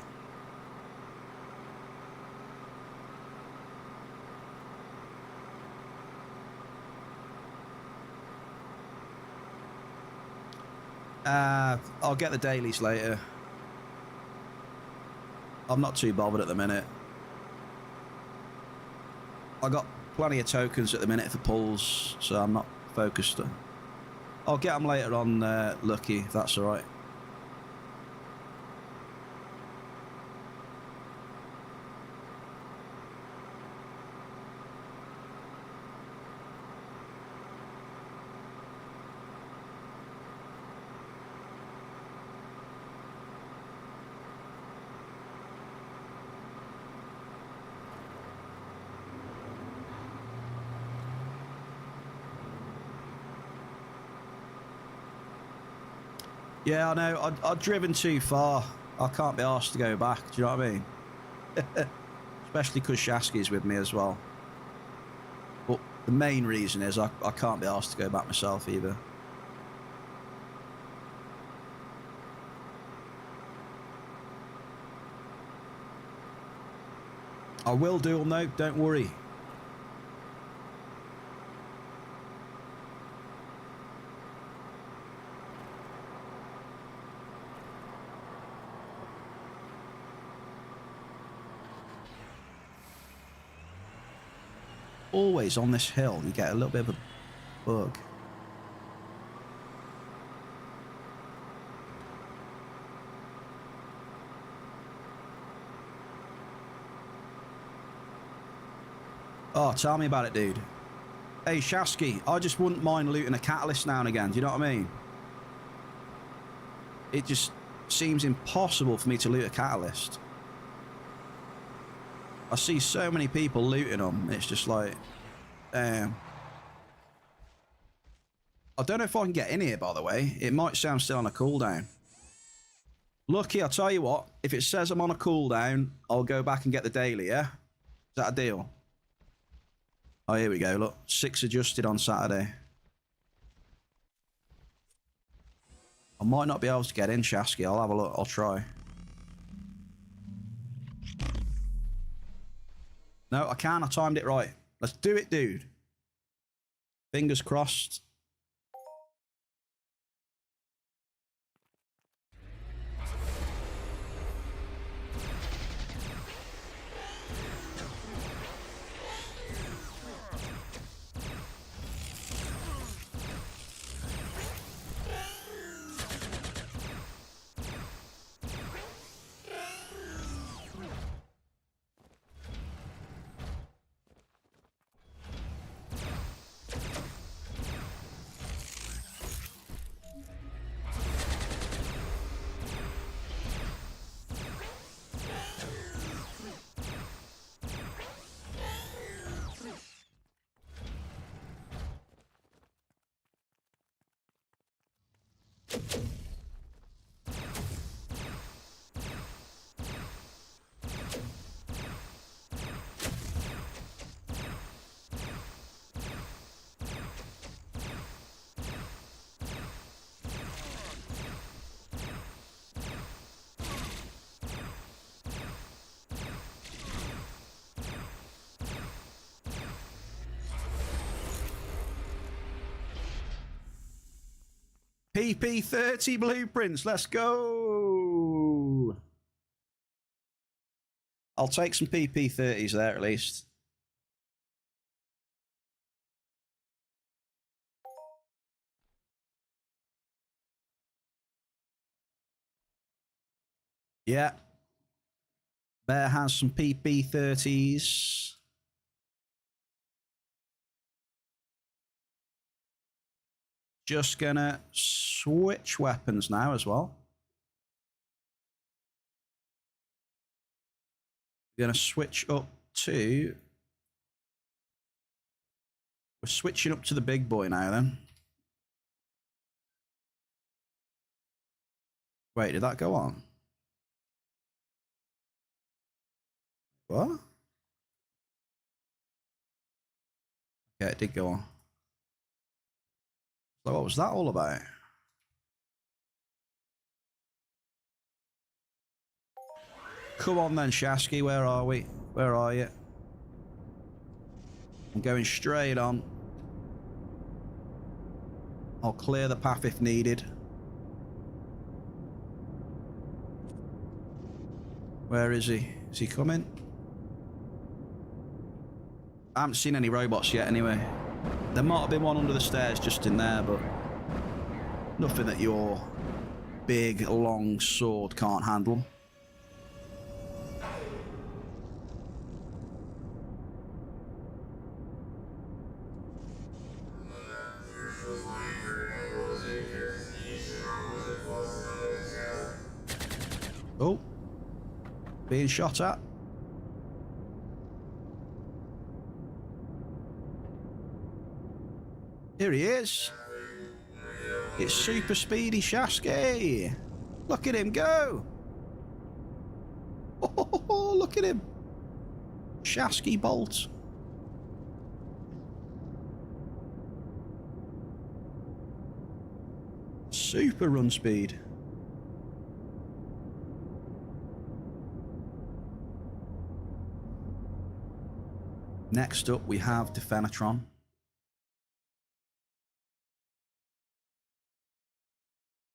I'll get the dailies later. I'm not too bothered at the minute. I got plenty of tokens at the minute for pulls, so I'm not focused. I'll get them later on, Lucky, if that's all right. Yeah, I know. I've driven too far. I can't be asked to go back. Do you know what I mean? Especially because Shasky's with me as well. But the main reason is I can't be asked to go back myself either. I will do them though, don't worry. Always on this hill, you get a little bit of a bug. Oh, tell me about it, dude. Hey, Shasky, I just wouldn't mind looting a catalyst now and again. Do you know what I mean? It just seems impossible for me to loot a catalyst. I see so many people looting them. It's just like, damn. I don't know if I can get in here, by the way. It might say I'm still on a cooldown. Lucky, I'll tell you what. If it says I'm on a cooldown, I'll go back and get the daily, yeah? Is that a deal? Oh, here we go. Look, 6 adjusted on Saturday. I might not be able to get in, Shasky. I'll have a look. I'll try. No, I can. I timed it right. Let's do it, dude. Fingers crossed. PP30 blueprints, let's go. I'll take some PP30s there at least. Yeah. Bear has some PP30s. Just gonna switch weapons now as well. We're gonna switch up to... We're switching up to the big boy now then. Wait, did that go on? What? Yeah, it did go on. So what was that all about? Come on then, Shasky, where are we? Where are you? I'm going straight on. I'll clear the path if needed. Where is he? Is he coming? I haven't seen any robots yet anyway. There might have been one under the stairs just in there, but nothing that your big, long sword can't handle. Oh, being shot at. Here he is. It's super speedy Shasky. Look at him go. Oh, look at him. Shasky bolt. Super run speed. Next up, we have Defenatron.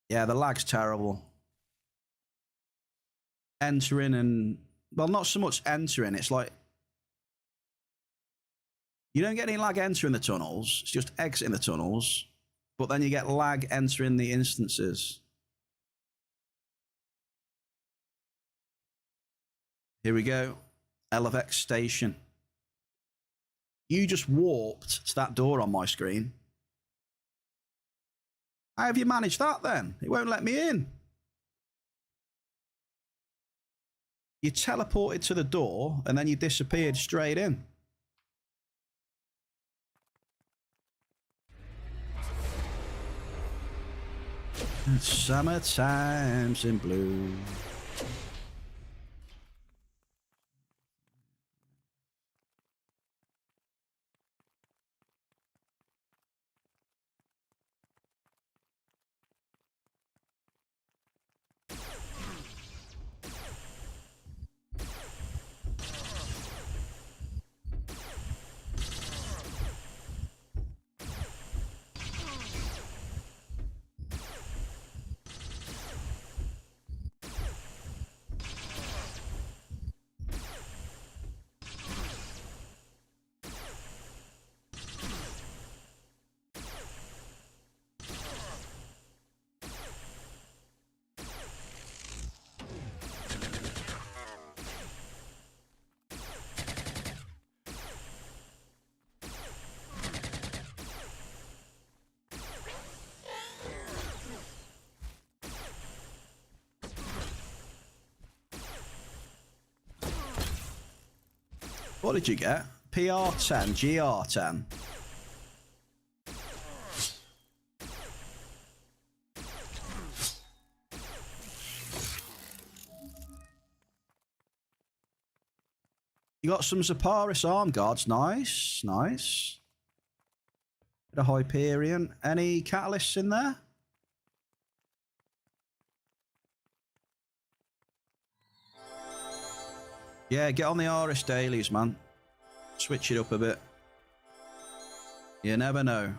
Yeah, the lag's terrible. Entering and... Well, not so much entering. It's like... You don't get any lag entering the tunnels. It's just exiting the tunnels. But then you get lag entering the instances. Here we go. Elevex station. You just warped to that door on my screen. How have you managed that then? It won't let me in. You teleported to the door and then you disappeared straight in. Summertime's in blue. What did you get? PR10, GR10. You got some Zaparis arm guards. Nice, nice. Bit of Hyperion. Any catalysts in there? Yeah, get on the RS dailies, man. Switch it up a bit. You never know.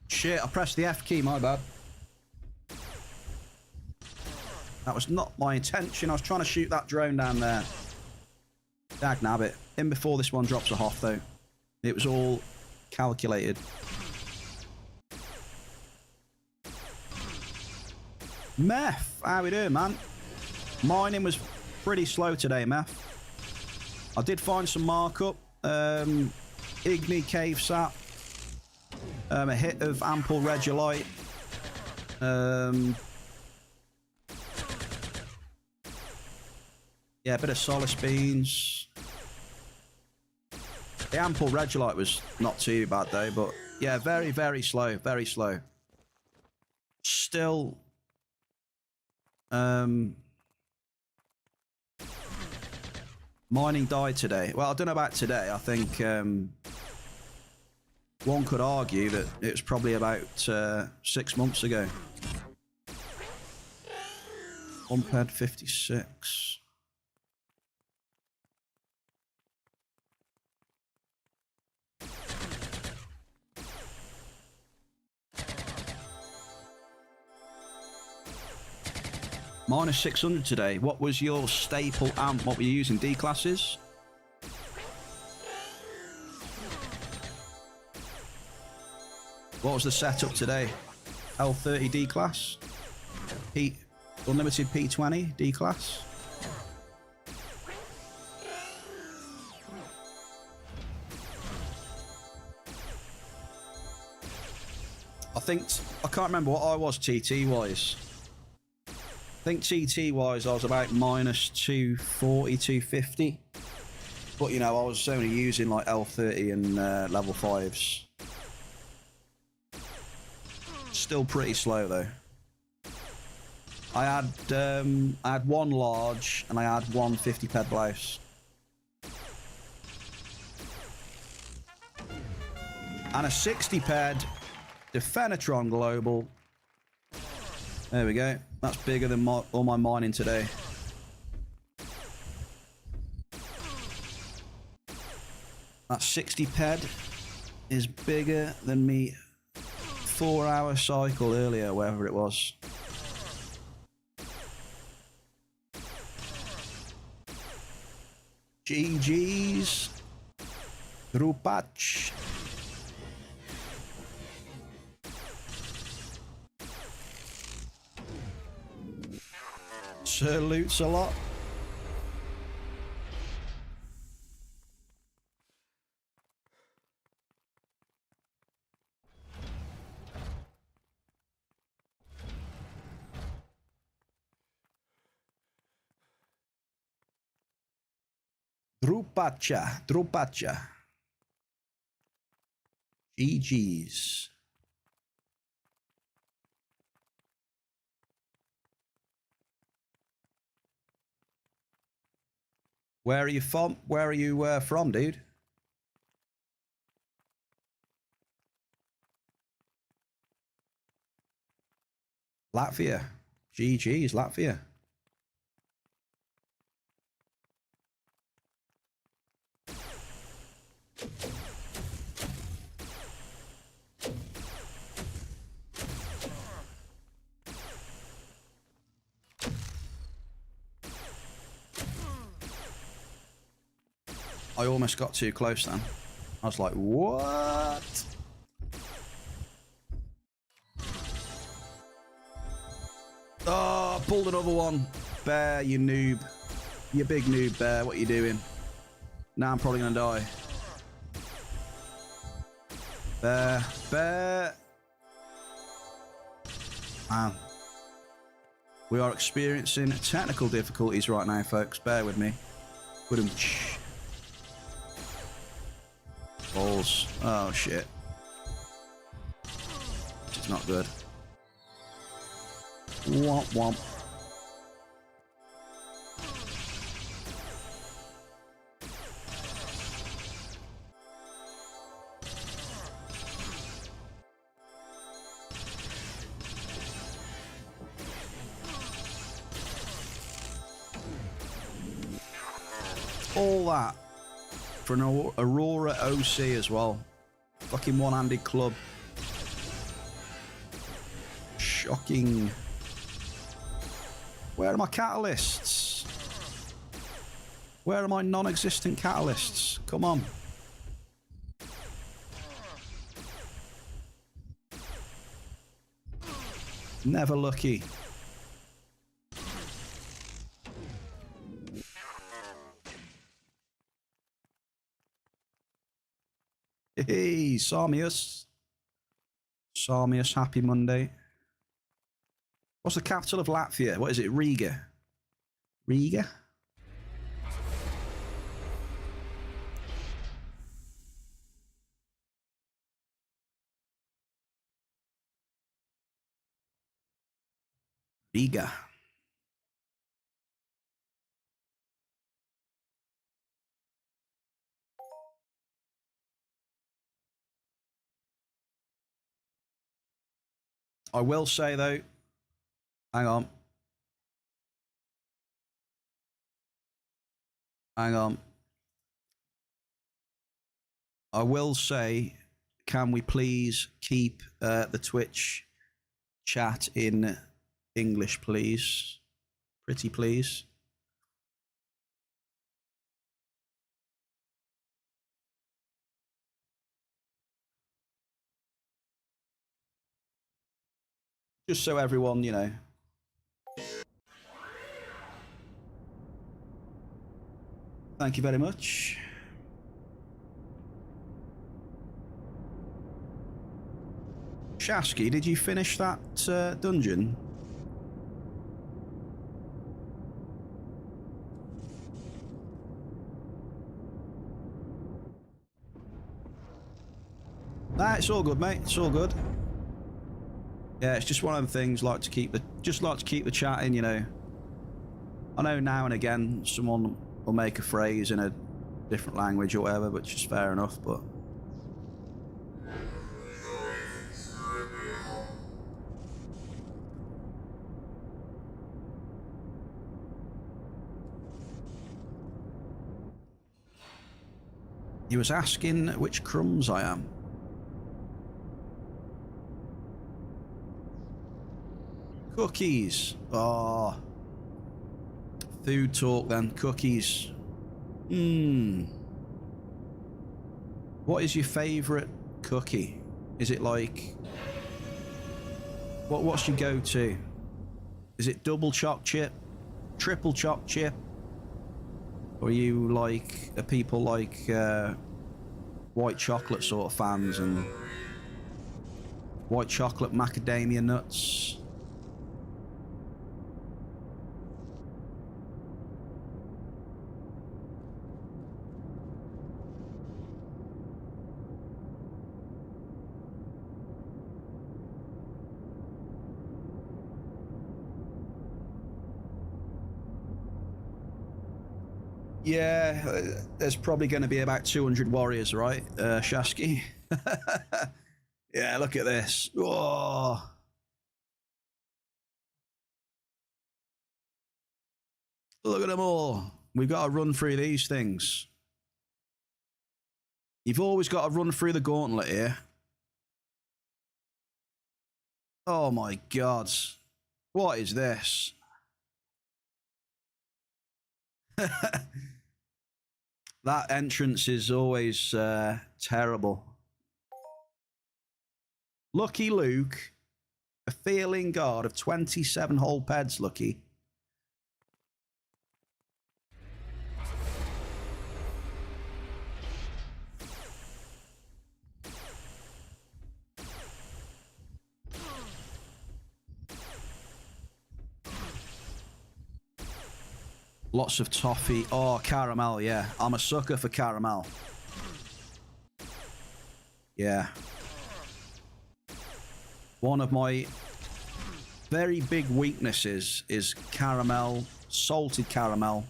Shit, I pressed the F key, my bad. That was not my intention. I was trying to shoot that drone down there. Dag nabbit. In before this one drops a Hoff, though. It was all calculated. Meth, how we doing, man? Mining was pretty slow today, Meth. I did find some markup. Igni Cave Sap. A hit of ample regolite. Yeah, a bit of solace beans. The ample regolite was not too bad though, but yeah, very, very slow, very slow. Still, mining died today. Well, I don't know about today. I think one could argue that it was probably about 6 months ago. Bumphead 56. Minus 600 today. What was your staple amp? What were you using? D classes? What was the setup today? L30 D class? Unlimited P20 D class? I can't remember what I was TT wise. I think TT wise I was about minus 240, 250. But you know, I was only using like L30 and level 5s. Still pretty slow though. I had one large and I had one 50 ped blouse. And a 60 ped Defenatron Global. There we go. That's bigger than all my mining today. That 60 ped is bigger than me 4-hour cycle earlier, wherever it was. GG's. Grupach. Salutes a lot. Drupacha. GG's. Where are you from? Where are you from, dude? Latvia. GG's, Latvia. I almost got too close then. I was like, what? Oh, pulled another one. Bear, you noob. You big noob, Bear. What are you doing? Now I'm probably going to die. Bear. Man. We are experiencing technical difficulties right now, folks. Bear with me. Balls. Oh, shit. It's not good. Womp womp. All that for an Aurora OC as well. Fucking one-handed club. Shocking. Where are my catalysts? Where are my non-existent catalysts? Come on. Never lucky. Hey, Sarmius. Sarmius, happy Monday. What's the capital of Latvia? What is it? Riga. Riga? Riga. I will say though, hang on. Hang on. I will say, can we please keep the Twitch chat in English, please? Pretty please. Just so everyone, you know. Thank you very much. Shasky, did you finish that dungeon? Nah, it's all good, mate. It's all good. Yeah, it's just one of them things. Like to keep the chat in, you know. I know now and again someone will make a phrase in a different language or whatever, which is fair enough. But he was asking which crumbs I am. Cookies. Oh. Food talk then. Cookies. What is your favourite cookie? Is it like... What's your go-to? Is it double choc chip? Triple choc chip? Or are you like... Are people like white chocolate sort of fans and... White chocolate macadamia nuts? Yeah, there's probably going to be about 200 warriors, right, Shasky? Yeah, look at this. Whoa. Look at them all. We've got to run through these things. You've always got to run through the gauntlet here. Oh my God. What is this? That entrance is always terrible. Lucky Luke, a feeling guard of 27 whole peds, Lucky. Lots of toffee. Oh, caramel, yeah. I'm a sucker for caramel. Yeah. One of my very big weaknesses is caramel, salted caramel.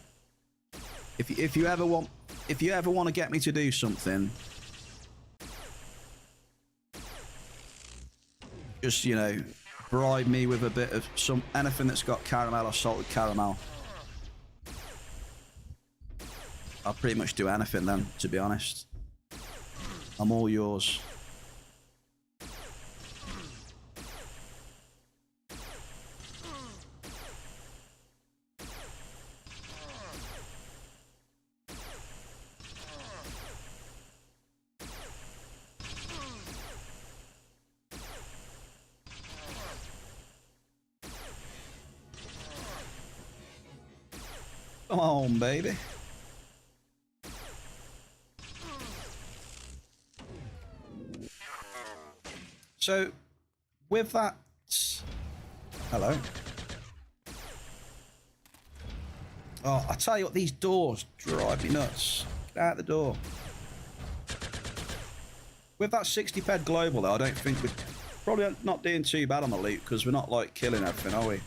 If you ever want to get me to do something, just, you know, bribe me with a bit of anything that's got caramel or salted caramel. I'll pretty much do anything then, to be honest. I'm all yours. Come on, baby. So, with that... Hello. Oh, I tell you what, these doors drive me nuts. Get out the door. With that 60 ped global, though, I don't think we're probably not doing too bad on the loot, because we're not, like, killing everything, are we?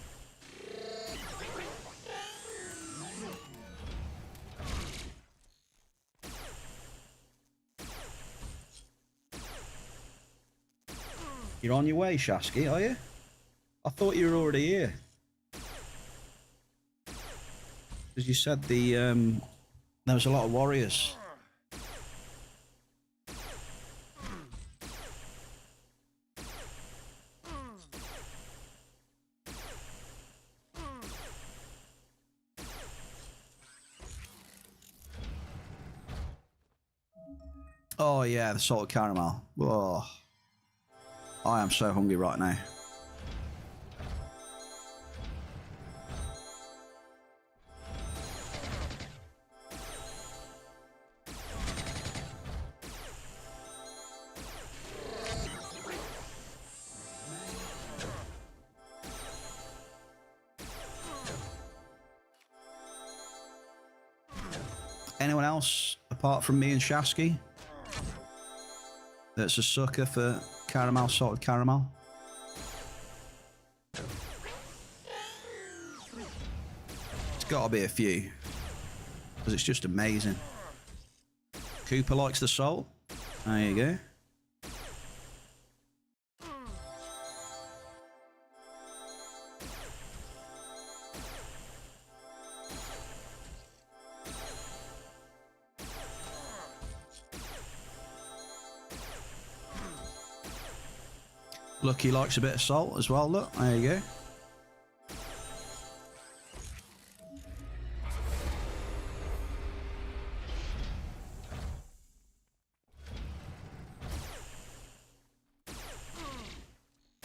You're on your way, Shasky, are you? I thought you were already here. Because you said there was a lot of warriors. Oh yeah, the salted caramel. Oh, I am so hungry right now. Anyone else apart from me and Shasky that's a sucker for caramel, salted caramel? It's got to be a few, because it's just amazing. Cooper likes the salt. There you go. Lucky likes a bit of salt as well, look. There you go.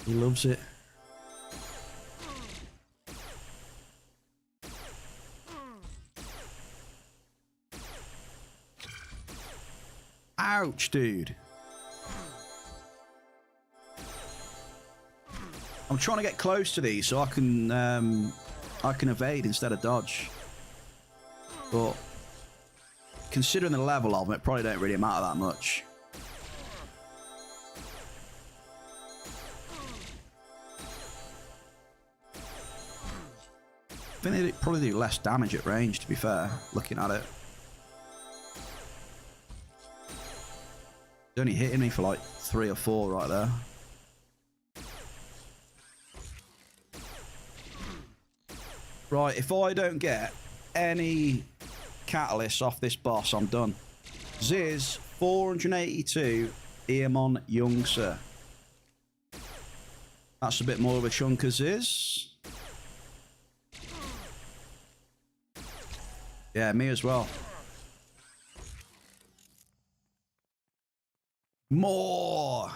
He loves it. Ouch, dude. I'm trying to get close to these so I can evade instead of dodge. But considering the level of them, it probably don't really matter that much. I think they probably do less damage at range, to be fair, looking at it. It's only hitting me for like 3 or 4 right there. Right, if I don't get any catalysts off this boss, I'm done. Ziz, 482, Eamon Youngser. That's a bit more of a chunk of Ziz. Yeah, me as well. More!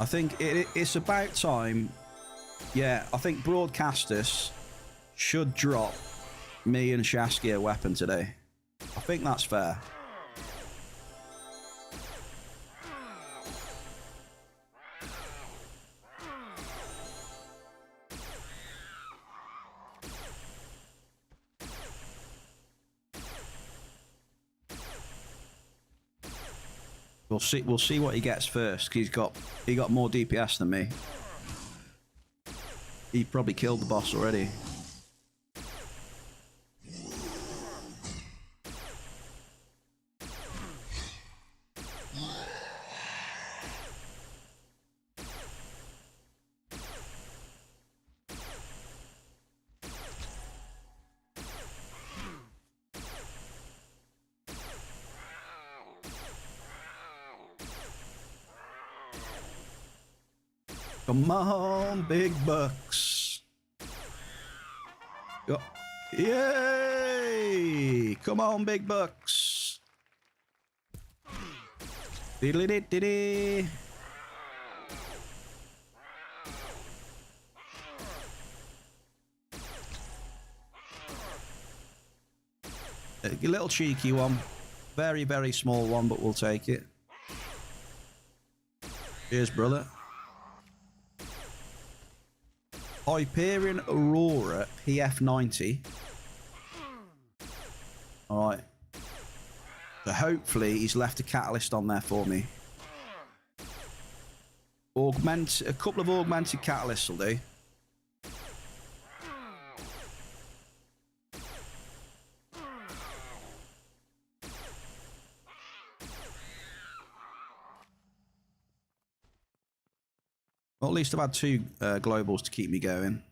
I think it's about time. Yeah, I think broadcasters should drop me and Shasky a weapon today. I think that's fair. We'll see what he gets first, because he got more DPS than me. He probably killed the boss already. Come on, big bucks. Go. Yay! Come on, big bucks. Diddly-dee-dee-dee. A little cheeky one. Very, very small one, but we'll take it. Cheers, brother. Hyperion Aurora PF90. Alright. So hopefully he's left a catalyst on there for me. A couple of augmented catalysts will do. Well, at least I've had 2 globals to keep me going.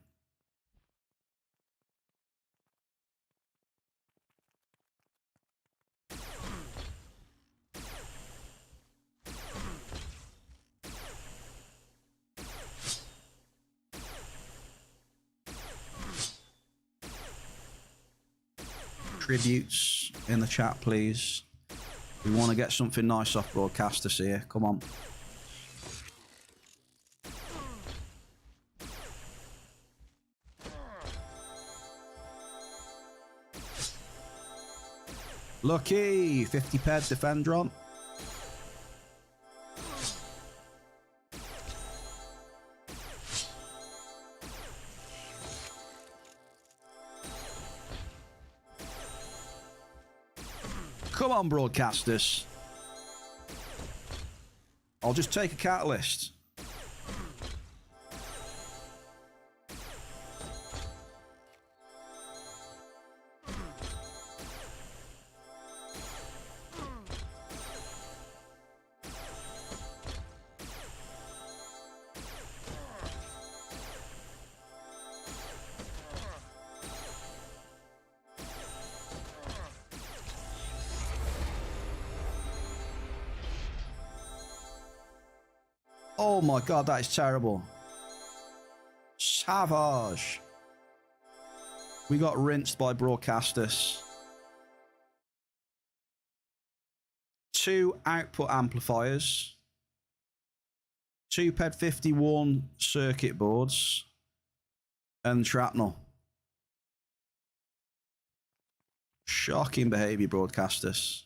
Tributes in the chat, please. We want to get something nice off broadcasters here. Come on. Lucky 50 ped Defendron. Come on, broadcasters. I'll just take a catalyst. Oh my god, that is terrible. Savage. We got rinsed by broadcasters. 2 output amplifiers. 2 PED 51 circuit boards. And shrapnel. Shocking behavior, broadcasters.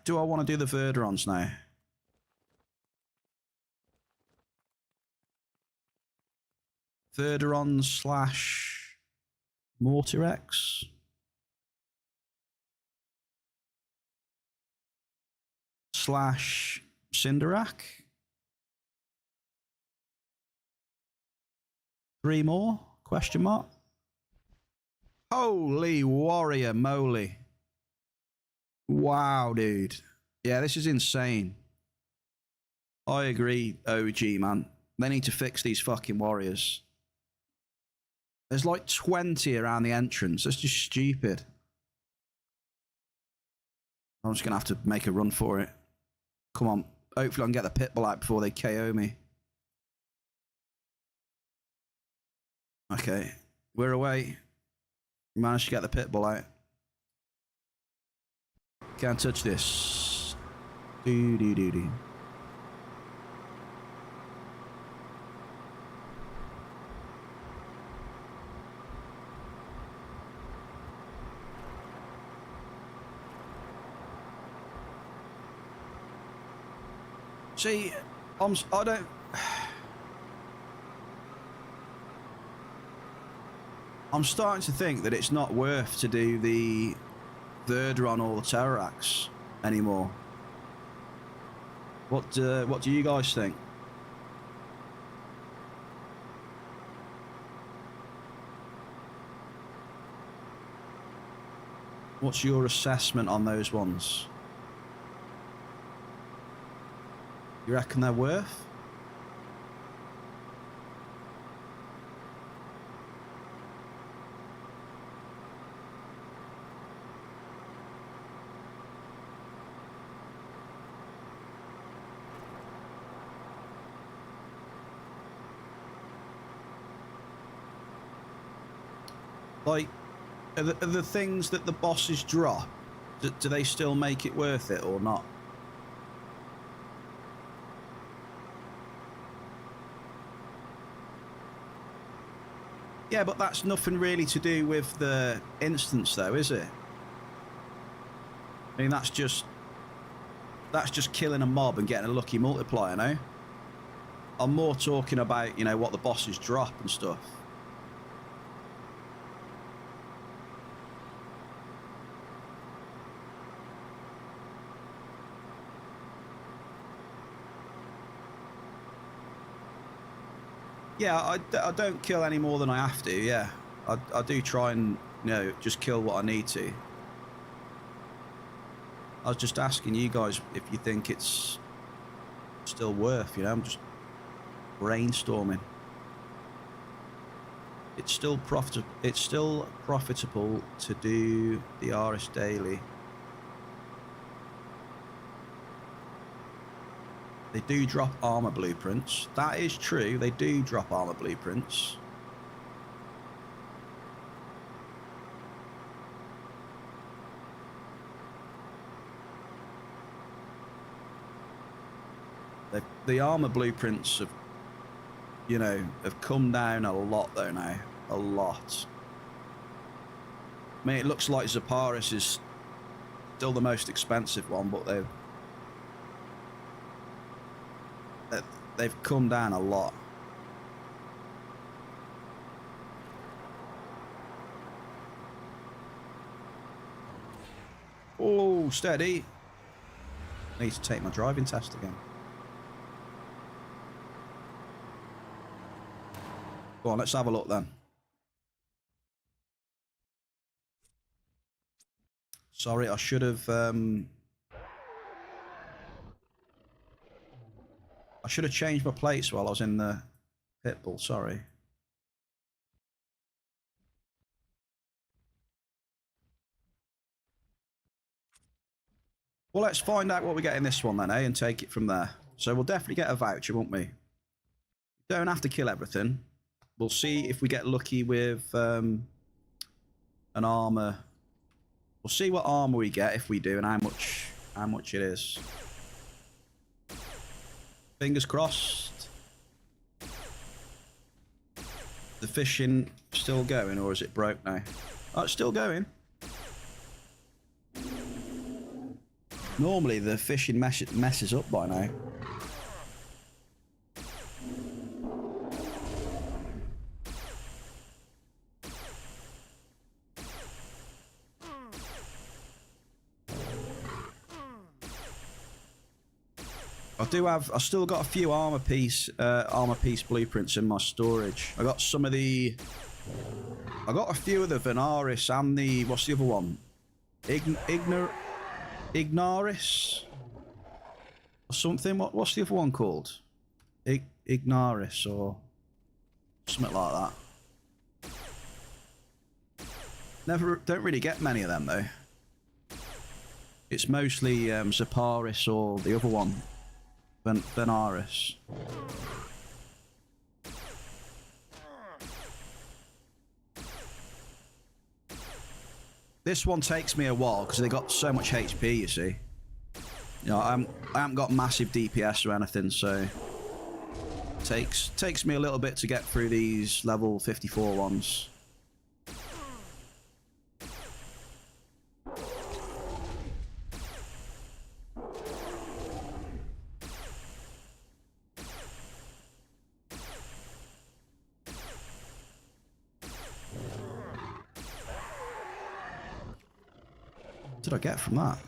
Do I want to do the Verderons now? Verderon / Mortirex? / Cinderac? 3 more? Question mark? Holy warrior moly. Wow, dude. Yeah, this is insane. I agree, OG, man. They need to fix these fucking warriors. There's like 20 around the entrance. That's just stupid. I'm just going to have to make a run for it. Come on. Hopefully I can get the Pitbull out before they KO me. Okay. We're away. We managed to get the Pitbull out. Can't touch this. Do. See, I don't. I'm starting to think that it's not worth to do the Verderon or the Terrarax anymore. What do you guys think? What's your assessment on those ones? You reckon they're worth? Like, are the things that the bosses drop, do they still make it worth it or not? Yeah, but that's nothing really to do with the instance though, is it? I mean, that's just killing a mob and getting a lucky multiplier, no? I'm more talking about, you know, what the bosses drop and stuff. Yeah, I don't kill any more than I have to, yeah. I do try and, you know, just kill what I need to. I was just asking you guys if you think it's still worth, you know. I'm just brainstorming. It's still profitable. It's still profitable to do the RS daily. They do drop armor blueprints. That is true. They do drop armor blueprints. The armor blueprints have, you know, have come down a lot though now. A lot. I mean, it looks like Zaparis is still the most expensive one, but they've come down a lot. Oh, steady. I need to take my driving test again. Go on, let's have a look then. Sorry, I should have changed my plates while I was in the pitbull, sorry. Well, let's find out what we get in this one then, eh, and take it from there. So we'll definitely get a voucher, won't we? Don't have to kill everything. We'll see if we get lucky with an armor. We'll see what armor we get if we do and how much it is. Fingers crossed. The fishing still going, or is it broke now? Oh, it's still going. Normally the fishing messes up by now. I've still got a few armor piece blueprints in my storage. I got some of I got a few of the Venaris and the, what's the other one? Ignaris? Or something? What's the other one called? Ignaris or something like that. Don't really get many of them though. It's mostly Zaparis or the other one. Venaris. This one takes me a while because they got so much HP, you see. You know, I haven't got massive DPS or anything, so takes me a little bit to get through these level 54 ones. What did I get from that?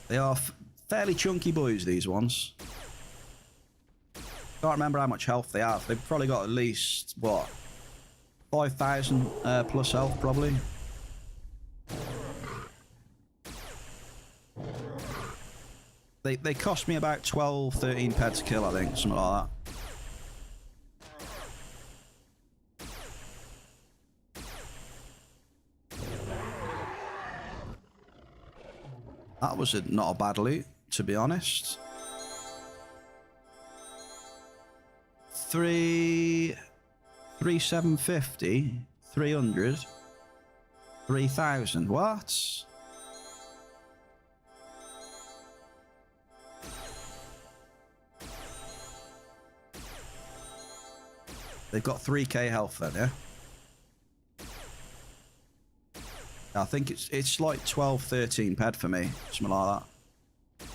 They are fairly chunky boys, these ones. Can't remember how much health they have. They've probably got at least, what, 5,000 plus health, probably. They cost me about 12, 13 ped to kill, I think, something like that. That was not a bad loot, to be honest. 3,750, 300, 3,000. What? They've got 3k health then, yeah? I think it's like 12, 13 ped for me, something like that.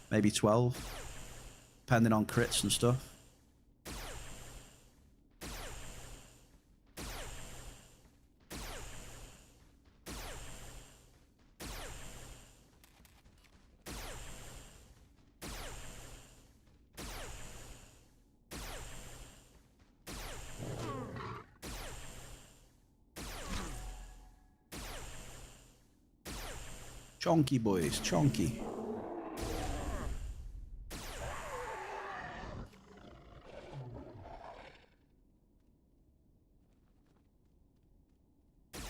Maybe 12, depending on crits and stuff. Chonky boys, chonky.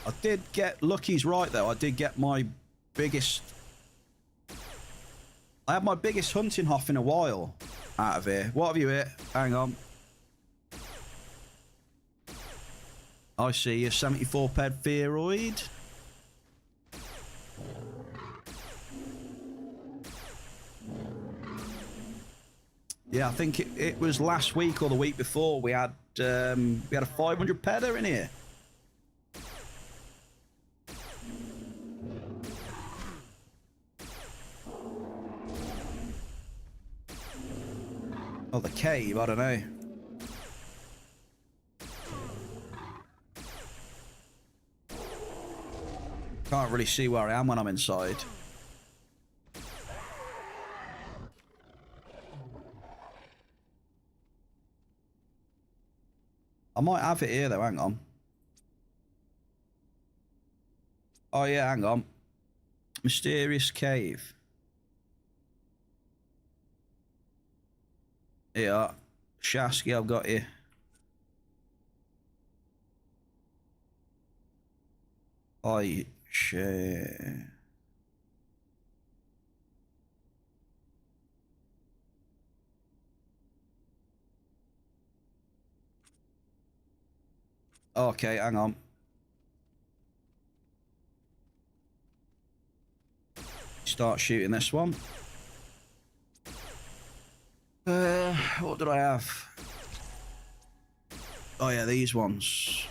I did get Lucky's right though. I did get my biggest. I had my biggest hunting hoff in a while out of here. What have you hit? Hang on. I see a 74 ped Fearoid. Yeah, I think it was last week or the week before we had a 500 pedder in here. Oh, the cave, I don't know. Can't really see where I am when I'm inside. I might have it here though, hang on. Oh yeah, hang on. Mysterious cave. Yeah, Shasky, I've got you. I share. Okay, hang on. Start shooting this one. What did I have? Oh yeah, these ones.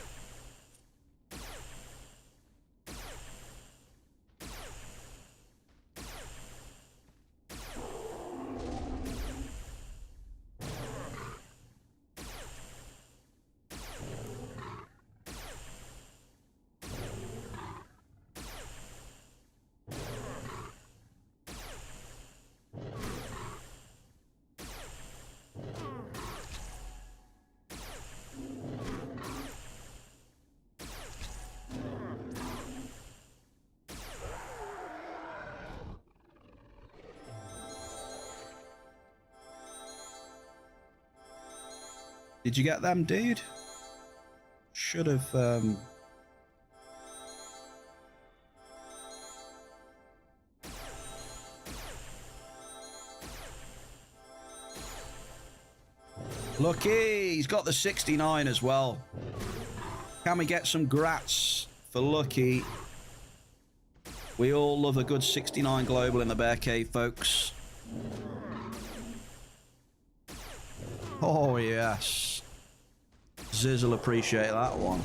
Did you get them, dude? Should have, Lucky! He's got the 69 as well. Can we get some grats for Lucky? We all love a good 69 global in the bear cave, folks. Oh, yes. Ziz will appreciate that one.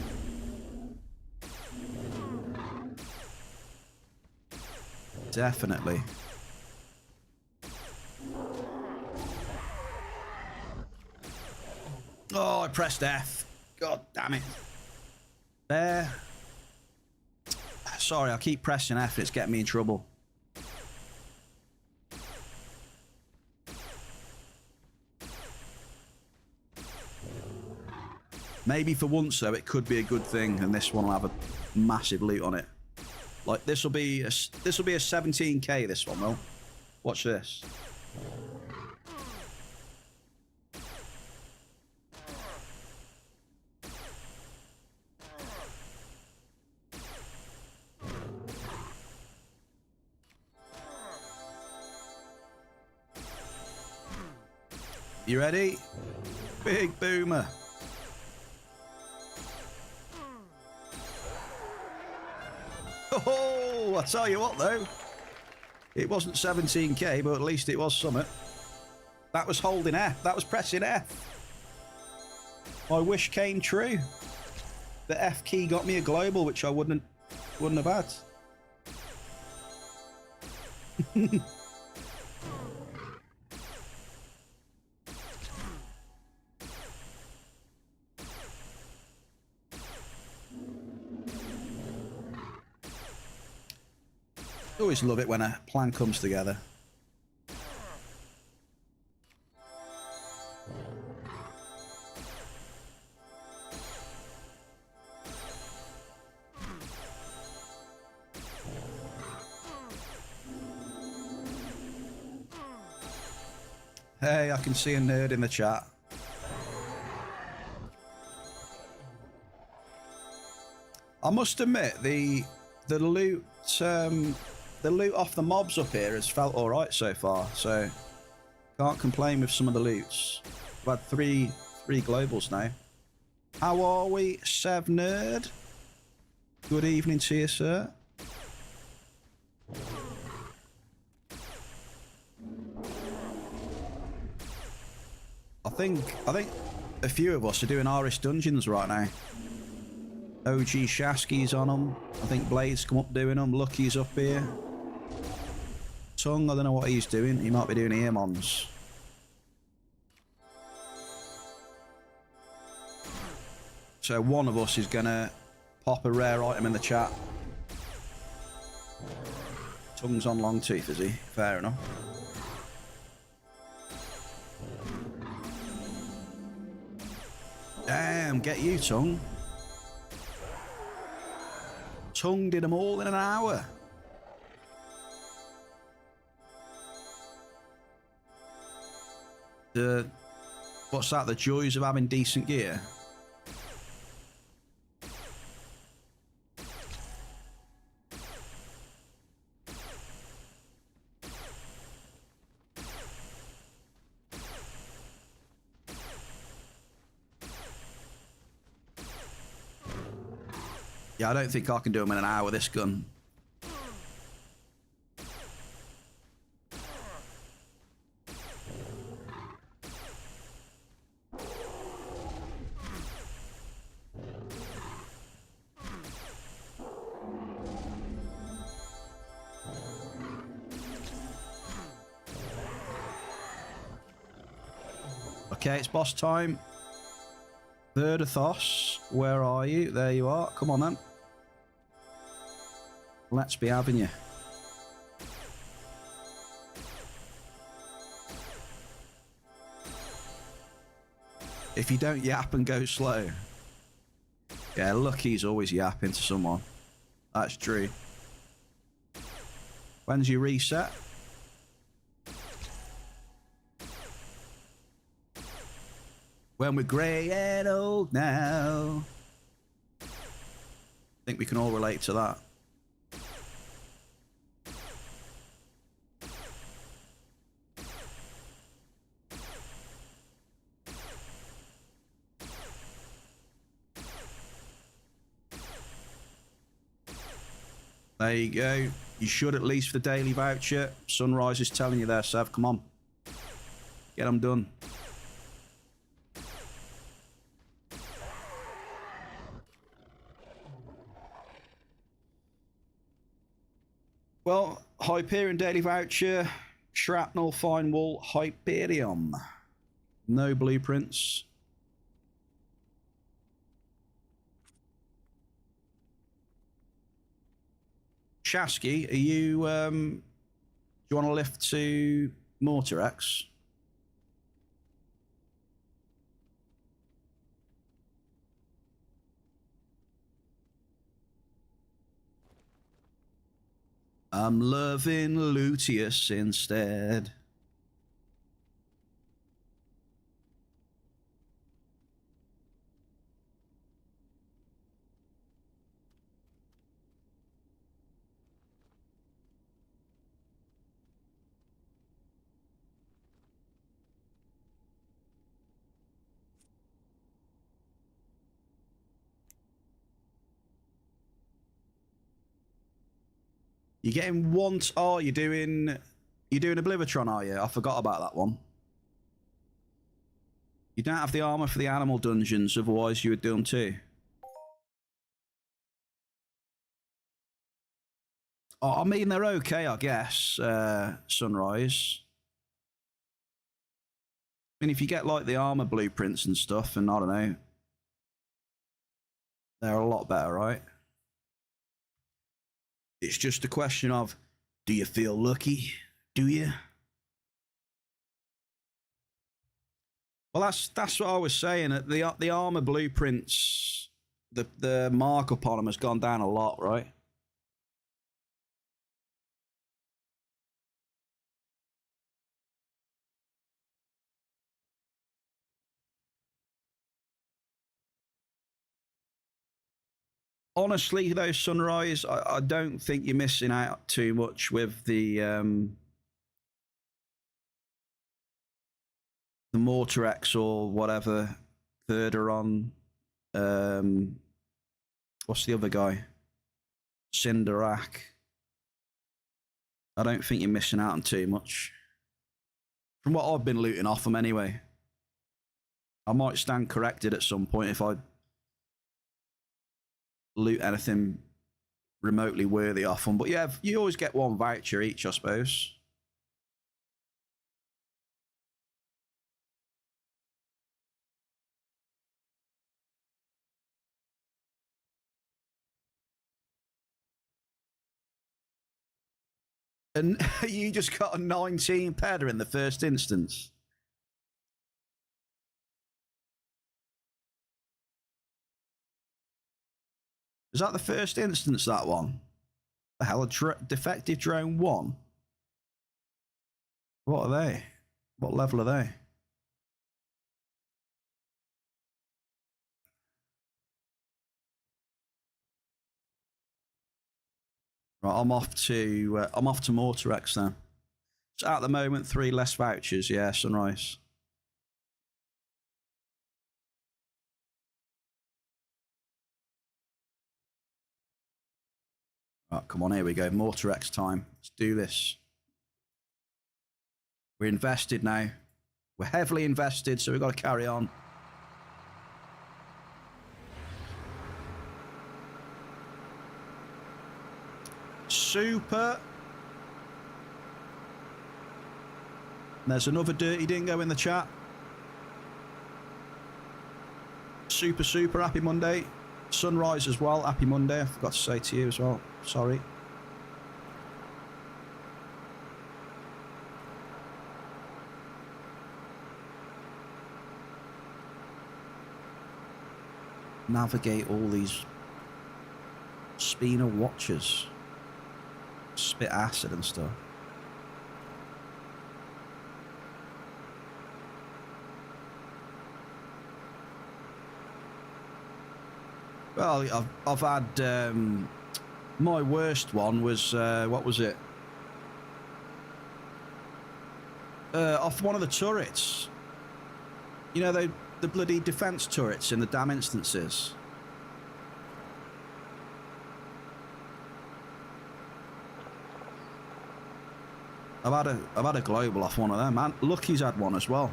Definitely. Oh, I pressed F. God damn it. There. Sorry, I keep pressing F. It's getting me in trouble. Maybe for once, though, it could be a good thing, and this one will have a massive loot on it. Like this will be a 17k. This one will. Watch this. You ready? Big boomer. Oh, I tell you what though, it wasn't 17k, but at least it was something. That was holding F. That was pressing F. My wish came true. The F key got me a global, which I wouldn't have had. Always love it when a plan comes together. Hey, I can see a nerd in the chat. I must admit, the loot off the mobs up here has felt all right so far. So can't complain with some of the loots. I've had three globals now. How are we, Sev Nerd? Good evening to you, sir. I think a few of us are doing Aris dungeons right now. OG Shasky's on them. I think Blade's come up doing them. Lucky's up here. Tongue, I don't know what he's doing. He might be doing Earmons. So one of us is gonna pop a rare item in the chat. Tongue's on long tooth, is he? Fair enough. Damn, get you, Tongue. Tongue did them all in an hour. What's that? The joys of having decent gear? Yeah, I don't think I can do them in an hour, this gun. Okay, it's boss time. Verdathos, where are you? There you are. Come on then. Let's be having you. If you don't yap and go slow. Yeah, Lucky's always yapping to someone. That's true. When's your reset? When we're grey and old now. I think we can all relate to that. There you go. You should at least for the daily voucher. Sunrise is telling you there, Sev. Come on. Get them done. Well, Hyperion daily voucher. Shrapnel, fine wool, Hyperion. No blueprints. Shasky, are you, do you want to lift to Mortarex? I'm loving Luteus instead. You're getting once. Oh, you're doing Oblivitron, are you? I forgot about that one. You don't have the armor for the animal dungeons, otherwise you would do them too. Oh, I mean, they're okay, I guess. Sunrise. I mean, if you get like the armor blueprints and stuff, and I don't know, they're a lot better, right? It's just a question of, do you feel lucky? Do you? Well, that's what I was saying. The armor blueprints, the markup on them has gone down a lot, right? Honestly, though, Sunrise, I don't think you're missing out too much with the Mortarex or whatever third are on. What's the other guy? Cinderak. I don't think you're missing out on too much. From what I've been looting off them anyway. I might stand corrected at some point if I loot anything remotely worthy off them. But yeah, you always get one voucher each, I suppose. And you just got a 19 pedder in the first instance. Is that the first instance, that one? The hell, a defective drone 1? What are they? What level are they? Right, I'm off to Mortarex then. So at the moment, 3 less vouchers. Yeah, Sunrise. Right, come on, here we go. Mortarex time. Let's do this. We're invested now. We're heavily invested, so we've got to carry on. Super. There's another dirty dingo in the chat. Super, happy Monday. Sunrise as well, happy Monday. I forgot to say to you as well. Sorry. Navigate all these Spina watchers. Spit acid and stuff. Well, I've had my worst one was what was it? Off one of the turrets. You know, the bloody defense turrets in the damn instances. I've had a global off one of them, man. Lucky's had one as well.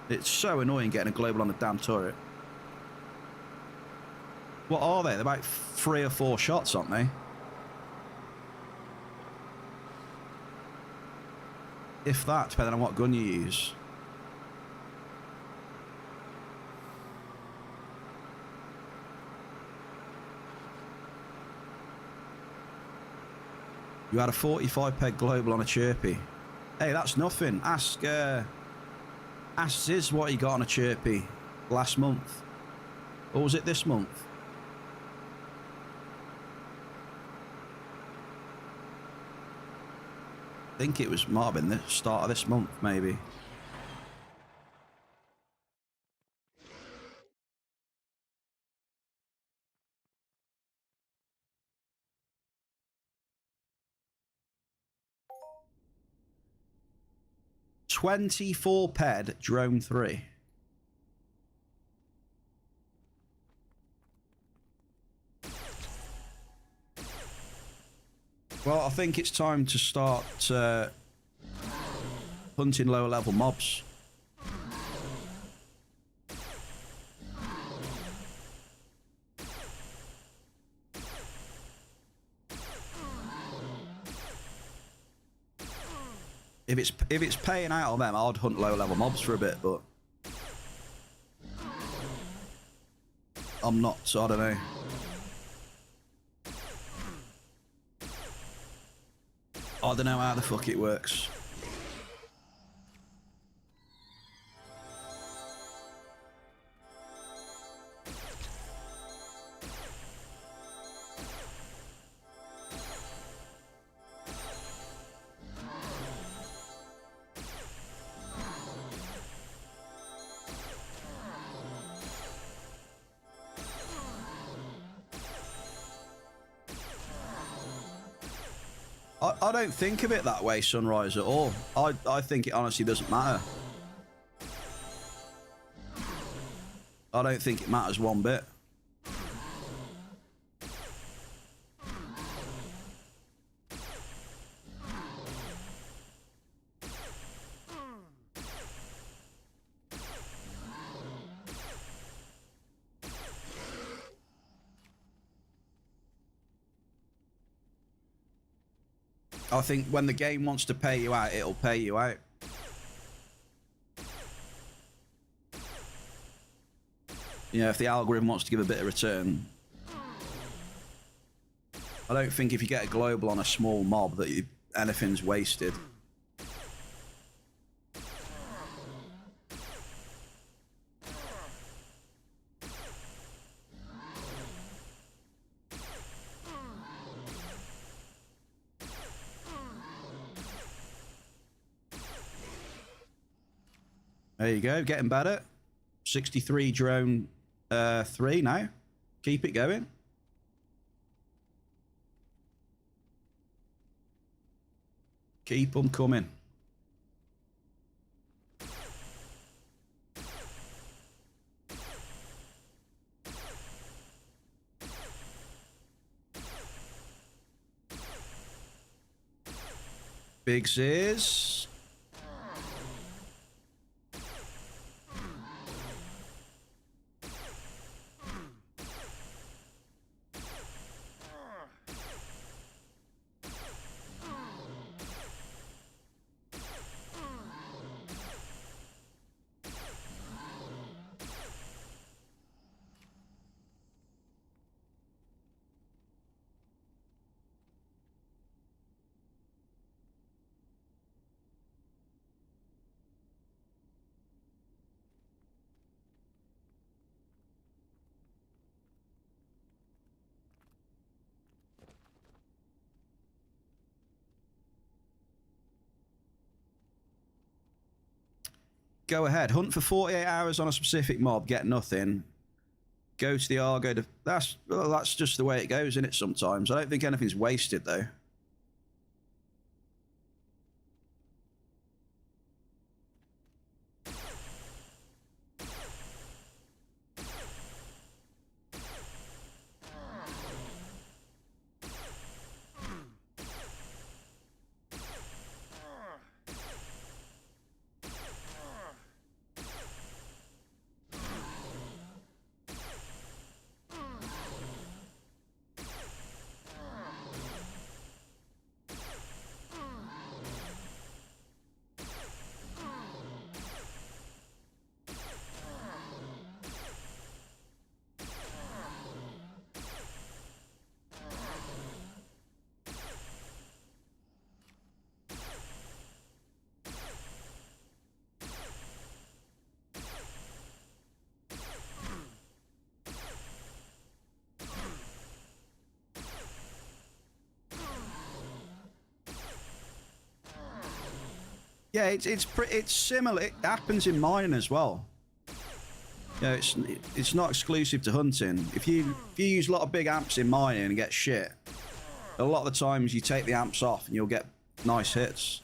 It's so annoying getting a global on a damn turret. What are they? They're about 3 or 4 shots, aren't they? If that, depending on what gun you use. You had a 45 peg global on a chirpy. Hey, that's nothing. Ask Ziz what he got on a chirpy last month. Or was it this month? I think it might have been the start of this month, maybe. $24 ped drone 3. Well, I think it's time to start hunting lower level mobs. If it's paying out on them, I'd hunt lower level mobs for a bit, but I'm not, so I don't know. I don't know how the fuck it works. I don't think of it that way, Sunrise, at all. I think it honestly doesn't matter. I don't think it matters one bit. I think when the game wants to pay you out, it'll pay you out. You know, if the algorithm wants to give a bit of return. I don't think if you get a global on a small mob that anything's wasted. There you go, getting better. 63 drone 3 now. Keep it going. Keep them coming. Big Sears. Go ahead, hunt for 48 hours on a specific mob, get nothing. Go to the Argo. That's just the way it goes, isn't it, sometimes? I don't think anything's wasted, though. Yeah, it's similar. It happens in mining as well. Yeah, it's not exclusive to hunting. If you use a lot of big amps in mining and get shit, a lot of the times you take the amps off and you'll get nice hits.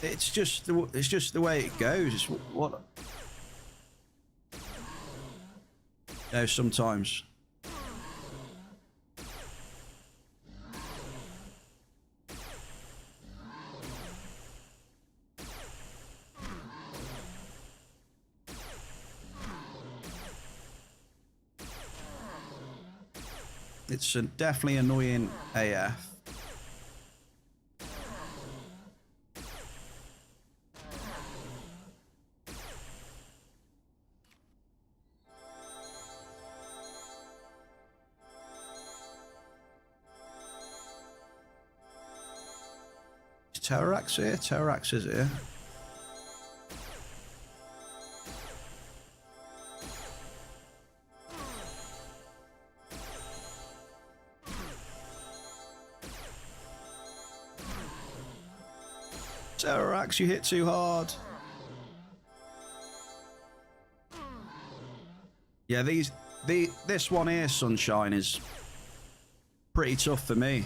It's just the way it goes. It's what. No, sometimes. It's definitely annoying AF. Terrax here? Terrax is here. Terrax, you hit too hard. Yeah, this one here, Sunshine, is pretty tough for me.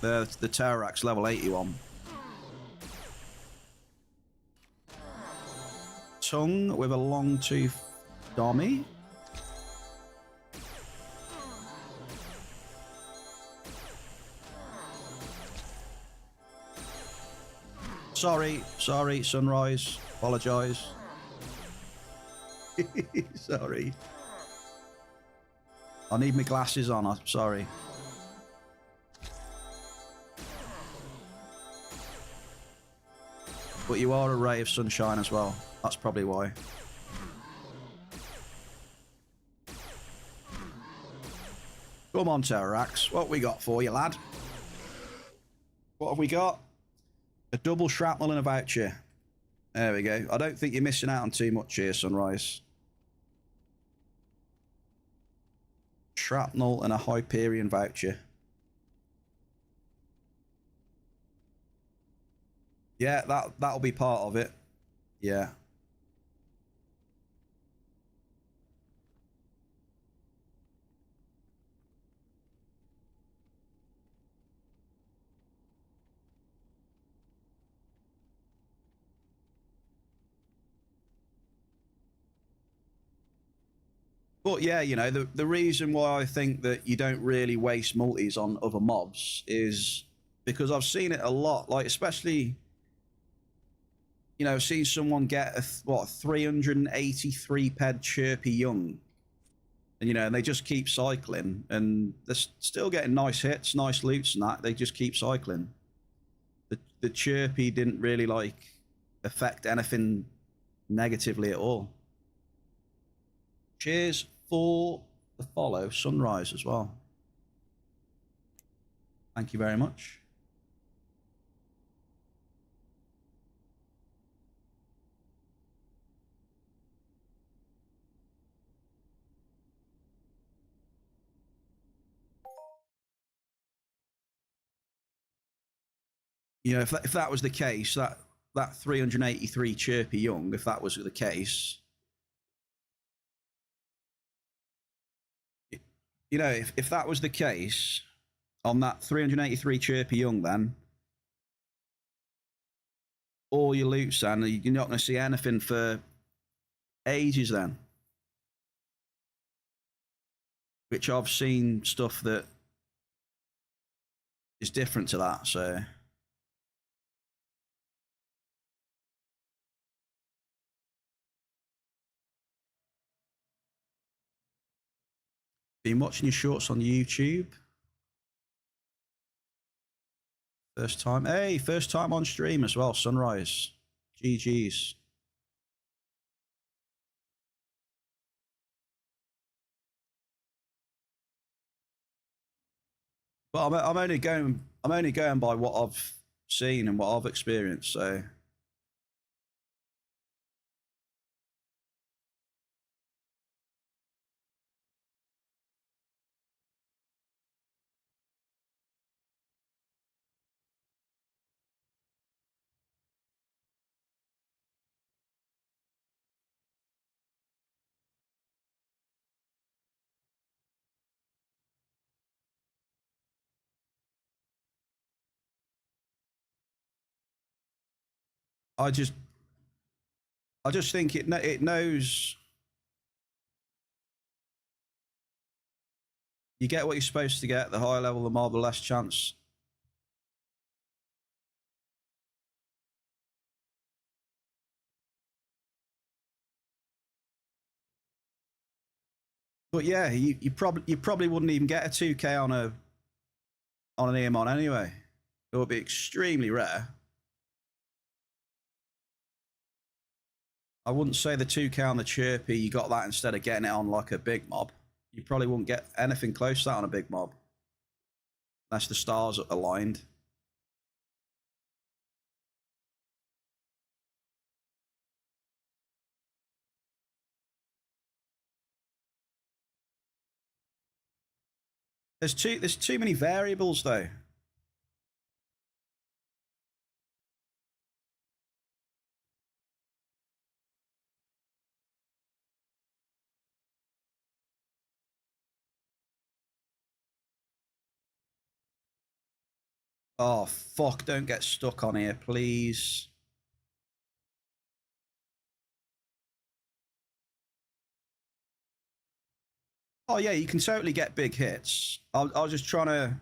The Terrax level 81. Tongue with a long tooth dummy. Sorry, Sunrise. Apologise. Sorry. I need my glasses on. I'm sorry. But you are a ray of sunshine as well. That's probably why. Come on, Terrax. What we got for you, lad? What have we got? A double shrapnel and a voucher. There we go. I don't think you're missing out on too much here, Sunrise. Shrapnel and a Hyperion voucher. Yeah, that'll be part of it. Yeah. But yeah, you know, the reason why I think that you don't really waste multis on other mobs is because I've seen it a lot, like especially, you know, seeing someone get a 383 ped chirpy young, and you know, and they just keep cycling, and they're still getting nice hits, nice loots, and that they just keep cycling. The chirpy didn't really like affect anything negatively at all. Cheers for the follow, Sunrise, as well. Thank you very much. You know, if that was the case, that 383 chirpy young, if that was the case, you know, if that was the case on that 383 chirpy young, then all your loots, then you're not going to see anything for ages then. Which I've seen stuff that is different to that, so. Been watching your shorts on YouTube? First time. Hey, first time on stream as well, Sunrise. GG's. But I'm only going by what I've seen and what I've experienced, so. I just think it knows. You get what you're supposed to get. The higher level the mob, the less chance. But yeah, you probably wouldn't even get a 2K on an EMON anyway. It would be extremely rare. I wouldn't say the 2K on the chirpy, you got that instead of getting it on like a big mob. You probably wouldn't get anything close to that on a big mob. Unless the stars are aligned. There's too many variables though. Oh, fuck, don't get stuck on here, please. Oh, yeah, you can totally get big hits. I was just trying to...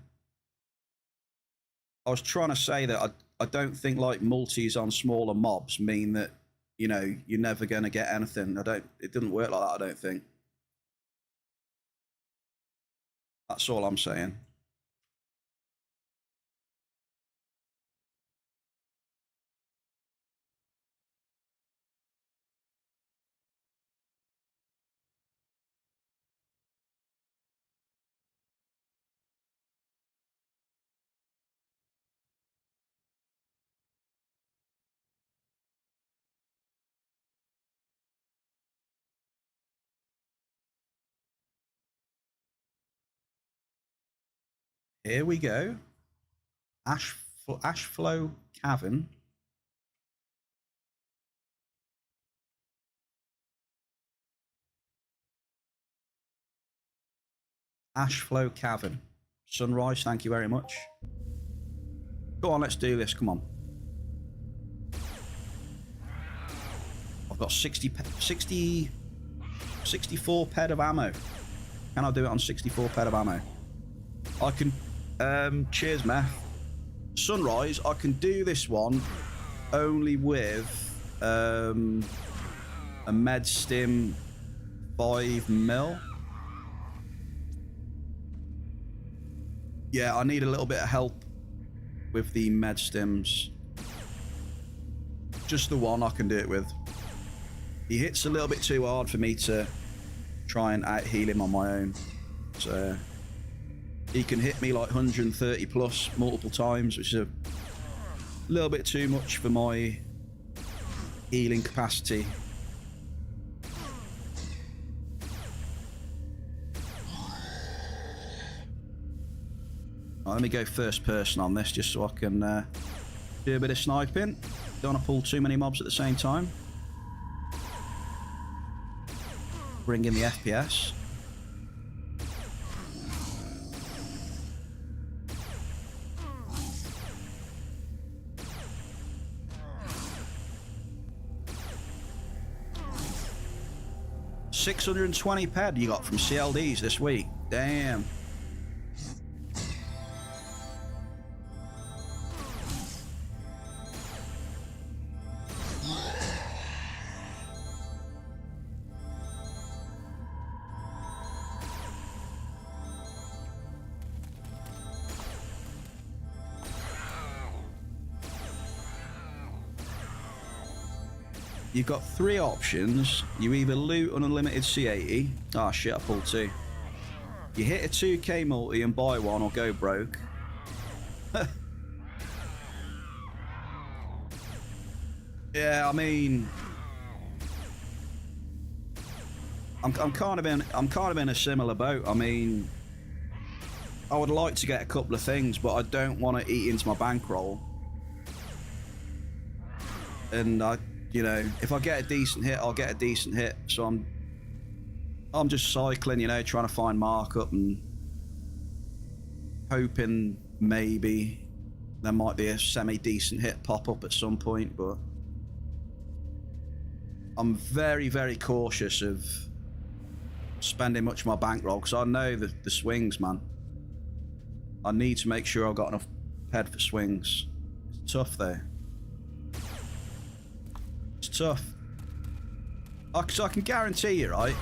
I was trying to say that I don't think, like, multis on smaller mobs mean that, you know, you're never going to get anything. It didn't work like that, I don't think. That's all I'm saying. Here we go. Ashflow Cavern. Ashflow Cavern. Sunrise, thank you very much. Go on, let's do this, come on. I've got 64 ped of ammo. Can I do it on 64 ped of ammo? I can, cheers, meth. Sunrise, I can do this one only with, a med stim 5mm. Yeah, I need a little bit of help with the med stims. Just the one I can do it with. He hits a little bit too hard for me to try and out-heal him on my own. So he can hit me like 130 plus multiple times, which is a little bit too much for my healing capacity. Right, let me go first person on this just so I can do a bit of sniping. Don't want to pull too many mobs at the same time. Bring in the FPS. $620 ped you got from CLDs this week. Damn. You've got three options. You either loot an unlimited C80. Ah, shit, I pulled two. You hit a 2k multi and buy one or go broke. Yeah, I mean, I'm kind of in a similar boat. I mean, I would like to get a couple of things, but I don't want to eat into my bankroll. And you know, if I get a decent hit, I'll get a decent hit. So I'm just cycling, you know, trying to find markup and hoping maybe there might be a semi-decent hit pop up at some point, but I'm very, very cautious of spending much of my bankroll because I know the swings, man. I need to make sure I've got enough ped for swings. It's tough though. It's tough. So I can guarantee you, right?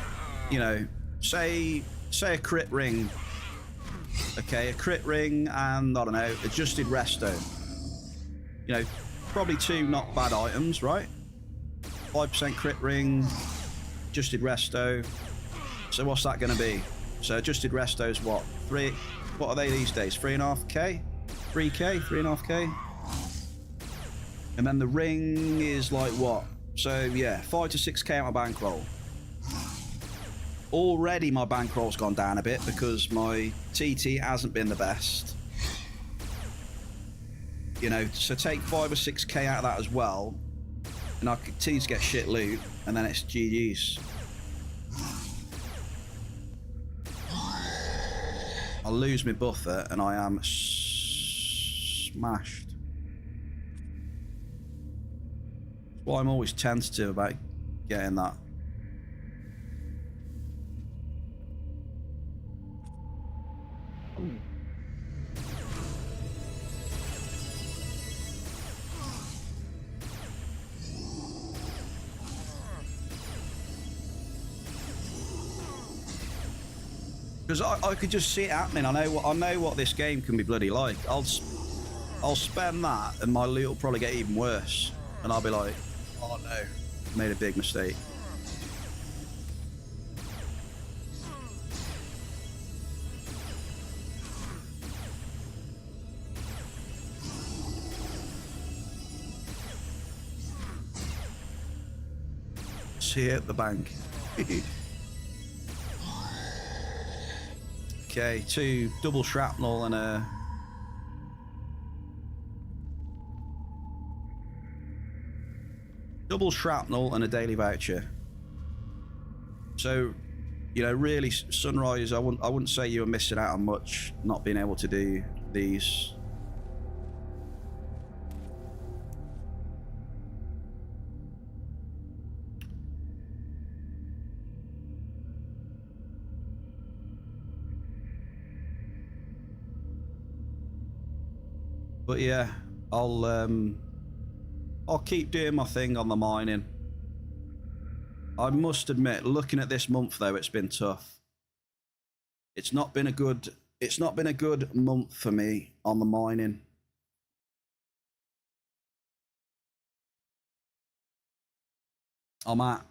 You know, say a crit ring. Okay, a crit ring and, I don't know, adjusted resto. You know, probably two not bad items, right? 5% crit ring, adjusted resto. So what's that going to be? So adjusted resto is what? What are they these days? 3.5k? 3k? 3.5k? And then the ring is like what? So yeah, 5 to 6k out my bankroll. Already my bankroll's gone down a bit because my TT hasn't been the best. You know, so take 5 or 6k out of that as well, and I continue to get shit loot, and then it's GG's. I'll lose my buffer, and I am smashed. That's why I'm always tentative about getting that. Because I could just see it happening. I know what this game can be bloody like. I'll spend that, and my loot will probably get even worse, and I'll be like, oh no, made a big mistake. See it at the bank. Okay, 2 double shrapnel and a... double shrapnel and a daily voucher. So, you know, really, Sunrise, I wouldn't say you were missing out on much not being able to do these. But yeah, I'll keep doing my thing on the mining. I must admit, looking at this month though, it's been tough. It's not been a good month for me on the mining. I'm at...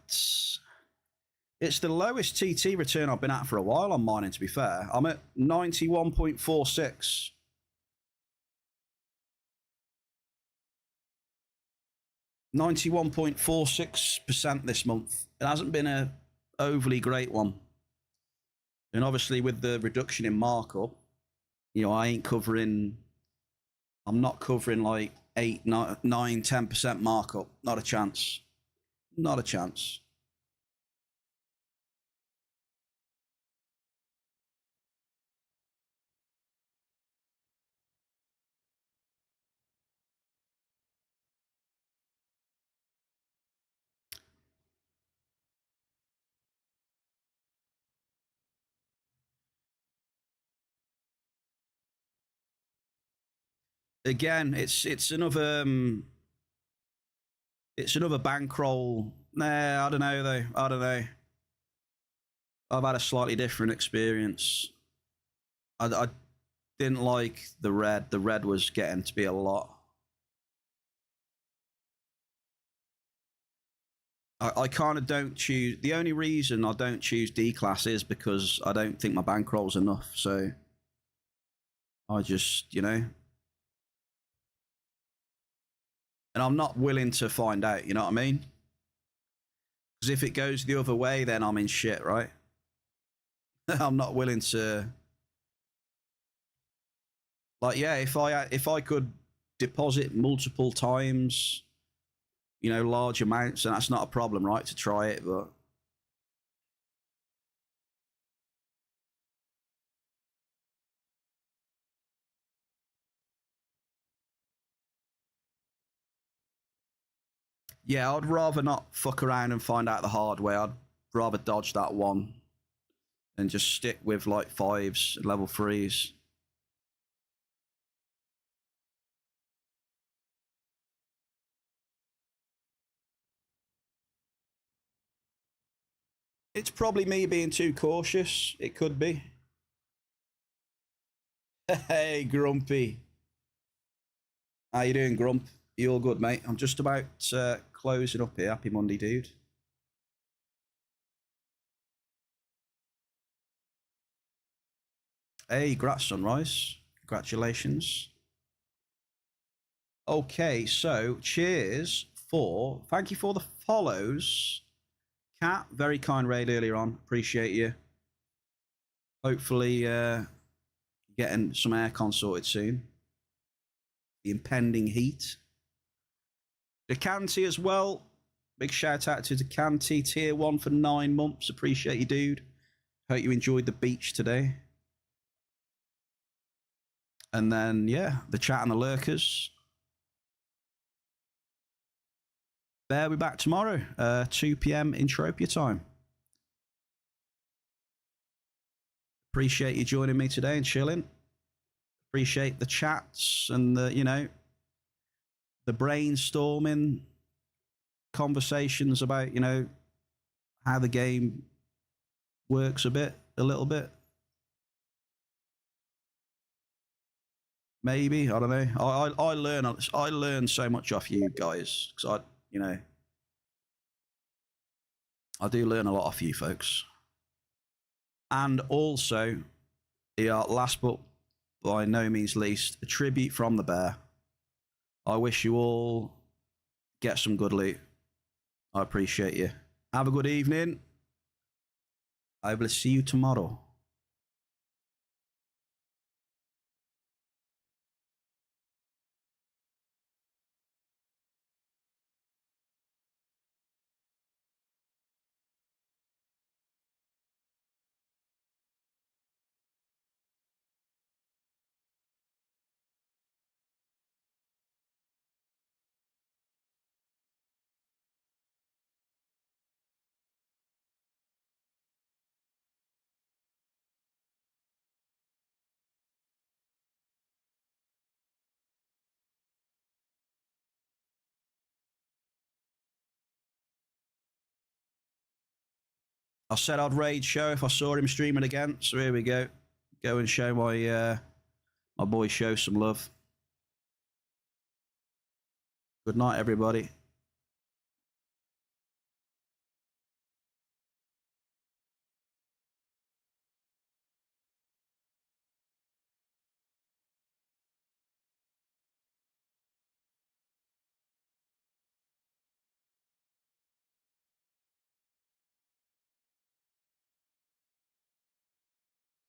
it's the lowest TT return I've been at for a while on mining, to be fair. I'm at 91.46. 91.46% this month. It hasn't been a overly great one. And obviously with the reduction in markup, you know, I'm not covering like 8, 9, 10% markup. Not a chance. Not a chance. Again, it's another bankroll. Nah, I don't know though. I don't know. I've had a slightly different experience. I didn't like the red. The red was getting to be a lot. I kind of don't choose. The only reason I don't choose D class is because I don't think my bankroll's enough. So I just, you know. And I'm not willing to find out, you know what I mean? Because if it goes the other way, then I'm in shit, right? I'm not willing to... like, yeah, if I could deposit multiple times, you know, large amounts, then that's not a problem, right, to try it, but... yeah, I'd rather not fuck around and find out the hard way. I'd rather dodge that one and just stick with like 5s, level 3s. It's probably me being too cautious. It could be. Hey, Grumpy. How you doing, Grump? You all good, mate? I'm just about closing up here. Happy Monday, dude. Hey, congrats, Sunrise. Congratulations. Okay, so cheers for... thank you for the follows. Cat, very kind raid earlier on. Appreciate you. Hopefully getting some aircon sorted soon. The impending heat. Decanti as well. Big shout out to Decanti, tier 1 for 9 months. Appreciate you, dude. Hope you enjoyed the beach today. And then, yeah, the chat and the lurkers. Bear, we back tomorrow, 2 p.m. Entropia time. Appreciate you joining me today and chilling. Appreciate the chats and the, you know, the brainstorming conversations about, you know, how the game works a little bit. Maybe, I don't know. I learn so much off you guys because you know, I do learn a lot off you folks. And also, yeah, last but by no means least, a tribute from the bear. I wish you all get some good loot. I appreciate you. Have a good evening. I will see you tomorrow. I said I'd raid show if I saw him streaming again, so here we go. Go and show my my boy Show some love. Good night, everybody.